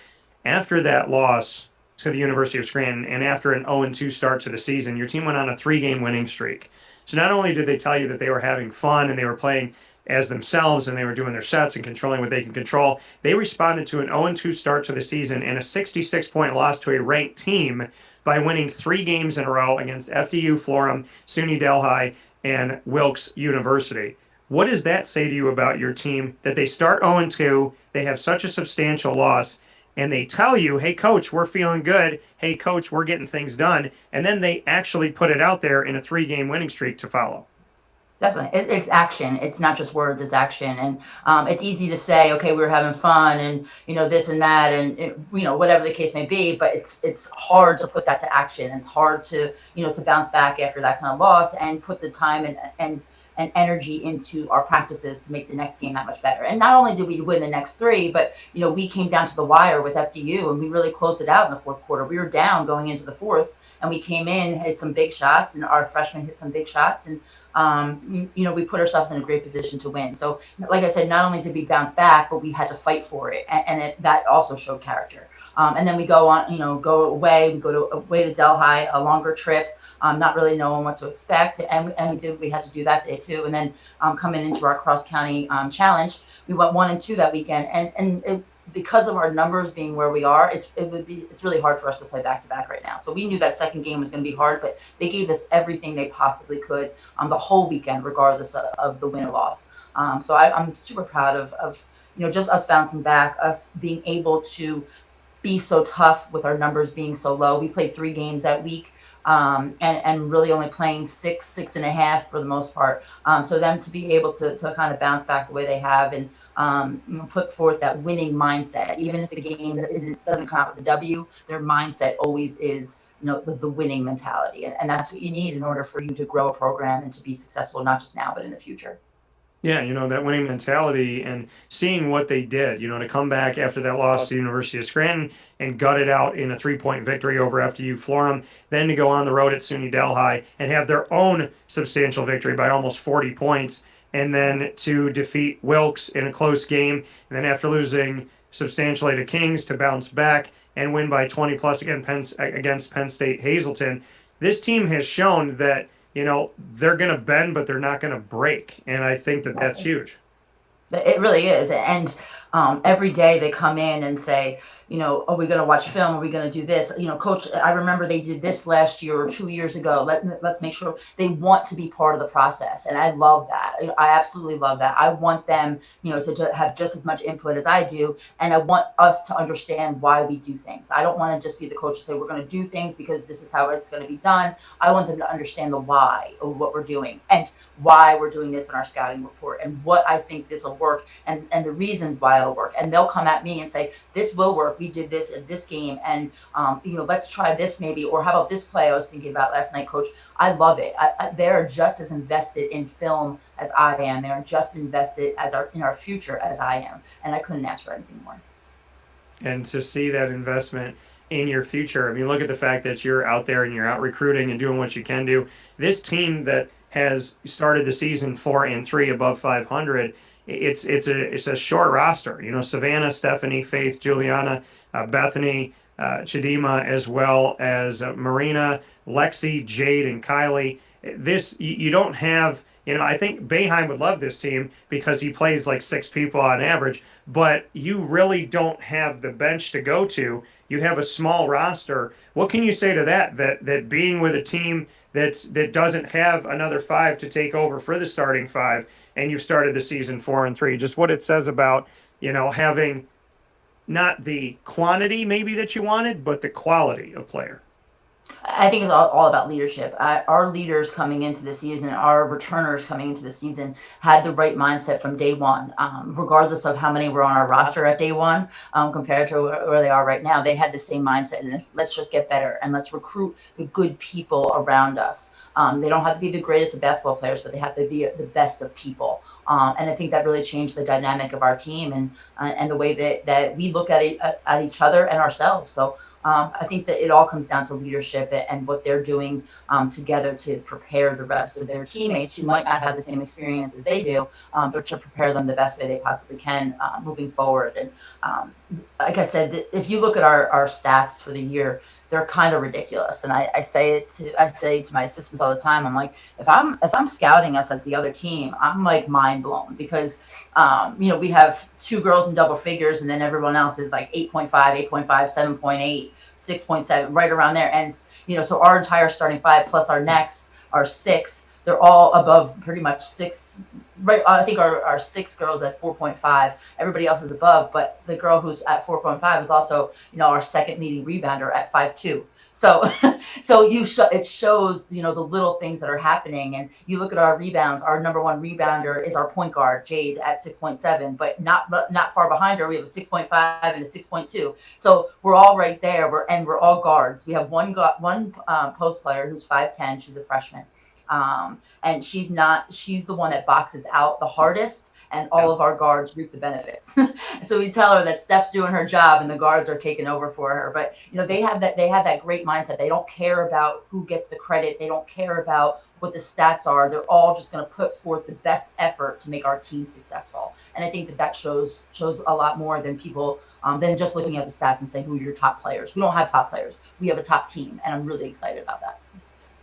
After that loss to the University of Scranton, and after an 0-2 start to the season, your team went on a 3-game winning streak. So not only did they tell you that they were having fun and they were playing as themselves and they were doing their sets and controlling what they can control, they responded to an 0-2 start to the season and a 66-point loss to a ranked team by winning 3 games in a row against FDU, Florham, SUNY Delhi, and Wilkes University. What does that say to you about your team, that they start 0-2, they have such a substantial loss, and they tell you, hey, coach, we're feeling good. Hey, coach, we're getting things done. And then they actually put it out there in a 3-game winning streak to follow. Definitely. It's action. It's not just words, it's action. And it's easy to say, okay, we were having fun and, this and that and, whatever the case may be, but it's hard to put that to action. It's hard to, to bounce back after that kind of loss and put the time and energy into our practices to make the next game that much better. And not only did we win the next 3, but, we came down to the wire with FDU and we really closed it out in the fourth quarter. We were down going into the fourth and we came in, hit some big shots, and our freshmen hit some big shots. And, we put ourselves in a great position to win. So like I said, not only did we bounce back, but we had to fight for it. And that also showed character. And then we go on, go away. We go away to Delhi, a longer trip, not really knowing what to expect. And we had to do that day too. And then coming into our cross county challenge, we went 1-2 that weekend. And because of our numbers being where we are, it's really hard for us to play back to back right now. So we knew that second game was going to be hard, but they gave us everything they possibly could on the whole weekend, regardless of the win or loss. So I'm super proud of just us bouncing back, us being able to be so tough with our numbers being so low. We played 3 games that week. And really only playing 6.5 for the most part. So them to be able to kind of bounce back the way they have and put forth that winning mindset, even if the game doesn't come out with a W, their mindset always is the winning mentality, and that's what you need in order for you to grow a program and to be successful, not just now but in the future. Yeah, that winning mentality and seeing what they did, to come back after that loss to the University of Scranton and gut it out in a 3-point victory over FDU Florham, then to go on the road at SUNY Delhi and have their own substantial victory by almost 40 points, and then to defeat Wilkes in a close game, and then after losing substantially to Kings, to bounce back and win by 20-plus against Penn State Hazleton. This team has shown that they're going to bend, but they're not going to break. And I think that that's huge. It really is. And every day they come in and say, are we going to watch film? Are we going to do this? Coach, I remember they did this last year or 2 years ago. Let's make sure they want to be part of the process. And I love that. I absolutely love that. I want them, to have just as much input as I do. And I want us to understand why we do things. I don't want to just be the coach to say, we're going to do things because this is how it's going to be done. I want them to understand the why of what we're doing and why we're doing this in our scouting report and what I think this will work and the reasons why it'll work. And they'll come at me and say, this will work. We did this in this game. And, let's try this maybe. Or how about this play I was thinking about last night, Coach? I love it. They're just as invested in film as I am. They're just invested in our future as I am. And I couldn't ask for anything more. And to see that investment in your future, I mean, look at the fact that you're out there and you're out recruiting and doing what you can do. This team that has started the season 4-3 above 500. It's a short roster. Savannah, Stephanie, Faith, Juliana, Bethany, Chidima, as well as Marina, Lexi, Jade, and Kylie. This you don't have. I think Boeheim would love this team because he plays like 6 people on average. But you really don't have the bench to go to. You have a small roster. What can you say to that? That being with a team that doesn't have another 5 to take over for the starting 5, and you've started the season 4-3. Just what it says about having not the quantity maybe that you wanted, but the quality of player. I think it's all about leadership. Our leaders coming into the season, our returners coming into the season, had the right mindset from day one, regardless of how many were on our roster at day one compared to where they are right now. They had the same mindset, and let's just get better and let's recruit the good people around us. They don't have to be the greatest of basketball players, but they have to be the best of people. And I think that really changed the dynamic of our team and the way that we look at each other and ourselves. So I think that it all comes down to leadership and what they're doing together to prepare the rest of their teammates who might not have the same experience as they do, but to prepare them the best way they possibly can moving forward. And like I said, if you look at our stats for the year, they're kind of ridiculous. And I say to my assistants all the time, I'm like, if I'm scouting us as the other team, I'm like mind blown because we have 2 girls in double figures and then everyone else is like 8.5, 8.5, 7.8, 6.7, right around there. And so our entire starting 5 plus our next, our 6th, they're all above pretty much 6. Right, I think our 6 girls at 4.5. Everybody else is above, but the girl who's at 4.5 is also, our second leading rebounder at 5.2. So, it shows, the little things that are happening. And you look at our rebounds. Our number 1 rebounder is our point guard, Jade, at 6.7, but not far behind her. We have a 6.5 and a 6.2. So we're all right there. We're all guards. We have one post player who's 5'10". She's a freshman. And she's the one that boxes out the hardest, and all of our guards reap the benefits. So we tell her that Steph's doing her job and the guards are taking over for her. But they have that great mindset. They don't care about who gets the credit. They don't care about what the stats are. They're all just going to put forth the best effort to make our team successful. And I think that shows a lot more than people than just looking at the stats and saying who's your top players. We don't have top players. We have a top team, and I'm really excited about that.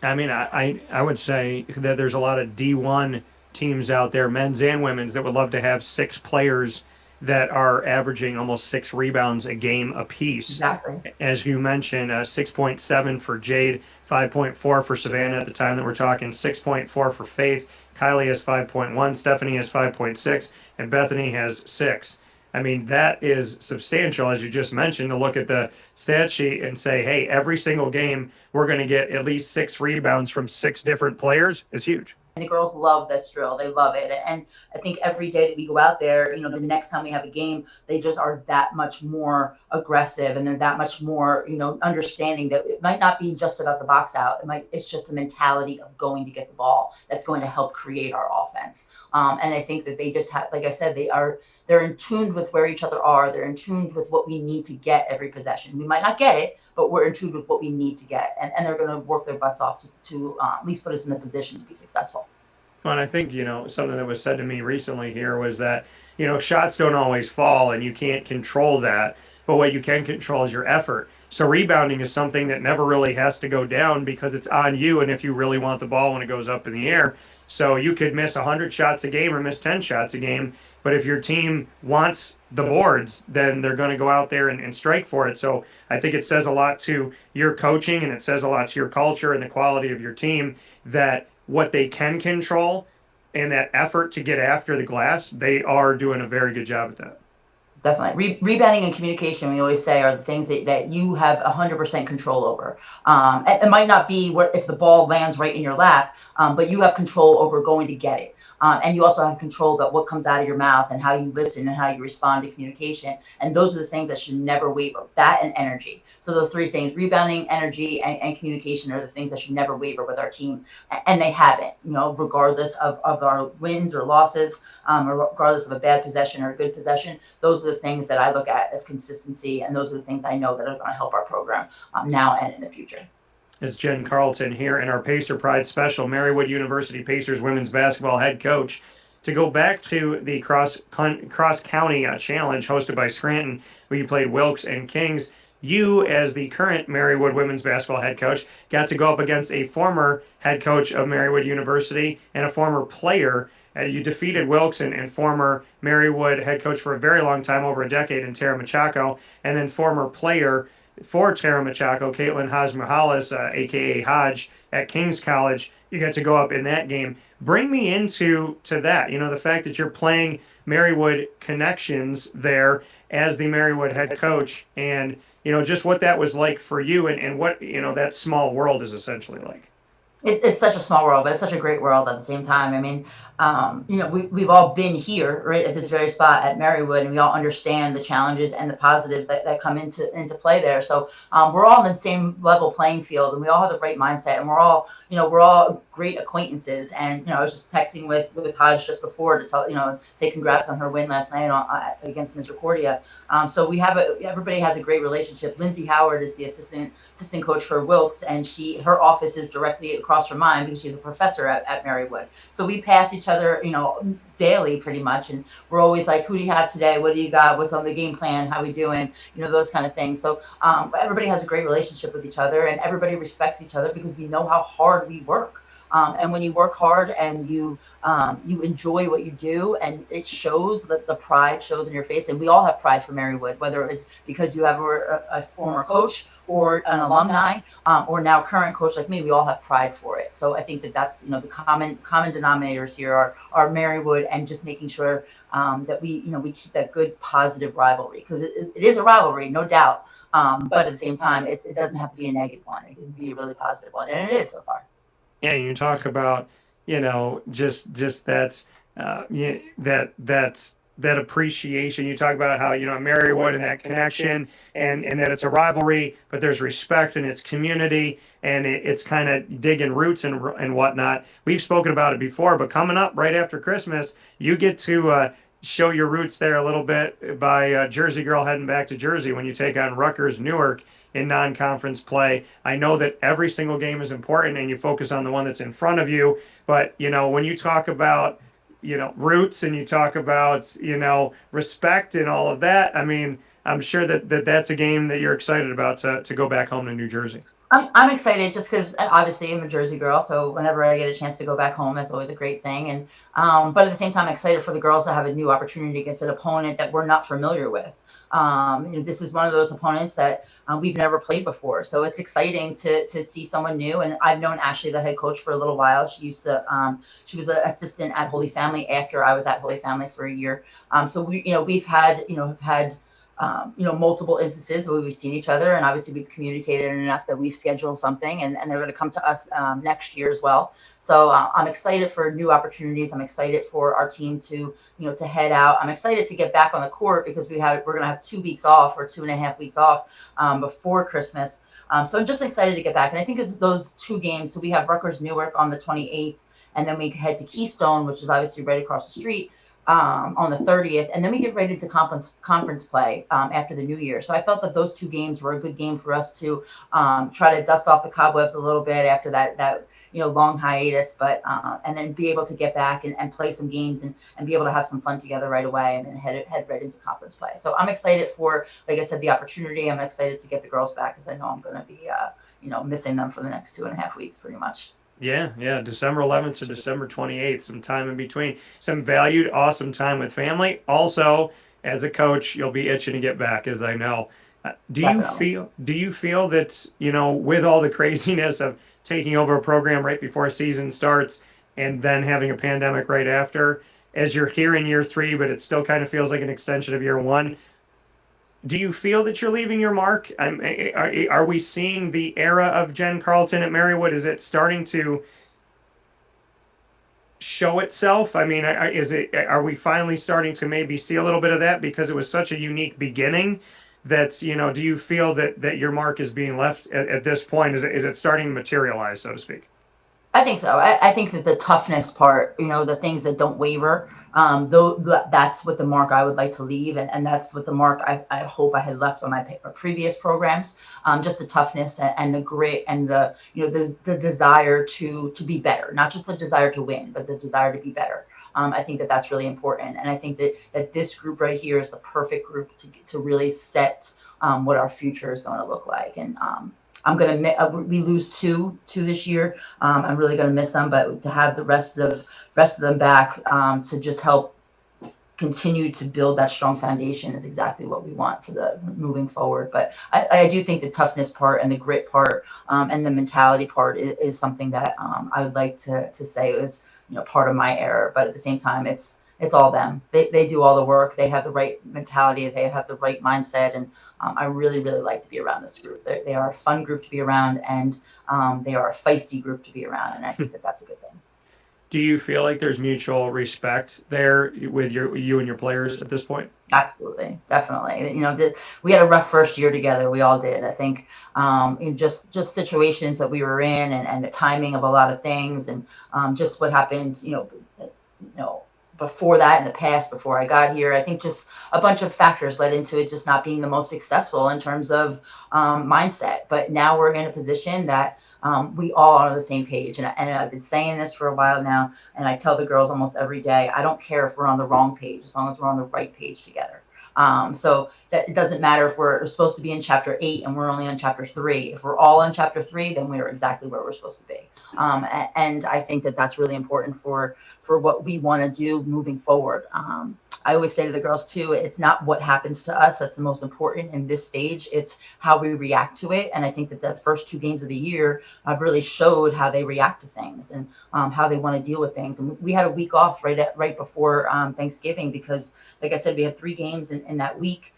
I mean, I would say that there's a lot of D1 teams out there, men's and women's, that would love to have 6 players that are averaging almost 6 rebounds a game apiece. Exactly. As you mentioned, 6.7 for Jade, 5.4 for Savannah at the time that we're talking, 6.4 for Faith, Kylie has 5.1, Stephanie has 5.6, and Bethany has 6. I mean, that is substantial, as you just mentioned, to look at the stat sheet and say, hey, every single game we're going to get at least 6 rebounds from 6 different players is huge. And the girls love this drill. They love it. And I think every day that we go out there, the next time we have a game, they just are that much more aggressive, and they're that much more, understanding that it might not be just about the box out. It's just the mentality of going to get the ball that's going to help create our offense. And I think that they just have, like I said, they're in tune with where each other are. They're in tune with what we need to get every possession. We might not get it, but we're in tune with what we need to get. And they're going to work their butts off to at least put us in the position to be successful. Well, and I think, something that was said to me recently here was that, shots don't always fall and you can't control that. But what you can control is your effort. So rebounding is something that never really has to go down because it's on you. And if you really want the ball when it goes up in the air, so you could miss 100 shots a game or miss 10 shots a game. But if your team wants the boards, then they're going to go out there and strike for it. So I think it says a lot to your coaching, and it says a lot to your culture and the quality of your team, that what they can control and that effort to get after the glass, they are doing a very good job at that. Definitely. Rebounding and communication, we always say, are the things that you have 100% control over. It might not be if the ball lands right in your lap, but you have control over going to get it. And you also have control about what comes out of your mouth and how you listen and how you respond to communication. And those are the things that should never waver, that and energy. So those three things, rebounding, energy, and communication, are the things that should never waver with our team. And they haven't, regardless of our wins or losses, or regardless of a bad possession or a good possession. Those are the things that I look at as consistency. And those are the things I know that are going to help our program now and in the future. Is Jen Carleton here in our Pacer Pride special, Marywood University Pacers women's basketball head coach. To go back to the cross-county challenge hosted by Scranton, where you played Wilkes and Kings, you, as the current Marywood women's basketball head coach, got to go up against a former head coach of Marywood University and a former player. You defeated Wilkes and former Marywood head coach for a very long time, over a decade, in Tara Machako, and then former player for Tara Machako, Caitlin Hajmahalis, a.k.a. Hodge, at King's College. You got to go up in that game. Bring me into that, the fact that you're playing Marywood connections there as the Marywood head coach, and, just what that was like for you, and what, that small world is essentially like. It's such a small world, but it's such a great world at the same time. I mean, we've all been here, right, at this very spot at Marywood, and we all understand the challenges and the positives that come into play there. So we're all on the same level playing field, and we all have the right mindset, and we're all great acquaintances. And I was just texting with Hodge just before to tell say congrats on her win last night against Misericordia. So everybody has a great relationship. Lindsay Howard is the assistant coach for Wilkes, and her office is directly across from mine because she's a professor at Marywood. So we pass each other, daily pretty much, and we're always like, who do you have today? What do you got? What's on the game plan? How we doing? Those kind of things. So everybody has a great relationship with each other, and everybody respects each other because we know how hard we work. And when you work hard and you enjoy what you do, and it shows, that the pride shows in your face. And we all have pride for Marywood, whether it's because you have a former coach or an alumni, or now current coach like me. We all have pride for it. So I think that's the common denominators here are Marywood, and just making sure that we keep that good positive rivalry, because it is a rivalry, no doubt. But at the same time, it doesn't have to be a negative one. It can be a really positive one, and it is so far. Yeah, you talk about just that's that appreciation. You talk about how Marywood and that connection, and that it's a rivalry, but there's respect, and it's community, and it's kind of digging roots and whatnot. We've spoken about it before, but coming up right after Christmas, you get to show your roots there a little bit by Jersey Girl heading back to Jersey when you take on Rutgers Newark in non-conference play. I know that every single game is important, and you focus on the one that's in front of you, but when you talk about roots, and you talk about respect and all of that, I mean, I'm sure that's a game that you're excited about to go back home to New Jersey. I'm excited just because obviously I'm a Jersey girl, so whenever I get a chance to go back home, that's always a great thing. And but at the same time, I'm excited for the girls to have a new opportunity against an opponent that we're not familiar with. This is one of those opponents that we've never played before, so it's exciting to see someone new. And I've known Ashley, the head coach, for a little while. She used to she was an assistant at Holy Family after I was at Holy Family for a year. So we've had multiple instances where we've seen each other, and obviously we've communicated enough that we've scheduled something, and they're going to come to us next year as well. So I'm excited for new opportunities. I'm excited for our team to head out. I'm excited to get back on the court because we're going to have 2 weeks off, or 2.5 weeks off before Christmas. So I'm just excited to get back. And I think it's those 2 games. So we have Rutgers Newark on the 28th, and then we head to Keystone, which is obviously right across the street, on the 30th, and then we get right into conference play after the new year. So I felt that those two games were a good game for us to try to dust off the cobwebs a little bit after that long hiatus, but and then be able to get back and play some games and be able to have some fun together right away, and then head right into conference play. So I'm excited for, like I said, the opportunity. I'm excited to get the girls back because I know I'm going to be missing them for the next 2.5 weeks pretty much. Yeah. December 11th to December 28th, some time in between. Some valued, awesome time with family. Also, as a coach, you'll be itching to get back, as I know. Do you feel that, with all the craziness of taking over a program right before a season starts and then having a pandemic right after, as you're here in year 3, but it still kind of feels like an extension of year 1, do you feel that you're leaving your mark? Are we seeing the era of Jen Carleton at Marywood? Is it starting to show itself? I mean, are we finally starting to maybe see a little bit of that because it was such a unique beginning that, do you feel that your mark is being left at this point? Is it starting to materialize, so to speak? I think so. I think that the toughness part, the things that don't waver, that's what the mark I would like to leave. And that's what the mark I hope I had left on my previous programs. Just the toughness and the grit and the desire to be better, not just the desire to win, but the desire to be better. I think that's really important. And I think that this group right here is the perfect group to really set what our future is going to look like. And I'm going to we lose two this year. I'm really going to miss them, but to have the rest of them back to just help continue to build that strong foundation is exactly what we want for the moving forward. But I do think the toughness part and the grit part and the mentality part is something that I would like to say is part of my era. But at the same time, it's all them. They do all the work. They have the right mentality. They have the right mindset. And I really, really like to be around this group. They are a fun group to be around, and they are a feisty group to be around. And I think that's a good thing. Do you feel like there's mutual respect there with you and your players at this point? Absolutely. Definitely. We had a rough first year together. We all did. I think just situations that we were in and the timing of a lot of things and just what happened, before that in the past, before I got here. I think just a bunch of factors led into it just not being the most successful in terms of mindset. But now we're in a position that we all are on the same page. And I've been saying this for a while now, and I tell the girls almost every day, I don't care if we're on the wrong page, as long as we're on the right page together. So that it doesn't matter if we're supposed to be in chapter 8 and we're only on chapter 3. If we're all in chapter 3, then we're exactly where we're supposed to be. And I think that's really important for what we want to do moving forward. I always say to the girls too, it's not what happens to us that's the most important in this stage. It's how we react to it. And I think that the first 2 games of the year have really showed how they react to things and how they want to deal with things. And we had a week off right before Thanksgiving because, like I said, we had 3 games in that week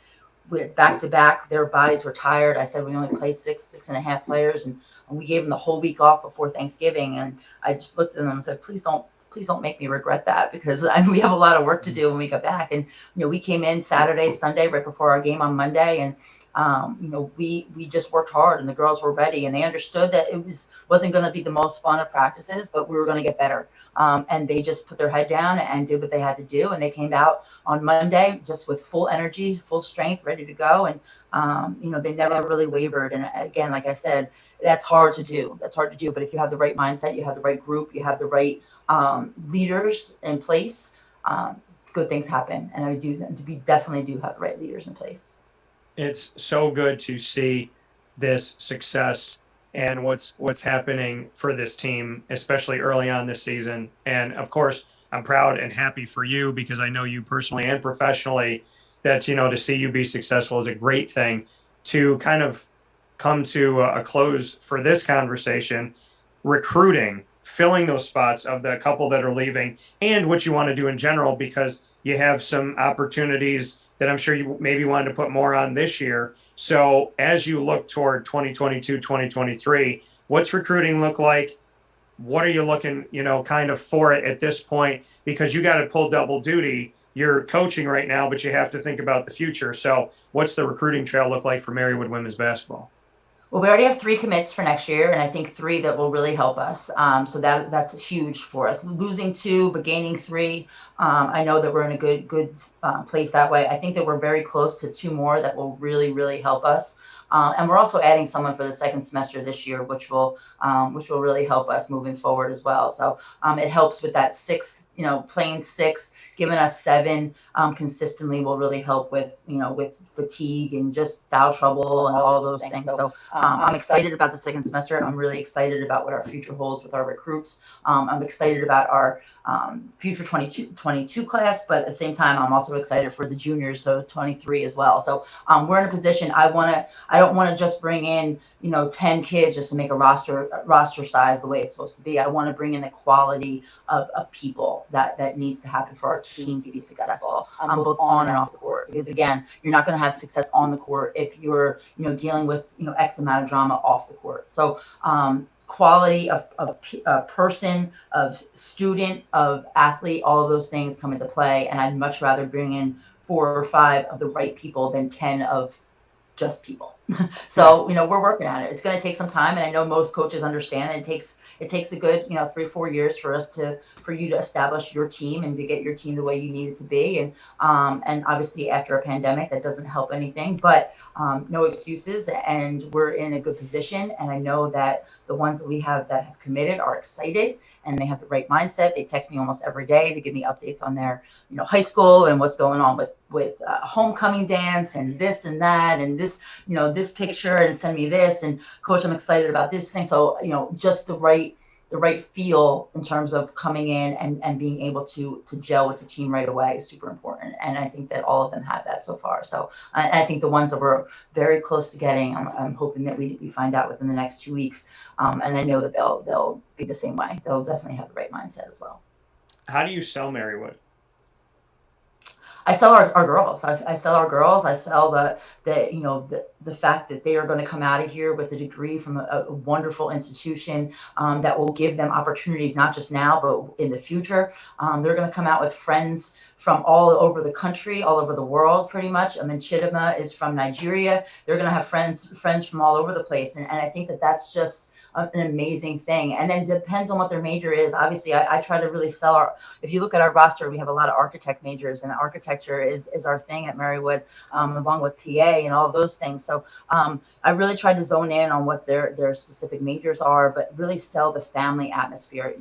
with back to back. Their bodies were tired. I said we only play 6.5 players, and we gave them the whole week off before Thanksgiving. And I just looked at them and said, please don't make me regret that, because we have a lot of work to do when we get back. And we came in Saturday, Sunday, right before our game on Monday, and we just worked hard, and the girls were ready, and they understood that it wasn't going to be the most fun of practices, but we were going to get better. And they just put their head down and did what they had to do. And they came out on Monday just with full energy, full strength, ready to go. And, they never really wavered. And again, like I said, that's hard to do. But if you have the right mindset, you have the right group, you have the right leaders in place, good things happen. And we definitely do have the right leaders in place. It's so good to see this success and what's happening for this team, especially early on this season. And of course, I'm proud and happy for you because I know you personally and professionally that, to see you be successful is a great thing. To kind of come to a close for this conversation, recruiting, filling those spots of the couple that are leaving, and what you want to do in general, because you have some opportunities that I'm sure you maybe wanted to put more on this year. So as you look toward 2022, 2023, what's recruiting look like? What are you looking, kind of for it at this point? Because you got to pull double duty. You're coaching right now, but you have to think about the future. So what's the recruiting trail look like for Marywood women's basketball? Well, we already have 3 commits for next year, and I think 3 that will really help us. So that's huge for us. Losing 2, but gaining 3. I know that we're in a good place that way. I think that we're very close to 2 more that will really, really help us. And we're also adding someone for the second semester this year, which will really help us moving forward as well. So it helps with that 6, playing 6. Giving us 7 consistently will really help with fatigue and just foul trouble and all of those things. So I'm excited about the second semester. I'm really excited about what our future holds with our recruits. I'm excited about our future 22 class, but at the same time, I'm also excited for the juniors, so 23 as well. So we're in a position. I don't want to just bring in 10 kids just to make a roster size the way it's supposed to be. I want to bring in the quality of people that needs to happen for our team to be successful, both on and off the court. Because again, you're not going to have success on the court if you're dealing with X amount of drama off the court. So quality of person, of student, of athlete, all of those things come into play. And I'd much rather bring in 4 or 5 of the right people than 10 of just people. So, we're working on it. It's going to take some time. And I know most coaches understand it takes a good, 3 or 4 years for you to establish your team and to get your team the way you need it to be. And obviously after a pandemic, that doesn't help anything, but no excuses. And we're in a good position. And I know that the ones that we have that have committed are excited and they have the right mindset. They text me almost every day to give me updates on their, high school and what's going on with homecoming dance and this and that and this, this picture, and send me this, and coach, I'm excited about this thing. So, just the right feel in terms of coming in and being able to gel with the team right away is super important. And I think that all of them have that so far. So I think the ones that we're very close to getting, I'm hoping that we find out within the next 2 weeks. And I know that they'll be the same way. They'll definitely have the right mindset as well. How do you sell Marywood? I sell our girls. I sell our girls. I sell the fact that they are going to come out of here with a degree from a wonderful institution that will give them opportunities, not just now, but in the future. They're going to come out with friends from all over the country, all over the world, pretty much. I mean, Chidima is from Nigeria. They're going to have friends from all over the place. And I think that that's just an amazing thing. And then depends on what their major is. Obviously, I try to really sell if you look at our roster, we have a lot of architect majors, and architecture is our thing at Marywood, along with PA and all of those things. So I really try to zone in on what their specific majors are, but really sell the family atmosphere.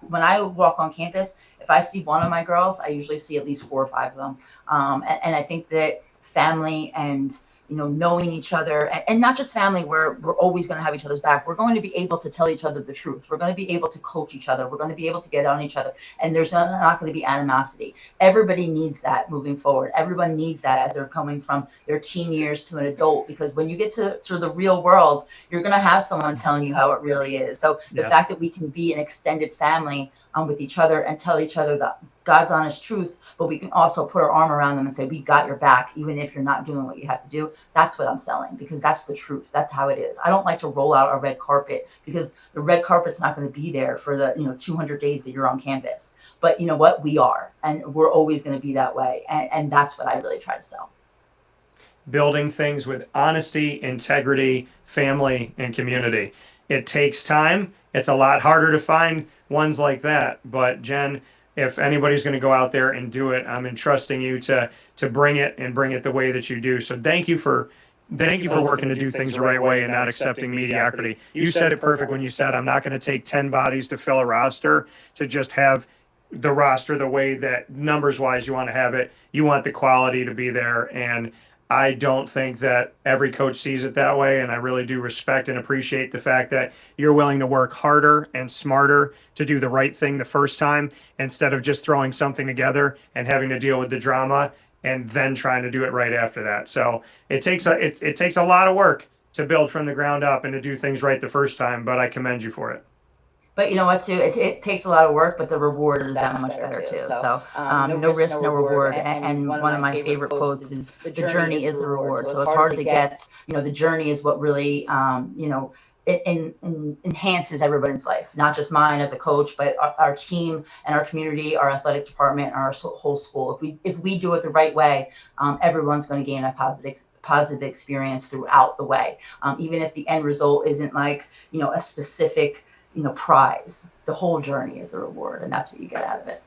When I walk on campus, if I see one of my girls, I usually see at least 4 or 5 of them. And I think that family and knowing each other, and not just family where we're always going to have each other's back. We're going to be able to tell each other the truth. We're going to be able to coach each other. We're going to be able to get on each other. And there's not going to be animosity. Everybody needs that moving forward. Everyone needs that as they're coming from their teen years to an adult, because when you get to the real world, you're going to have someone telling you how it really is. So the fact that we can be an extended family with each other and tell each other the God's honest truth, but we can also put our arm around them and say, we got your back, even if you're not doing what you have to do. That's what I'm selling, because that's the truth. That's how it is. I don't like to roll out a red carpet, because the red carpet's not going to be there for the 200 days that you're on campus. But you know what? We are, and we're always going to be that way. And that's what I really try to sell. Building things with honesty, integrity, family, and community. It takes time. It's a lot harder to find ones like that. But Jen, if anybody's going to go out there and do it, I'm entrusting you to bring it and bring it the way that you do. So thank you for working to do things the right way and not accepting mediocrity. You said it perfect when you said, I'm not going to take 10 bodies to fill a roster to just have the roster the way that numbers wise you want to have it. You want the quality to be there. And I don't think that every coach sees it that way, and I really do respect and appreciate the fact that you're willing to work harder and smarter to do the right thing the first time, instead of just throwing something together and having to deal with the drama and then trying to do it right after that. So it takes a lot of work to build from the ground up and to do things right the first time, but I commend you for it. But you know what, too? It takes a lot of work, but the reward is that much better, too. So no risk, no reward. And one of my favorite quotes is, the journey is the reward. So as hard as it gets, the journey is what really, it enhances everybody's life, not just mine as a coach, but our team and our community, our athletic department, and our whole school. If we do it the right way, everyone's going to gain a positive experience throughout the way. Even if the end result isn't like, a specific, prize, the whole journey is the reward, and that's what you get out of it.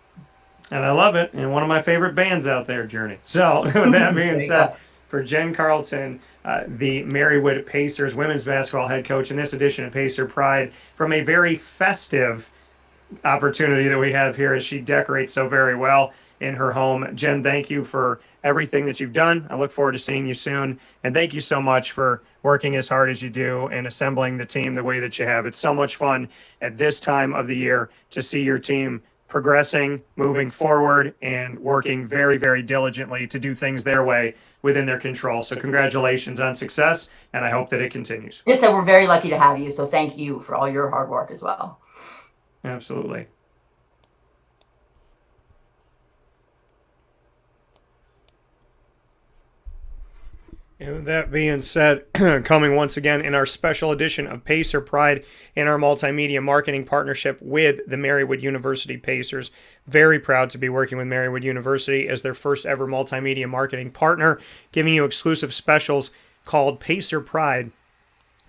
And I love it. And one of my favorite bands out there, Journey. So with that being said, for Jen Carleton, the Marywood Pacers women's basketball head coach in this edition of Pacer Pride, from a very festive opportunity that we have here as she decorates so very well in her home. Jen, thank you for everything that you've done. I look forward to seeing you soon. And thank you so much for working as hard as you do and assembling the team the way that you have. It's so much fun at this time of the year to see your team progressing, moving forward, and working very, very diligently to do things their way within their control. So congratulations on success, and I hope that it continues. Just that we're very lucky to have you, so thank you for all your hard work as well. Absolutely. And with that being said, coming once again in our special edition of Pacer Pride in our multimedia marketing partnership with the Marywood University Pacers. Very proud to be working with Marywood University as their first ever multimedia marketing partner, giving you exclusive specials called Pacer Pride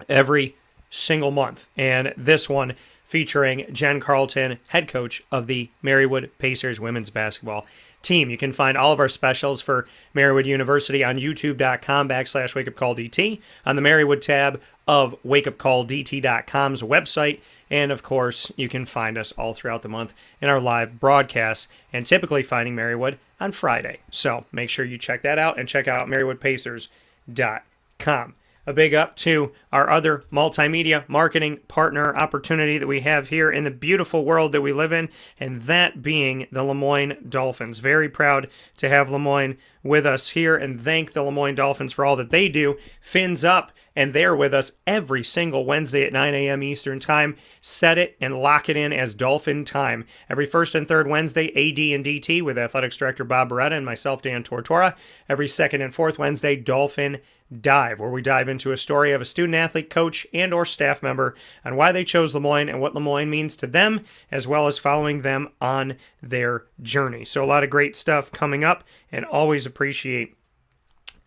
every single month. And this one featuring Jen Carleton, head coach of the Marywood Pacers women's basketball team. You can find all of our specials for Marywood University on youtube.com/wakeupcalldt, on the Marywood tab of wakeupcalldt.com's website, and of course, you can find us all throughout the month in our live broadcasts, and typically finding Marywood on Friday. So make sure you check that out and check out marywoodpacers.com. A big up to our other multimedia marketing partner opportunity that we have here in the beautiful world that we live in, and that being the Lemoyne Dolphins. Very proud to have Lemoyne with us here, and thank the Lemoyne Dolphins for all that they do. Fins up, and they're with us every single Wednesday at 9 a.m. Eastern Time. Set it and lock it in as Dolphin Time. Every first and third Wednesday, AD and DT with Athletics Director Bob Beretta and myself, Dan Tortora. Every second and fourth Wednesday, Dolphin Dive, where we dive into a story of a student athlete, coach, and or staff member on why they chose Lemoyne and what Lemoyne means to them, as well as following them on their journey. So a lot of great stuff coming up, and always appreciate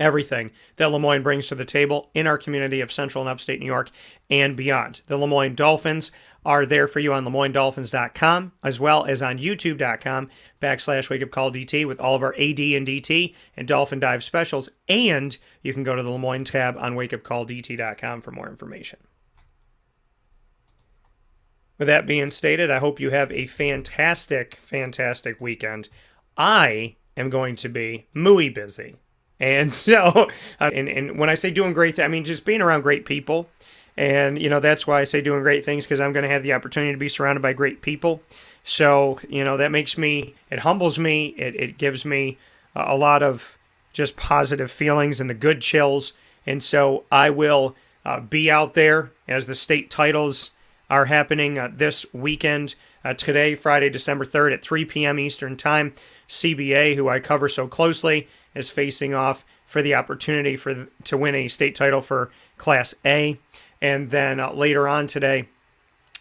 everything that Lemoyne brings to the table in our community of Central and Upstate New York and beyond. The Lemoyne Dolphins are there for you on LemoyneDolphins.com, as well as on YouTube.com/WakeUpCallDT with all of our AD and DT and Dolphin Dive specials. And you can go to the Lemoyne tab on WakeUpCallDT.com for more information. With that being stated, I hope you have a fantastic, fantastic weekend. I am going to be muy busy. And so, and when I say doing great things, I mean just being around great people. And, that's why I say doing great things, because I'm going to have the opportunity to be surrounded by great people. So, that makes me, it humbles me, it gives me a lot of just positive feelings and the good chills. And so I will be out there as the state titles are happening this weekend. Today, Friday, December 3rd at 3 p.m. Eastern Time. CBA, who I cover so closely, is facing off for the opportunity to win a state title for Class A. And then later on today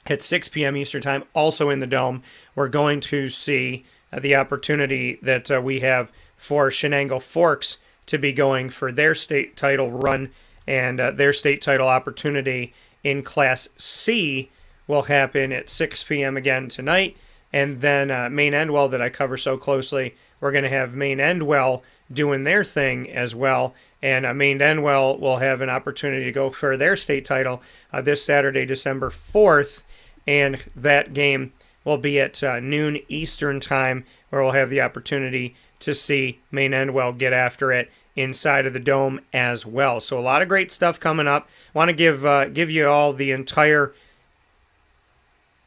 at 6 p.m. Eastern Time, also in the Dome, we're going to see the opportunity that we have for Shenango Forks to be going for their state title run, and their state title opportunity in Class C will happen at 6 p.m. again tonight. And then Maine Endwell, that I cover so closely, we're going to have Maine Endwell doing their thing as well. And Maine Endwell will have an opportunity to go for their state title this Saturday, December 4th. And that game will be at noon Eastern Time, where we'll have the opportunity to see Maine Endwell get after it inside of the Dome as well. So a lot of great stuff coming up. Want to give you all the entire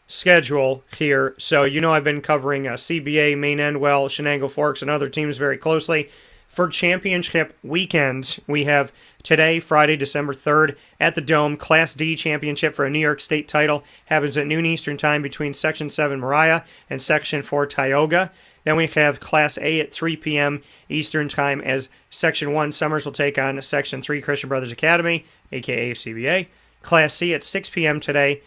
schedule here. So I've been covering CBA, Maine Endwell, Shenango Forks, and other teams very closely. For championship weekend, we have today, Friday, December 3rd, at the Dome, Class D championship for a New York State title. Happens at noon Eastern Time between Section 7 Mariah and Section 4 Tioga. Then we have Class A at 3 p.m. Eastern Time as Section 1 Summers will take on Section 3 Christian Brothers Academy, a.k.a. CBA. Class C at 6 p.m. today,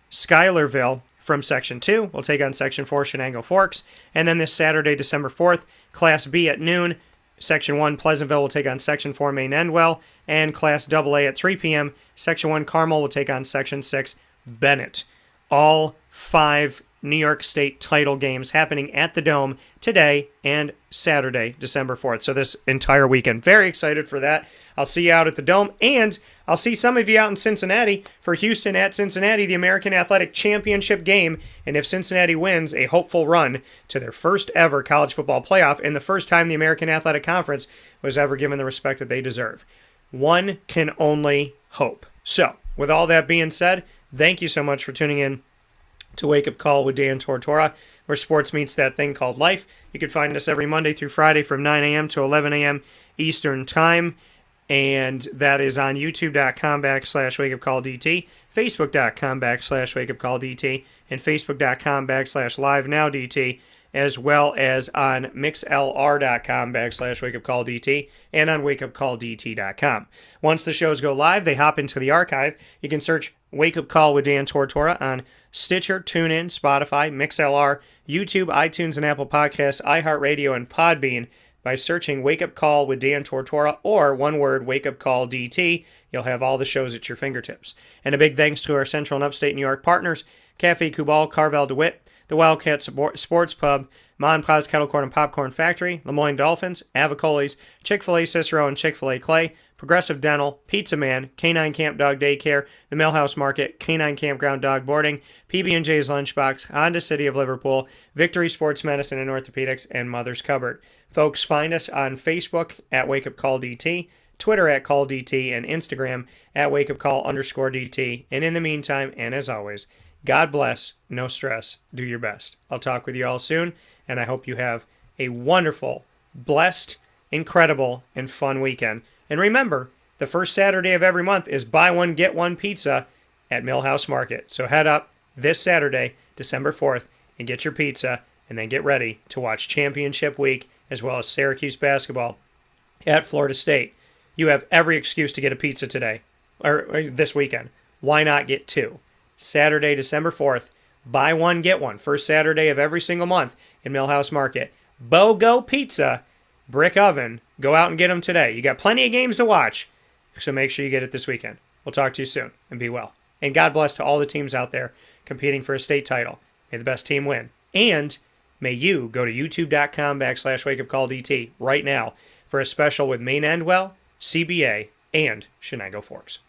Schuylerville from Section 2 will take on Section 4 Shenango Forks. And then this Saturday, December 4th, Class B at noon, Section 1, Pleasantville will take on Section 4, Maine Endwell. And Class AA at 3 p.m., Section 1, Carmel will take on Section 6, Bennett. All 5 New York State title games happening at the Dome today and Saturday, December 4th. So this entire weekend. Very excited for that. I'll see you out at the Dome, and I'll see some of you out in Cincinnati for Houston at Cincinnati, the American Athletic Championship game. And if Cincinnati wins, a hopeful run to their first ever college football playoff and the first time the American Athletic Conference was ever given the respect that they deserve. One can only hope. So, with all that being said, thank you so much for tuning in to Wake Up Call with Dan Tortora, where sports meets that thing called life. You can find us every Monday through Friday from 9 a.m. to 11 a.m. Eastern Time, and that is on youtube.com/wakeupcalldt, facebook.com/wakeupcalldt, and facebook.com/livenowdt, as well as on mixlr.com/wakeupcalldt and on wakeupcalldt.com. Once the shows go live, they hop into the archive. You can search Wake Up Call with Dan Tortora on Stitcher, TuneIn, Spotify, MixLR, YouTube, iTunes, and Apple Podcasts, iHeartRadio, and Podbean by searching Wake Up Call with Dan Tortora, or one word, Wake Up Call DT. You'll have all the shows at your fingertips. And a big thanks to our Central and Upstate New York partners, Cafe Kubal, Carvel DeWitt, the Wildcat Sports Pub, Ma and Pa's Kettle Corn and Popcorn Factory, Lemoyne Dolphins, Avicoli's, Chick-fil-A Cicero and Chick-fil-A Clay, Progressive Dental, Pizza Man, Canine Camp Dog Daycare, the Millhouse Market, Canine Kampground Dog Boarding, PB&J's Lunchbox, Honda City of Liverpool, Victory Sports Medicine and Orthopedics, and Mother's Cupboard. Folks, find us on Facebook at Wake Up Call DT, Twitter at Call DT, and Instagram at WakeUpCall_DT. And in the meantime, and as always, God bless, no stress, do your best. I'll talk with you all soon, and I hope you have a wonderful, blessed, incredible, and fun weekend. And remember, the first Saturday of every month is buy one, get one pizza at Millhouse Market. So head up this Saturday, December 4th, and get your pizza, and then get ready to watch Championship Week as well as Syracuse basketball at Florida State. You have every excuse to get a pizza today, or this weekend. Why not get 2? Saturday, December 4th, buy one, get one. First Saturday of every single month in Millhouse Market. BOGO Pizza, brick oven. Go out and get them today. You got plenty of games to watch, so make sure you get it this weekend. We'll talk to you soon, and be well. And God bless to all the teams out there competing for a state title. May the best team win. And may you go to youtube.com/wakeupcalldt right now for a special with Maine Endwell, CBA, and Shenango Forks.